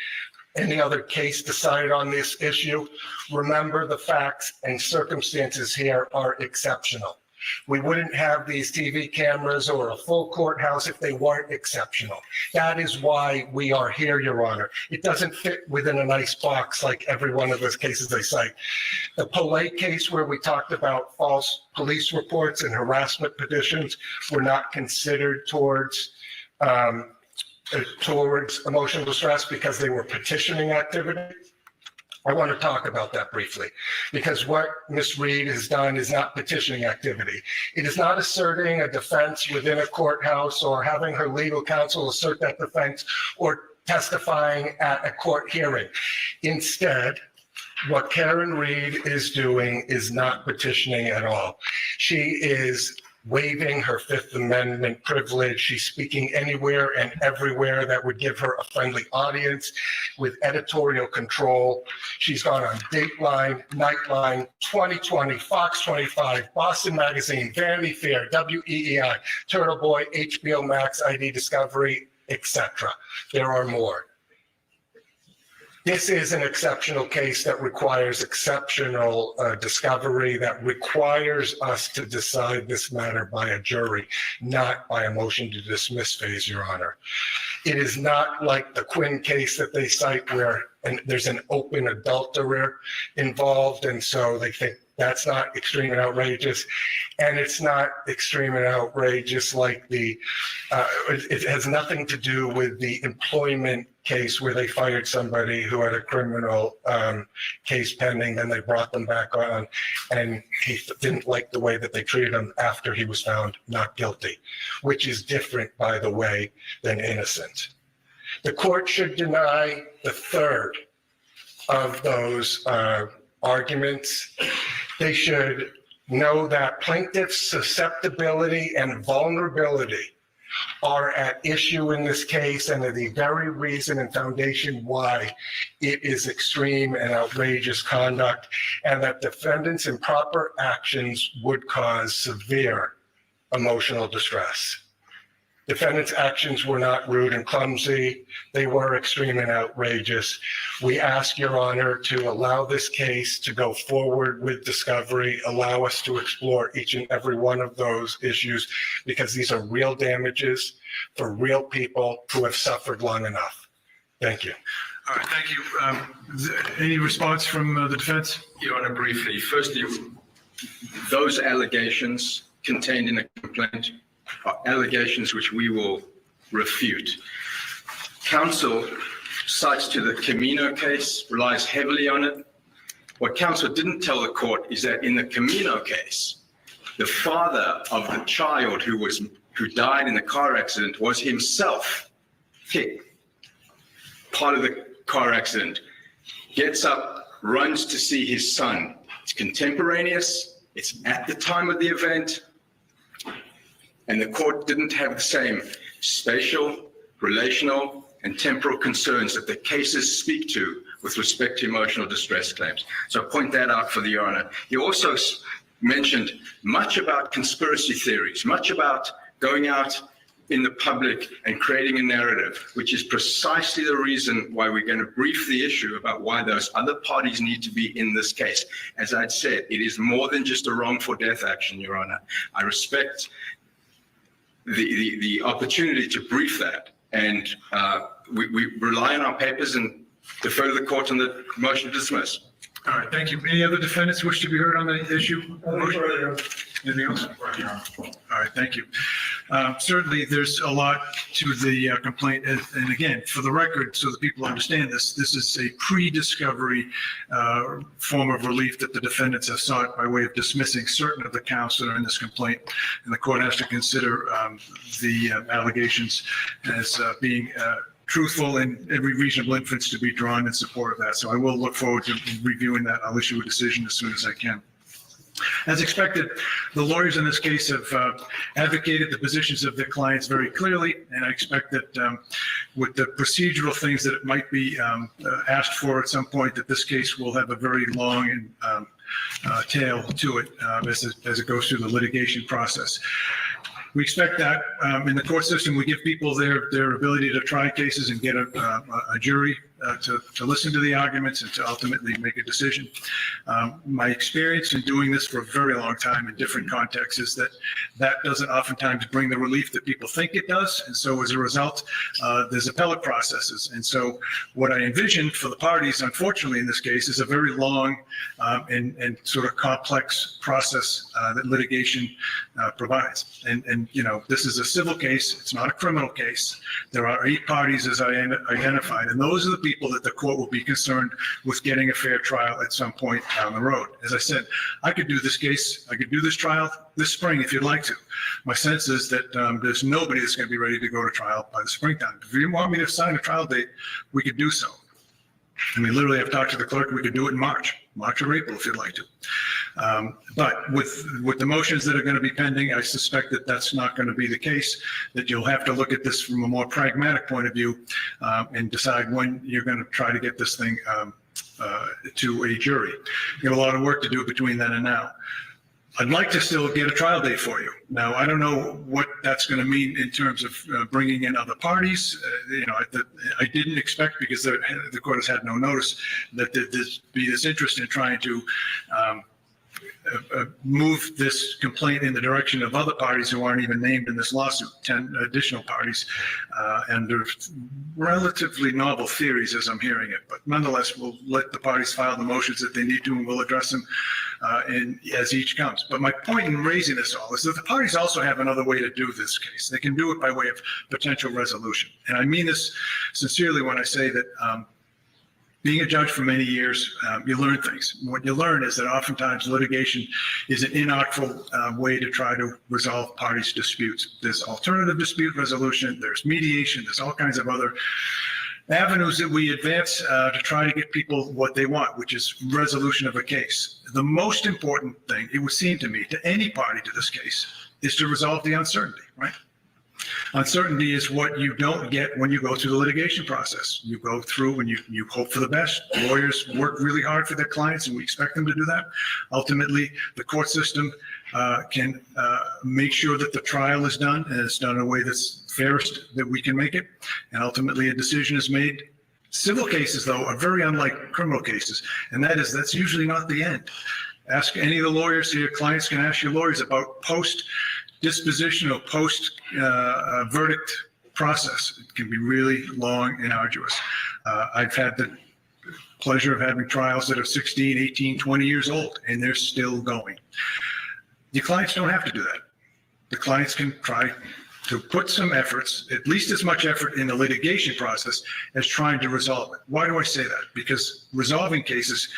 any other case decided on this issue, remember the facts and circumstances here are exceptional. We wouldn't have these TV cameras or a full courthouse if they weren't exceptional. That is why we are here, Your Honor. It doesn't fit within a nice box like every one of those cases I cite. The Polay case where we talked about false police reports and harassment petitions were not considered towards emotional distress because they were petitioning activity. I want to talk about that briefly, because what Ms. Reed has done is not petitioning activity. It is not asserting a defense within a courthouse or having her legal counsel assert that defense or testifying at a court hearing. Instead, what Karen Reed is doing is not petitioning at all. She is waiving her Fifth Amendment privilege. She's speaking anywhere and everywhere that would give her a friendly audience with editorial control. She's gone on Dateline, Nightline, 2020, Fox 25, Boston Magazine, Vanity Fair, WEEI, Turtle Boy, HBO Max, ID Discovery, etc. There are more. This is an exceptional case that requires exceptional discovery, that requires us to decide this matter by a jury, not by a motion to dismiss phase, Your Honor. It is not like the Quinn case that they cite where there's an open adulterer involved, and so they think that's not extreme and outrageous. And it's not extreme and outrageous like it has nothing to do with the employment case where they fired somebody who had a criminal case pending, then they brought them back on, and he didn't like the way that they treated him after he was found not guilty, which is different, by the way, than innocent. The court should deny the third of those arguments. They should know that plaintiff's susceptibility and vulnerability are at issue in this case and are the very reason and foundation why it is extreme and outrageous conduct, and that defendants' improper actions would cause severe emotional distress. Defendants' actions were not rude and clumsy. They were extreme and outrageous. We ask Your Honor to allow this case to go forward with discovery, allow us to explore each and every one of those issues, because these are real damages for real people who have suffered long enough. Thank you. All right, thank you. Any response from the defense? Your Honor, briefly. Firstly, those allegations contained in the complaint are allegations which we will refute. Counsel cites to the Camino case, relies heavily on it. What counsel didn't tell the court is that in the Camino case, the father of the child who died in the car accident was himself hit, part of the car accident, gets up, runs to see his son. It's contemporaneous, it's at the time of the event, and the court didn't have the same spatial, relational, and temporal concerns that the cases speak to with respect to emotional distress claims. So I point that out for the Your Honor. He also mentioned much about conspiracy theories, much about going out in the public and creating a narrative, which is precisely the reason why we're going to brief the issue about why those other parties need to be in this case. As I'd said, it is more than just a wrongful death action, Your Honor. I respect the opportunity to brief that, and we rely on our papers and defer to the court on the motion to dismiss. All right, thank you. Any other defendants wish to be heard on the issue? Anything else? All right, thank you. Certainly, there's a lot to the complaint. And again, for the record, so that people understand this, this is a pre-discovery form of relief that the defendants have sought by way of dismissing certain of the counts that are in this complaint. And the court has to consider the allegations as being truthful and every reasonable inference to be drawn in support of that. So I will look forward to reviewing that. I'll issue a decision as soon as I can. As expected, the lawyers in this case have advocated the positions of their clients very clearly, and I expect that with the procedural things that might be asked for at some point, that this case will have a very long and tail to it as it goes through the litigation process. We expect that in the court system, we give people their ability to try cases and get a jury to listen to the arguments and to ultimately make a decision. My experience in doing this for a very long time in different contexts is that doesn't oftentimes bring the relief that people think it does. And so as a result, there's appellate processes. And so what I envisioned for the parties, unfortunately in this case, is a very long and sort of complex process that litigation provides. And you know, this is a civil case. It's not a criminal case. There are 8 parties as I identified, and those are the people that the court will be concerned with getting a fair trial at some point down the road. As I said, I could do this case, I could do this trial this spring if you'd like to. My sense is that there's nobody that's going to be ready to go to trial by the springtime. If you want me to assign a trial date, we could do so. I mean, literally, I've talked to the clerk, we could do it in March or April if you'd like to. But with the motions that are going to be pending, I suspect that that's not going to be the case, that you'll have to look at this from a more pragmatic point of view and decide when you're going to try to get this thing to a jury. You have a lot of work to do between then and now. I'd like to still get a trial date for you. Now, I don't know what that's going to mean in terms of bringing in other parties. You know, I didn't expect, because the court has had no notice, that there'd be this interest in trying to move this complaint in the direction of other parties who aren't even named in this lawsuit, 10 additional parties, and they're relatively novel theories as I'm hearing it. But nonetheless, we'll let the parties file the motions that they need to, and we'll address them as each comes. But my point in raising this all is that the parties also have another way to do this case. They can do it by way of potential resolution. And I mean this sincerely when I say that being a judge for many years, you learn things. What you learn is that oftentimes litigation is an inartful way to try to resolve parties' disputes. There's alternative dispute resolution, there's mediation, there's all kinds of other avenues that we advance to try to get people what they want, which is resolution of a case. The most important thing, it would seem to me, to any party to this case, is to resolve the uncertainty, right? Uncertainty is what you don't get when you go through the litigation process. You go through and you hope for the best. Lawyers work really hard for their clients, and we expect them to do that. Ultimately, the court system can make sure that the trial is done, and it's done in a way that's fairest that we can make it. And ultimately, a decision is made. Civil cases, though, are very unlike criminal cases, and that's usually not the end. Ask any of the lawyers here. Clients can ask your lawyers about post-disposition or post-verdict process. It can be really long and arduous. I've had the pleasure of having trials that are 16, 18, 20 years old, and they're still going. The clients don't have to do that. The clients can try to put some efforts, at least as much effort in the litigation process as trying to resolve it. Why do I say that? Because resolving cases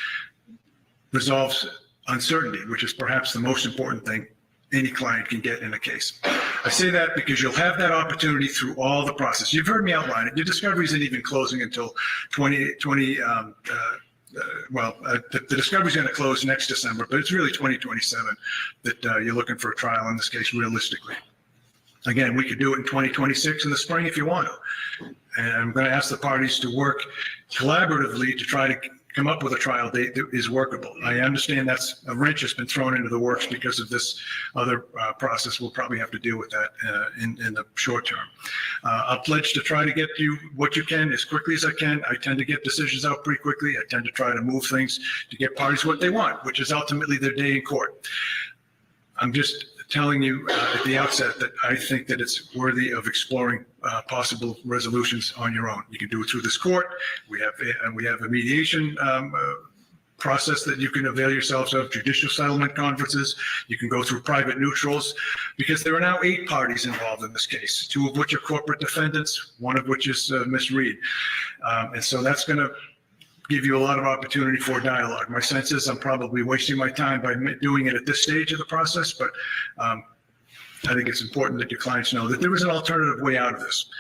resolves uncertainty, which is perhaps the most important thing any client can get in a case. I say that because you'll have that opportunity through all the process. You've heard me outline it. Your discovery isn't even closing until the discovery is going to close next December, but it's really 2027 that you're looking for a trial in this case realistically. Again, we could do it in 2026 in the spring if you want to. And I'm going to ask the parties to work collaboratively to try to come up with a trial date that is workable. I understand that's a wrench has been thrown into the works because of this other process. We'll probably have to deal with that in the short term. I'll pledge to try to get you what you can as quickly as I can. I tend to get decisions out pretty quickly. I tend to try to move things to get parties what they want, which is ultimately their day in court. I'm just telling you at the outset that I think that it's worthy of exploring possible resolutions on your own. You can do it through this court. We have a mediation process that you can avail yourselves of, judicial settlement conferences. You can go through private neutrals, because there are now 8 parties involved in this case, 2 of which are corporate defendants, 1 of which is Ms. Reed. And so that's going to give you a lot of opportunity for dialogue. My sense is I'm probably wasting my time by doing it at this stage of the process, but I think it's important that your clients know that there is an alternative way out of this.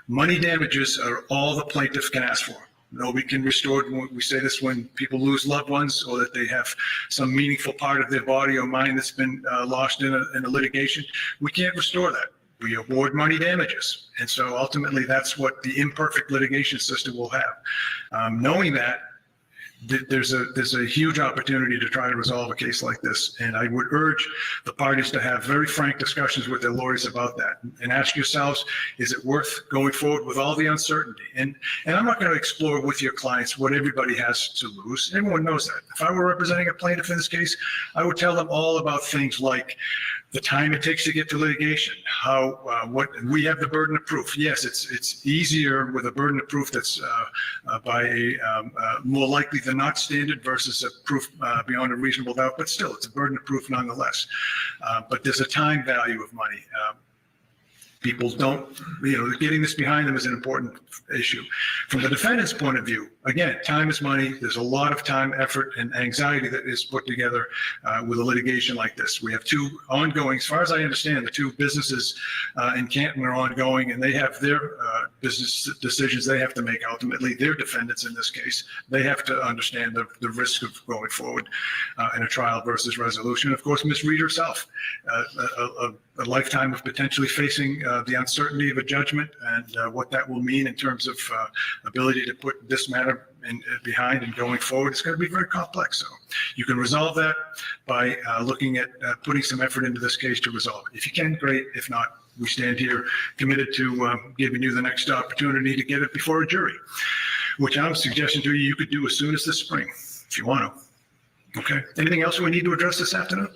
Money damages are all the plaintiff can ask for. Nobody can restore, we say this when people lose loved ones or that they have some meaningful part of their body or mind that's been lost in a litigation. We can't restore that. We award money damages. And so ultimately that's what the imperfect litigation system will have. Knowing that, there's a huge opportunity to try to resolve a case like this. And I would urge the parties to have very frank discussions with their lawyers about that and ask yourselves, is it worth going forward with all the uncertainty? And I'm not going to explore with your clients what everybody has to lose. Everyone knows that. If I were representing a plaintiff in this case, I would tell them all about things like the time it takes to get to litigation, what we have the burden of proof. Yes, it's easier with a burden of proof that's by a more likely than not standard versus a proof beyond a reasonable doubt, but still it's a burden of proof nonetheless. But there's a time value of money. People don't, getting this behind them is an important issue. From the defendant's point of view, again, time is money. There's a lot of time, effort, and anxiety that is put together with a litigation like this. We have 2 ongoing, as far as I understand, the 2 businesses in Canton are ongoing, and they have their business decisions they have to make ultimately. They're defendants in this case. They have to understand the risk of going forward in a trial versus resolution. Of course, Ms. Reed herself, a lifetime of potentially facing the uncertainty of a judgment and what that will mean in terms of ability to put this matter behind and going forward. It's going to be very complex. So you can resolve that by looking at putting some effort into this case to resolve it. If you can, great. If not, we stand here committed to giving you the next opportunity to get it before a jury, which I'm suggesting to you you could do as soon as this spring if you want to. Okay. Anything else we need to address this afternoon?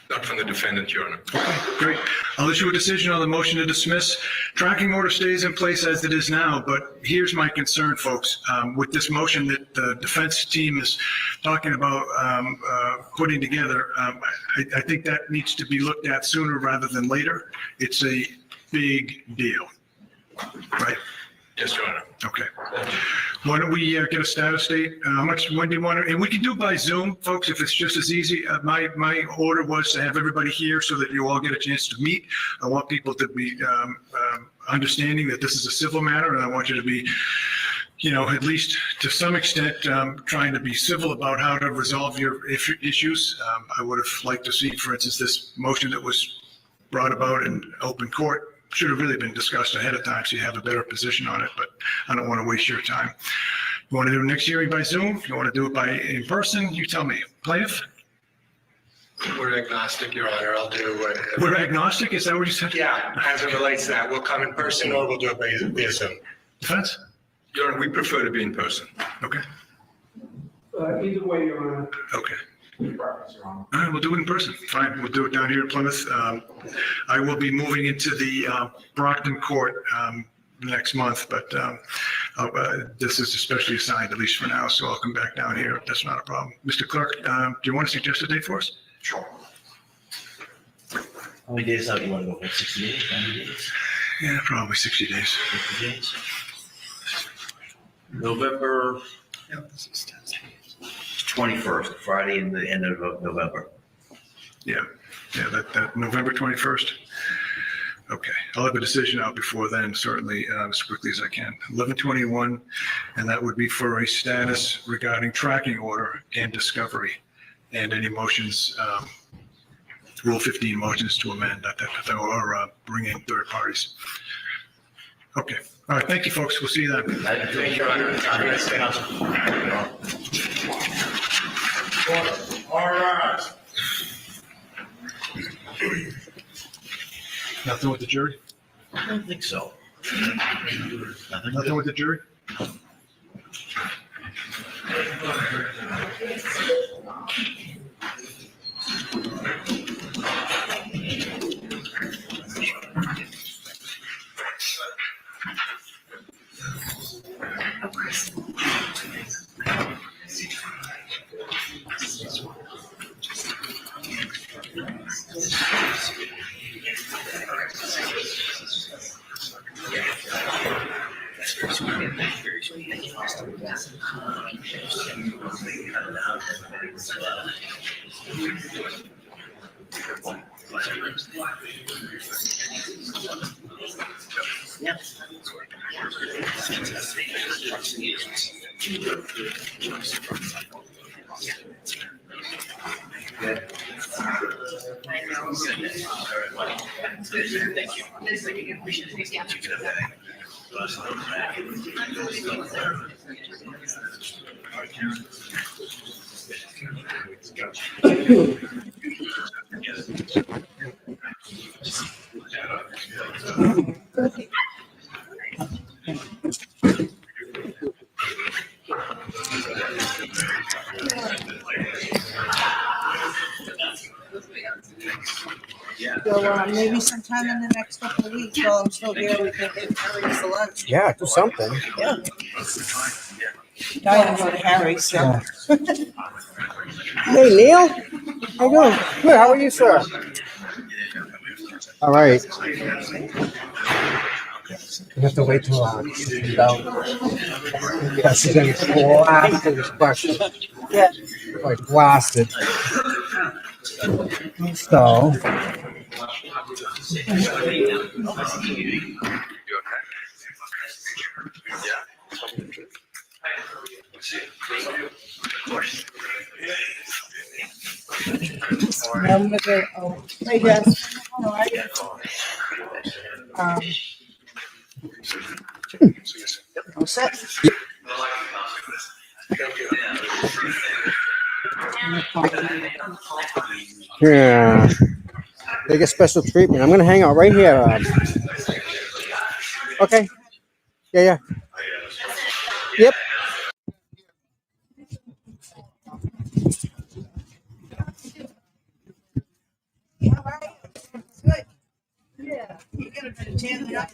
Not from the defendant, Your Honor. Okay, great. I'll issue a decision on the motion to dismiss. Tracking order stays in place as it is now, but here's my concern, folks. With this motion that the defense team is talking about putting together, I think that needs to be looked at sooner rather than later. It's a big deal, right? Yes, Your Honor. Okay. Why don't we get a status date? When do you want to, and we can do it by Zoom, folks, if it's just as easy. My order was to have everybody here so that you all get a chance to meet. I want people to be understanding that this is a civil matter, and I want you to be, at least to some extent, trying to be civil about how to resolve your issues. I would have liked to see, for instance, this motion that was brought about in open court should have really been discussed ahead of time so you have a better position on it, but I don't want to waste your time. You want to do next hearing by Zoom? You want to do it in person? You tell me. Plaintiff? We're agnostic, Your Honor. I'll do We're agnostic? Is that what you said? Yeah, as it relates to that. We'll come in person or we'll do it via Zoom. Defense? Your Honor, we prefer to be in person. Okay. Either way, Your Honor. Okay. All right, we'll do it in person. Fine, we'll do it down here in Plymouth. I will be moving into the Brockton court next month, but this is especially assigned, at least for now, so I'll come back down here. That's not a problem. Mr. Clerk, do you want to suggest a date for us? Sure. How many days out you want to go for? 60 days, 90 days? Yeah, probably 60 days. 60 days. November 21st, Friday in the end of November. Yeah, that November 21st. Okay, I'll have a decision out before then, certainly, as quickly as I can. 11/21, and that would be for a status regarding tracking order and discovery, and any motions, Rule 15 motions to amend or bring in third parties. Okay, all right, thank you, folks. We'll see you then. Thank you, Your Honor. All right. Nothing with the jury? I don't think so. Nothing with the jury? So maybe sometime in the next couple of weeks, while I'm still here, we can get Harry's for lunch. Yeah, do something. Yeah. Dying to go to Harry's, so. Yeah. Hey, Neil. How you doing? Good. How are you, sir? All right. You have to wait till she's out. Yeah, she's gonna get blasted this question. Yeah. Like blasted. So. I'm gonna go. Oh, hey, Jess. How are you? All set? Yeah. They get special treatment. I'm gonna hang out right here. Okay. Yeah. Yep. Good. Yeah. You get a bit of tan up.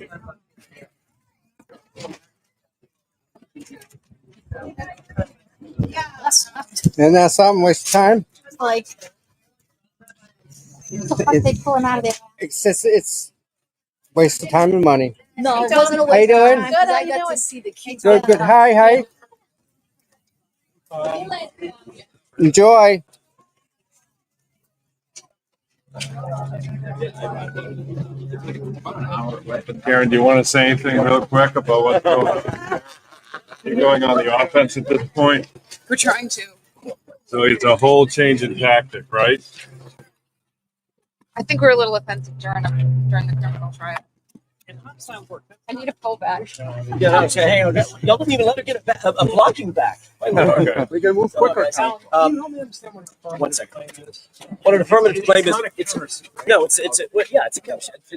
Isn't that something? Waste of time? Like, what the fuck they pulling out of there? It's waste of time and money. No, it wasn't a How you waste of doing? time. Good, I got to see the kids. Good. Hi. Enjoy. Karen, do you want to say anything real quick about what's going on? You're going on the offense at this point? We're trying to. So it's a whole change in tactic, right? I think we're a little offensive during the criminal trial. I need a pull back. Yeah, okay, hang on. Y'all didn't even let her get a blocking back. Okay. We can move quicker. One second. What an affirmative claim is? It's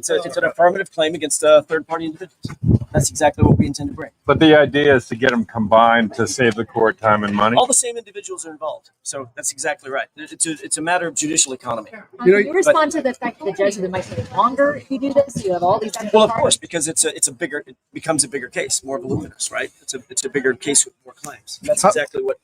an affirmative claim against third-party individuals. That's exactly what we intend to bring. But the idea is to get them combined to save the court time and money. All the same individuals are involved, so that's exactly right. It's a matter of judicial economy. Can you respond to the fact that the judge said it might take longer if you do this? You have all these. Well, of course, because it becomes a bigger case, more voluminous, right? It's a bigger case with more claims. That's exactly what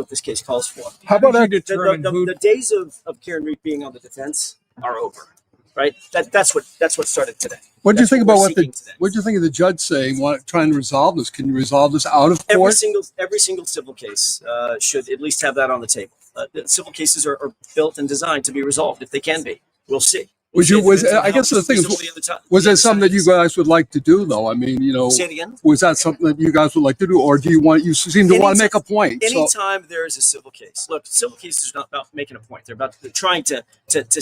this case calls for. How about the days of Karen Reed being on the defense are over. right? That's what started today. What do you That's think what about we're what the seeking today. what do you think of the judge saying, trying to resolve this? Can you resolve this out of court? Every single civil case should at least have that on the table. The civil cases are built and designed to be resolved if they can be. We'll see. I guess the thing is, was that something that you guys would like to do, though? I mean, Say it again? was that something that you guys would like to do, or you seem to want to make a point? So, Anytime there is a civil case, look, civil cases are not about making a point. They're about trying to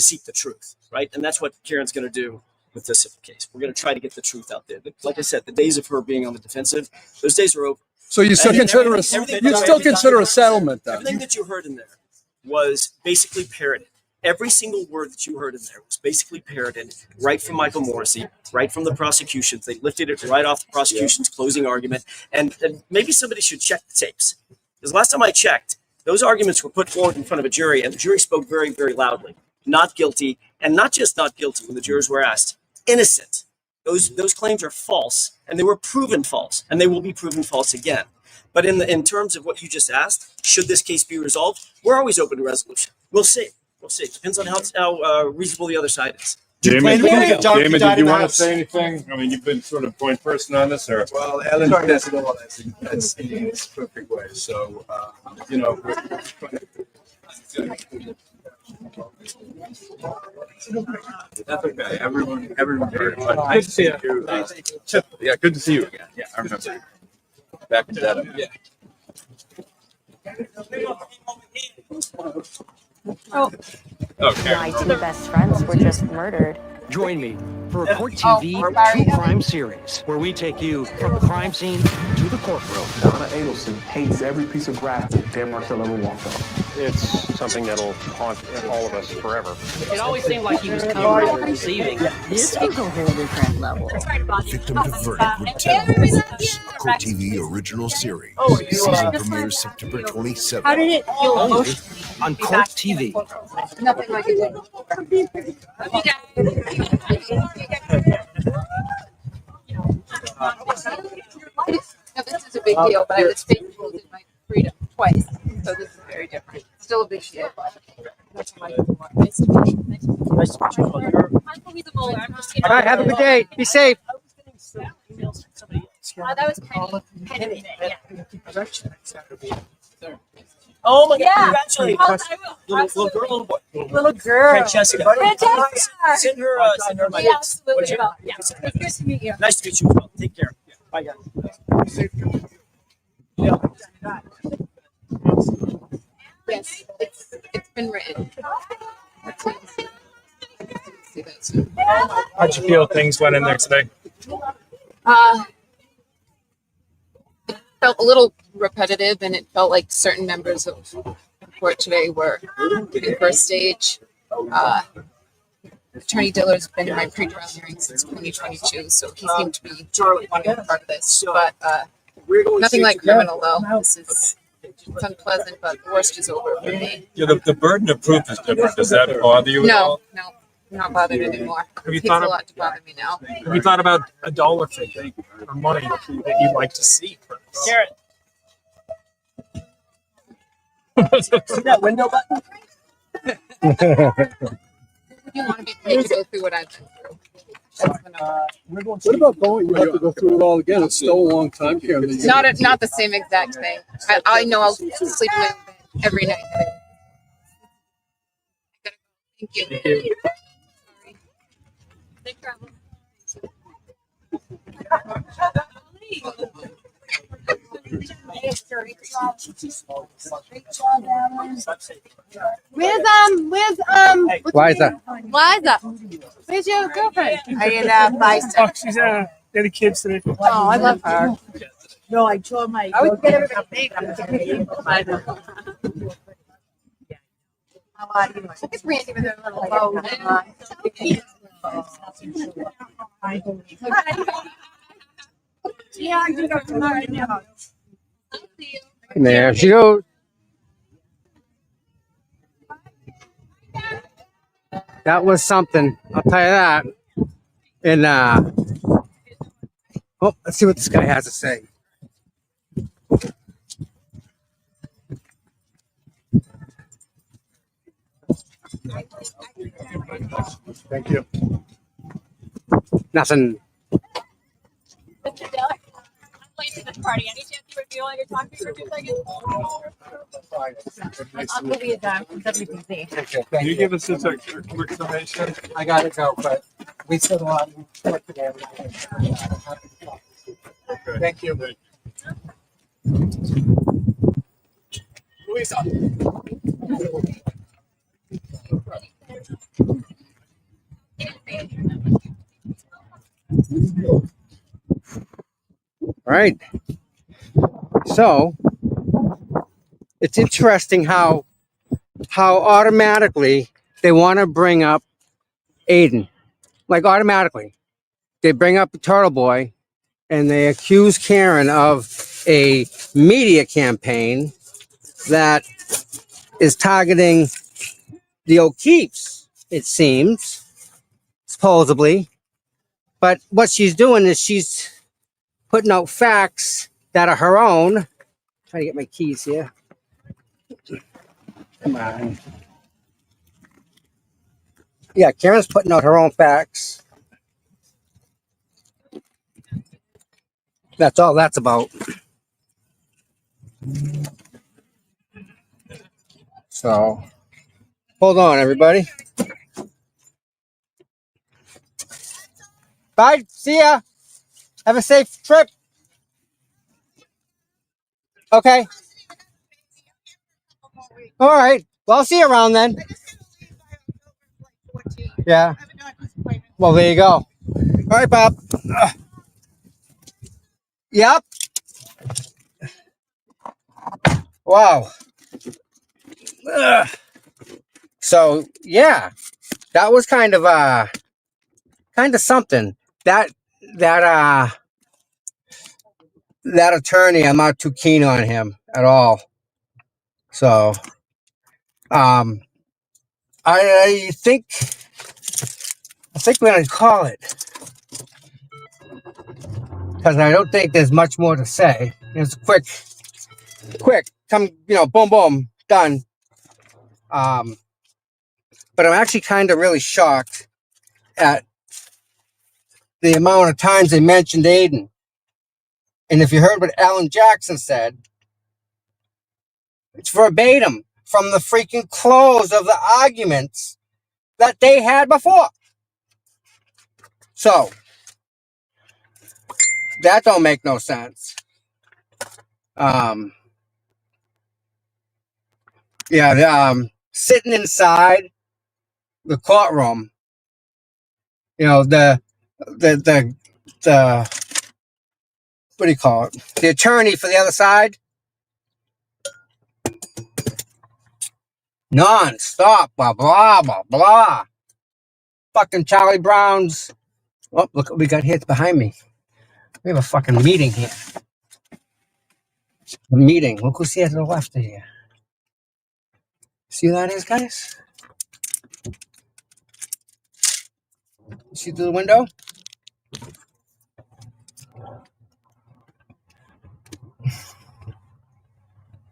seek the truth, right? And that's what Karen's going to do with this civil case. We're going to try to get the truth out there. But like I said, the days of her being on the defensive, those days are over. so you still consider a settlement, then? Everything that you heard in there was basically parroted. Every single word that you heard in there was basically parroted right from Michael Morrissey, right from the prosecution. They lifted it right off the prosecution's closing argument. And maybe somebody should check the tapes. Because last time I checked, those arguments were put forward in front of a jury, and the jury spoke very, very loudly. Not guilty, and not just not guilty when the jurors were asked. Innocent. Those claims are false, and they were proven false, and they will be proven false again. But in terms of what you just asked, should this case be resolved? We're always open to resolution. We'll see. We'll see. It depends on how reasonable the other side is. Damon, did you want to say anything? I mean, you've been sort of point person on this, or? Well, Ellen does it all as in its perfect way. So, that's okay. Everyone heard. Nice to see you. Yeah, good to see you again. Yeah, I remember. Back to that. Yeah. Okay. My two best friends were just murdered. Join me for a Court TV true crime series where we take you from the crime scene to the courtroom. Donna Adelson hates every piece of grass that Dan Marcel ever walked on. It's something that'll haunt all of us forever. It always seemed like he was covering and receiving. This was a whole different level. Victim to Verdict with 10 Wars, a Court TV original series. Season premieres September 27th. How did it feel emotionally? On Court TV. Nothing like it. No, this is a big deal, but I was faithful to my freedom twice, so this is very different. Still a big deal. Nice to meet you. All right, have a good day. Be safe. That was Penny. Oh my God! Yeah. Congratulations, little girl, little boy, Little girl. Francesca. Send her my Yeah, thanks. absolutely. What's your- Yeah. It's good to meet you. Nice to meet you as well. Take care. Bye, guys. Yes, it's been written. How'd you feel things went in there today? It felt a little repetitive, and it felt like certain members of the court today were in first stage. Attorney Diller's been in my pre-trial hearing since 2022, so he seemed to be wanting part of this. But nothing like criminal, though. This is it's unpleasant, but the worst is over for me. Yeah, the burden of proof is different. Does that bother you at all? No, I'm not bothered anymore. Have you It takes thought a of- lot to bother me now. Have you thought about a dollar figure or money that you'd like to see? Garrett. See that window button? Would you want to be paid to go through what I've been through? That's the number. What about going? You have to go through it all again. It's still a long time, Karen. Not the same exact thing. I know I'll sleep in bed every night. Thank you. Sorry. Safe travel. Where's Liza. Where's your girlfriend? I in Bison. Oh, she's they're the kids today. Oh, I love her. No, I told my. I would get everybody name. I'm kidding. How are you? Look at Brandy with her little bow. Yeah, I think I'm tomorrow now. There she goes. That was something, I'll tell you that. And oh, let's see what this guy has to say. Thank you. Nothing. Mr. Diller, I'm late to this party. Any chance you would be willing to talk to me for 2 seconds? I'll give you a dime from WPC. Can you give us just a quick summation? I gotta go, but we still have a lot of work today. Okay. Thank you. Louisa. All right. So it's interesting how automatically they want to bring up Aiden. Like automatically. They bring up the Turtle Boy and they accuse Karen of a media campaign that is targeting the O'Keefes, it seems, supposedly. But what she's doing is she's putting out facts that are her own. Trying to get my keys here. Come on. Yeah, Karen's putting out her own facts. That's all that's about. So, hold on, everybody. Bye. See ya. Have a safe trip. Okay. All right. Well, I'll see you around then. Yeah. Well, there you go. All right, Bob. Yep. Wow. Ugh. So, yeah. That was kind of something. That attorney, I'm not too keen on him at all. So, I think we're gonna call it because I don't think there's much more to say. It's quick, come, boom, boom, done. But I'm actually kind of really shocked at the amount of times they mentioned Aiden. And if you heard what Alan Jackson said, it's verbatim from the freaking close of the arguments that they had before. So, that don't make no sense. Sitting inside the courtroom, the what do you call it? The attorney for the other side, non-stop, blah, blah, blah, blah. Fucking Charlie Brown's. Oh, look what we got here. It's behind me. We have a fucking meeting here. A meeting. Look who's here to the left of here. See who that is, guys? See through the window?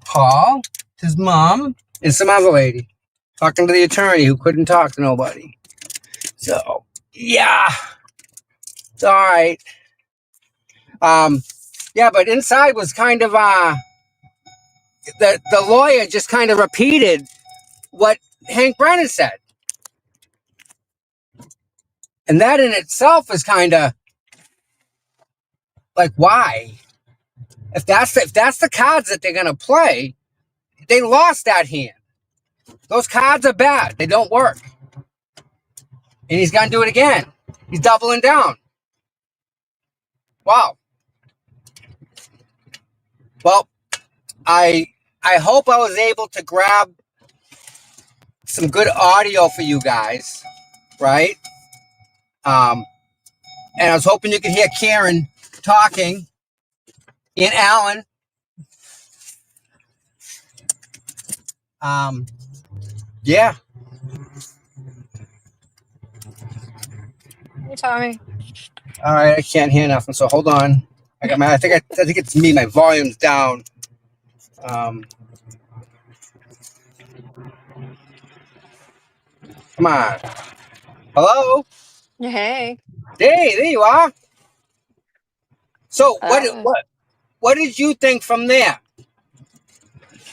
Paul, his mom, and some other lady talking to the attorney who couldn't talk to nobody. So, yeah. It's all right. Yeah, but inside was kind of the lawyer just kind of repeated what Hank Brennan said. And that in itself is kind of like, why? If that's the cards that they're gonna play, they lost that hand. Those cards are bad. They don't work. And he's gonna do it again. He's doubling down. Wow. Well, I hope I was able to grab some good audio for you guys, right? And I was hoping you could hear Karen talking and Alan. Yeah. Hey, Tommy. All right, I can't hear nothing, so hold on. I think it's me. My volume's down. Come on. Hello? Hey, Hey, there you are. So uh, what did you think from there?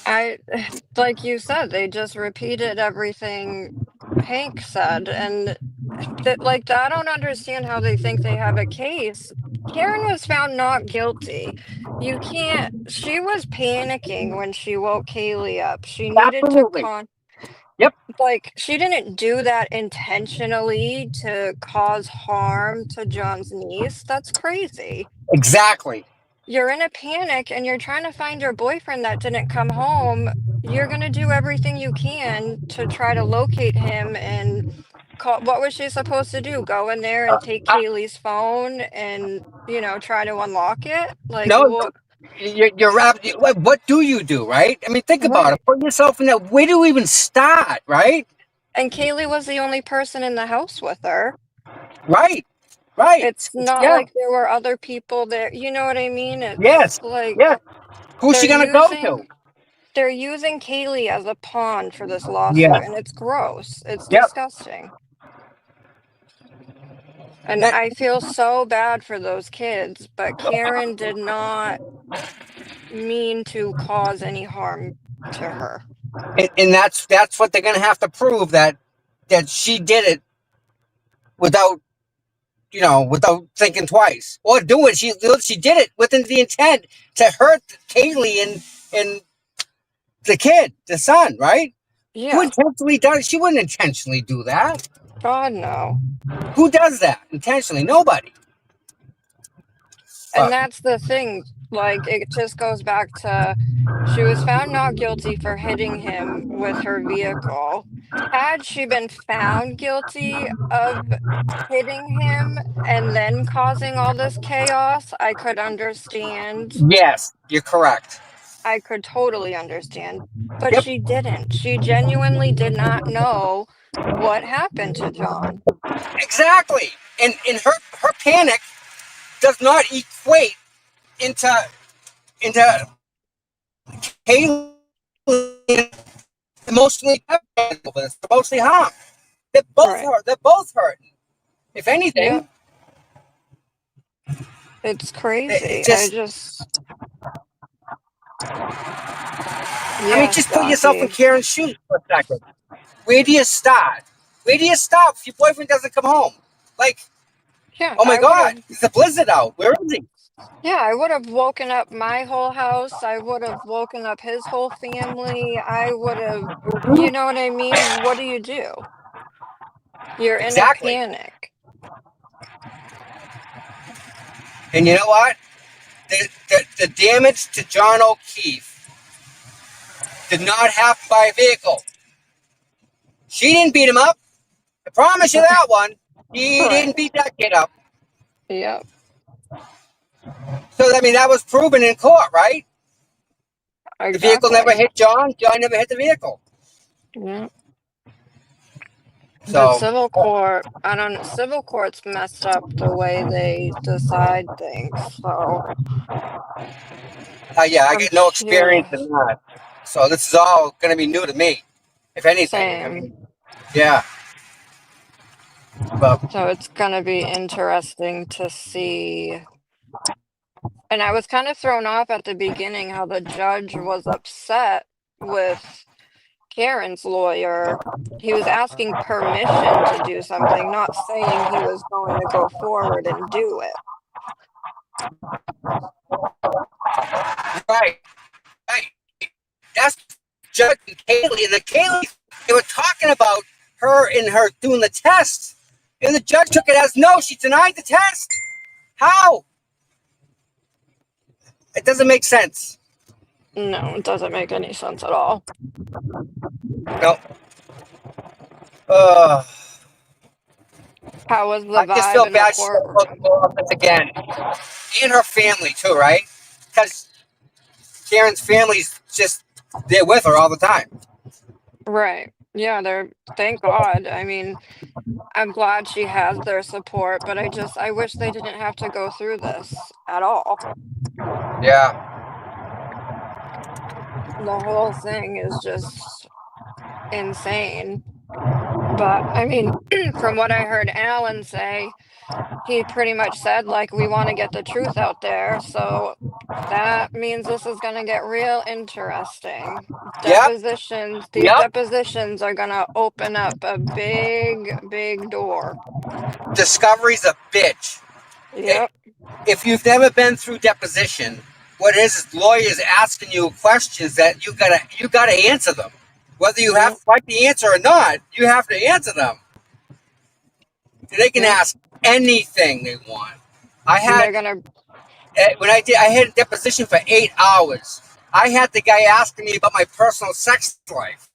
I, like you said, they just repeated everything Hank said, and that, like, I don't understand how they think they have a case. Karen was found not guilty. You can't, she was panicking when she woke Kaylee up. She needed to Absolutely. con, Yep. like, she didn't do that intentionally to cause harm to John's niece. That's crazy. Exactly. You're in a panic and you're trying to find your boyfriend that didn't come home. You're going to do everything you can to try to locate him and call. What was she supposed to do? Go in there and take Kaylee's phone and, try to unlock it? Like, No, what? what do you do, right? I mean, think about it. Right. Put yourself in that. Where do you even start, right? And Kaylee was the only person in the house with her. Right. Right. It's not Yeah. like there were other people there. You know what I mean? It's Yes. like Yes. Who's they're she gonna go to? they're using Kaylee as a pawn for this Yes. lawsuit, and it's gross. It's Yep. disgusting. And I feel so bad for those kids, but Karen did not mean to cause any harm to her. And that's what they're gonna have to prove that she did it without without thinking twice or do it. She did it with the intent to hurt Kaylee and the kid, the son, right? Who Yeah. intentionally does? She wouldn't intentionally do that. God, no. Who does that intentionally? Nobody. And that's the thing. Like, it just goes back to she was found not guilty for hitting him with her vehicle. Had she been found guilty of hitting him and then causing all this chaos, I could understand. Yes, you're correct. I could totally understand. But Yep. she didn't. She genuinely did not know what happened to John. Exactly. And her panic does not equate into Kaylee emotionally harmed. They're both Right. hurt. They're both hurting. If anything, Yep. It's crazy. I mean, Yes, just put yourself in Jackie. Karen's shoes for a second. Where do you start? Where do you stop if your boyfriend doesn't come home? Like, Yeah, oh my I would God, have. it's a blizzard out. Where is he? Yeah, I would have woken up my whole house. I would have woken up his whole family. I would have, you know what I mean? What do you do? You're in a Exactly. panic. And you know what? The damage to John O'Keefe did not happen by a vehicle. She didn't beat him up. I promise you that one. He didn't beat that kid up. Yep. So, I mean, that was proven in court, right? The vehicle never Exactly. hit John. John never hit the vehicle. Yeah. But So, civil court, civil court's messed up the way they decide things. So yeah, I I'm get no experience curious. in that. So this is all going to be new to me, if anything. I Same. mean, yeah. But So it's gonna be interesting to see. And I was kind of thrown off at the beginning how the judge was upset with Karen's lawyer. He was asking permission to do something, not saying he was going to go forward and do it. right. That's Judge Kaylee, and the Kaylee, they were talking about her and her doing the test, and the judge took it as no, she denied the test. How? It doesn't make sense. No, it doesn't make any sense at all. No. How was the I just vibe feel in the bad she's going courtroom? to go up this again, and her family too, right? Because Karen's family's they're with her all the time. Right. Yeah, thank God. I mean, I'm glad she has their support, but I wish they didn't have to go through this at all. Yeah. The whole thing is just insane. But I mean, from what I heard Alan say, he pretty much said, like, we want to get the truth out there. So that means this is going to get real interesting. Yep. These Yep. depositions are going to open up a big, big door. Discovery's a bitch. Yep. If you've never been through deposition, what it is lawyers asking you questions that you gotta answer them. Whether you have to like the answer or not, you have to answer them. They can ask anything they want. I had I had a deposition for 8 hours. I had the guy asking me about my personal sex life.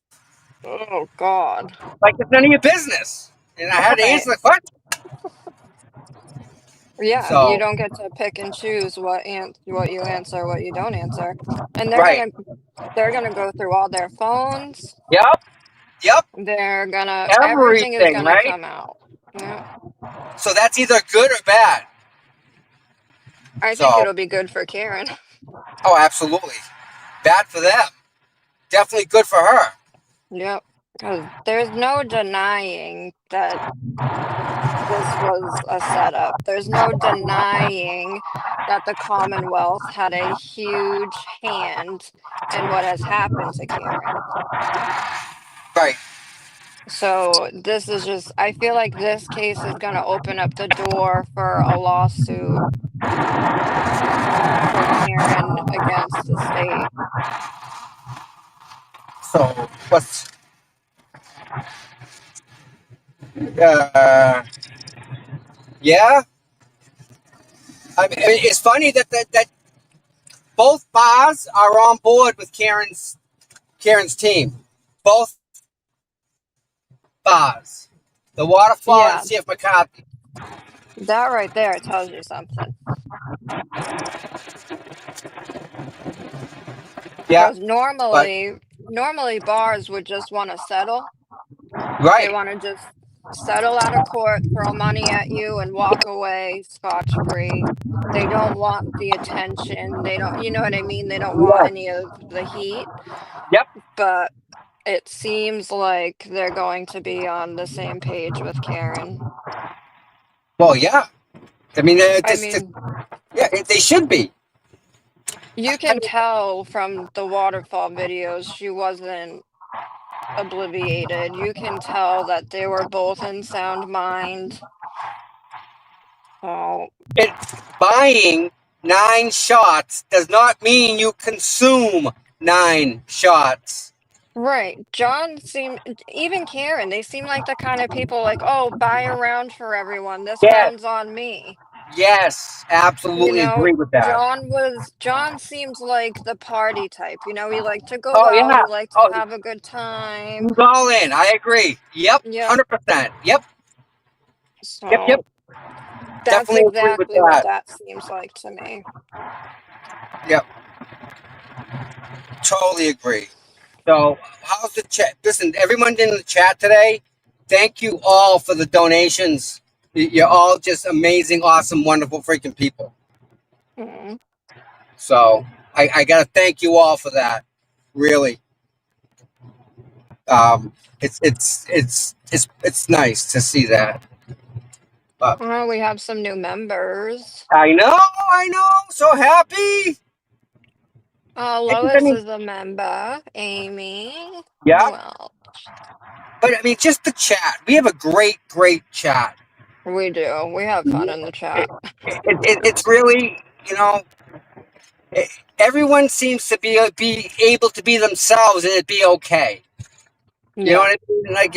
Oh God. Like it's none of your business. And I had to answer the question. Yeah, you So don't get to pick and choose what you answer, what you don't answer. And right. they're gonna go through all their phones. Yep. Yep. Everything is Everything, gonna right? come out. Yeah. So that's either good or bad. I think So it'll be good for Karen. oh, absolutely. Bad for them. Definitely good for her. Yep. Because there's no denying that this was a setup. There's no denying that the Commonwealth had a huge hand in what has happened to Karen. Right. So this is just, I feel like this case is going to open up the door for a lawsuit for Karen against the state. So what's yeah. I mean, it's funny that both bars are on board with Karen's team. Both bars. The Waterfall and Yeah, CF McCarthy. that right there tells you something. Yeah. Because But normally bars would just want to settle. They right. want to just settle out of court, throw money at you, and walk away scotch-free. They don't want the attention. They don't, you know what I mean? They don't want Yes. any of the heat. Yep. But it seems like they're going to be on the same page with Karen. Well, yeah. I mean, I mean, yeah, they should be. you can tell from the waterfall videos she wasn't obliviated. You can tell that they were both in sound mind. Oh, Buying 9 shots does not mean you consume 9 shots. right. Even Karen, they seem like the kind of people like, oh, buy a round for everyone. This Yes. round's on me. Yes, You absolutely know, agree with that. John seems like the party type. You know, he liked to go Oh out, yeah. he liked to Oh, have a good time. he's all in. I agree. Yep. Yep. 100%. Yep. So Yep. that's Definitely agree with exactly what that. that seems like to me. Yep. Totally agree. So, how's the chat? Listen, everyone in the chat today, thank you all for the donations. You're all just amazing, awesome, wonderful freaking people. Mm-hmm. So, I got to thank you all for that. Really. It's nice to see that. But Well, we have some new members. I know. So happy. Lois is a member. Amy. Yeah. Who else? But I mean, just the chat. We have a great chat. We do. We have fun in the chat. It's really, everyone seems to be able to be themselves and it be okay. Yeah. You know what I mean? Like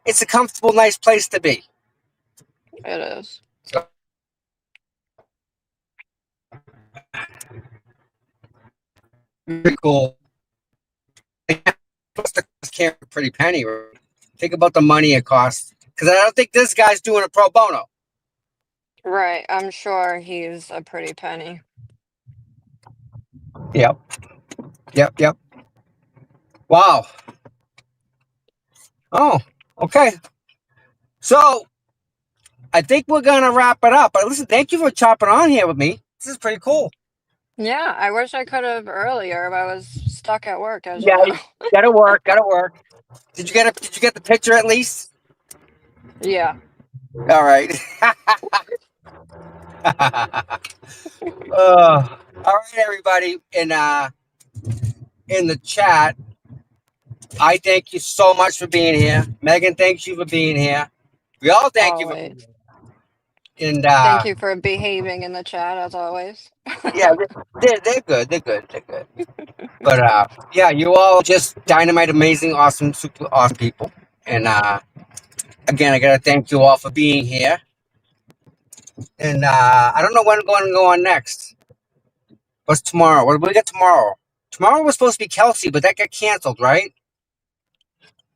it's a comfortable, nice place to be. It is. Very cool. Pretty penny. Right? Think about the money it costs. Because I don't think this guy's doing a pro bono. Right. I'm sure he's a pretty penny. Yep. Wow. Oh, okay. So I think we're gonna wrap it up. But listen, thank you for chopping on here with me. This is pretty cool. Yeah, I wish I could have earlier, but I was stuck at work, as you know. Gotta work. Did you get the picture at least? Yeah. All right. All right, everybody in the chat. I thank you so much for being here. Megan, thanks you for being here. We all thank you for being Always. here. And Thank you for behaving in the chat as always. yeah, they're good. They're good. They're good. But yeah, you all just dynamite, amazing, awesome, super awesome people. And again, I gotta thank you all for being here. And I don't know when I'm going to go on next. What's tomorrow? What do we got tomorrow? Tomorrow was supposed to be Kelsey, but that got canceled, right?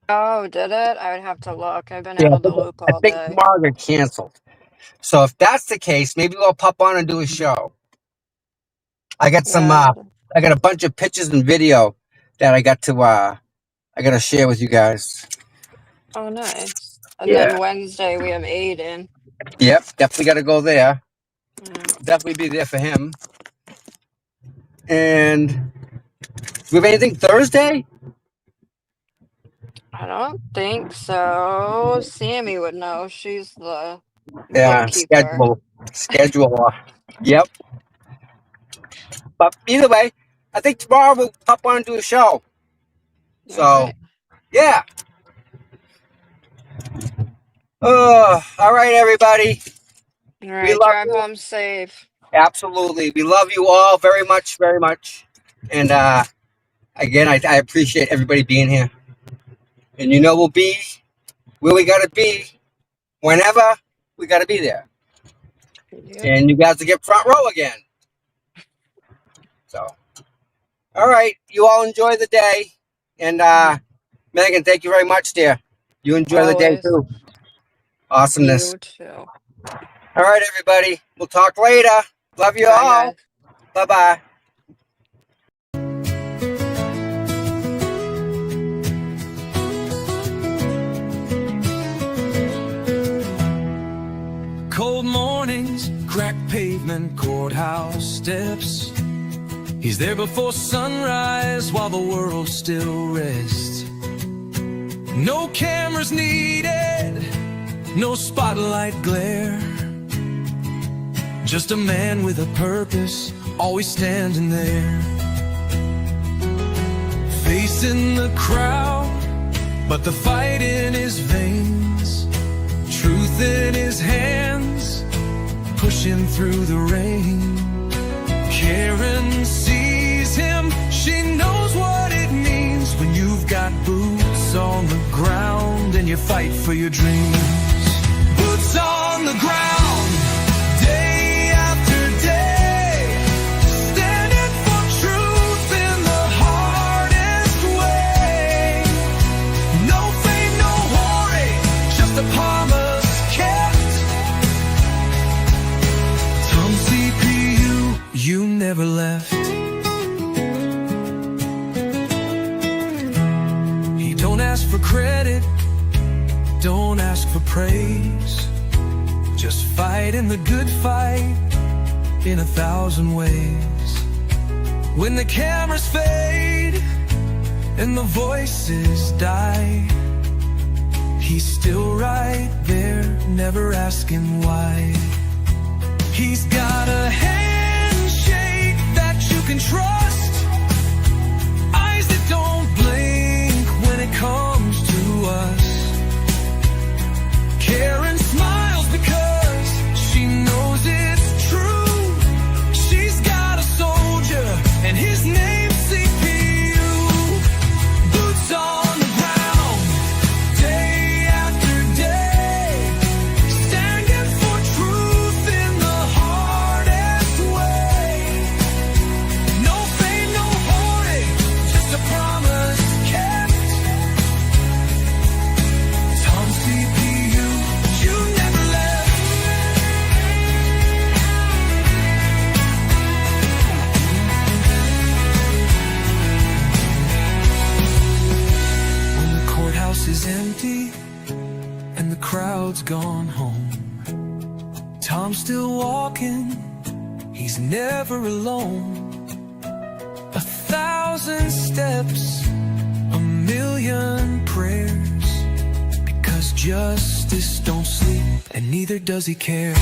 Oh, did it? I would have to look. I've been Yeah, out of the loop I all think day. tomorrow got canceled. So if that's the case, maybe we'll pop on and do a show. I got some. Yeah. I got a bunch of pictures and video that I got to share with you guys. Oh, nice. And then Yeah. Wednesday we have Aiden. Yep, definitely got to go there. Yeah. Definitely be there for him. And do we have anything Thursday? I don't think so. Sammy would know. She's the Yeah, bookkeeper. schedule. Yep. But either way, I think tomorrow we'll pop on and do a show. So, Alright. yeah. All right, everybody. All We right, love drive you. home safe. Absolutely. We love you all very much, very much. And again, I appreciate everybody being here. And you know we'll be where we got to be whenever we got to be there. Yep. And you guys will get front row again. So, all right. You all enjoy the day. And Megan, thank you very much, dear. You enjoy the day Always. too. Awesomeness. You too. All right, everybody. We'll talk later. Love you Bye, all. guys. Bye-bye. Cold mornings, cracked pavement, courthouse steps. He's there before sunrise while the world still rests. No cameras needed, no spotlight glare. Just a man with a purpose, always standing there. Facing the crowd, but the fight in his veins. Truth in his hands, pushing through the rain. Karen sees him, she knows what it means when you've got boots on the ground and you fight for your dreams. Boots on the ground, day after day, standing for truth in the hardest way. No fame, no worry, just a promise kept. Tom CPU, you never left. He don't ask for credit, don't ask for praise. Just fight in the good fight in 1,000 ways. When the cameras fade and the voices die, he's still right there, never asking why. He's got a handshake that you can trust, eyes that don't blink when it comes to us. Karen smiles because she knows it's true. She's got a soldier and his name's CPU. Boots on the ground, day after day, standing for truth in the hardest way. No fame, no glory, just a promise kept. Tom CPU, you never left. When the courthouse is empty and the crowd's gone home, Tom's still walking, he's never alone. 1,000 steps, a million prayers, because justice don't sleep and neither does he care.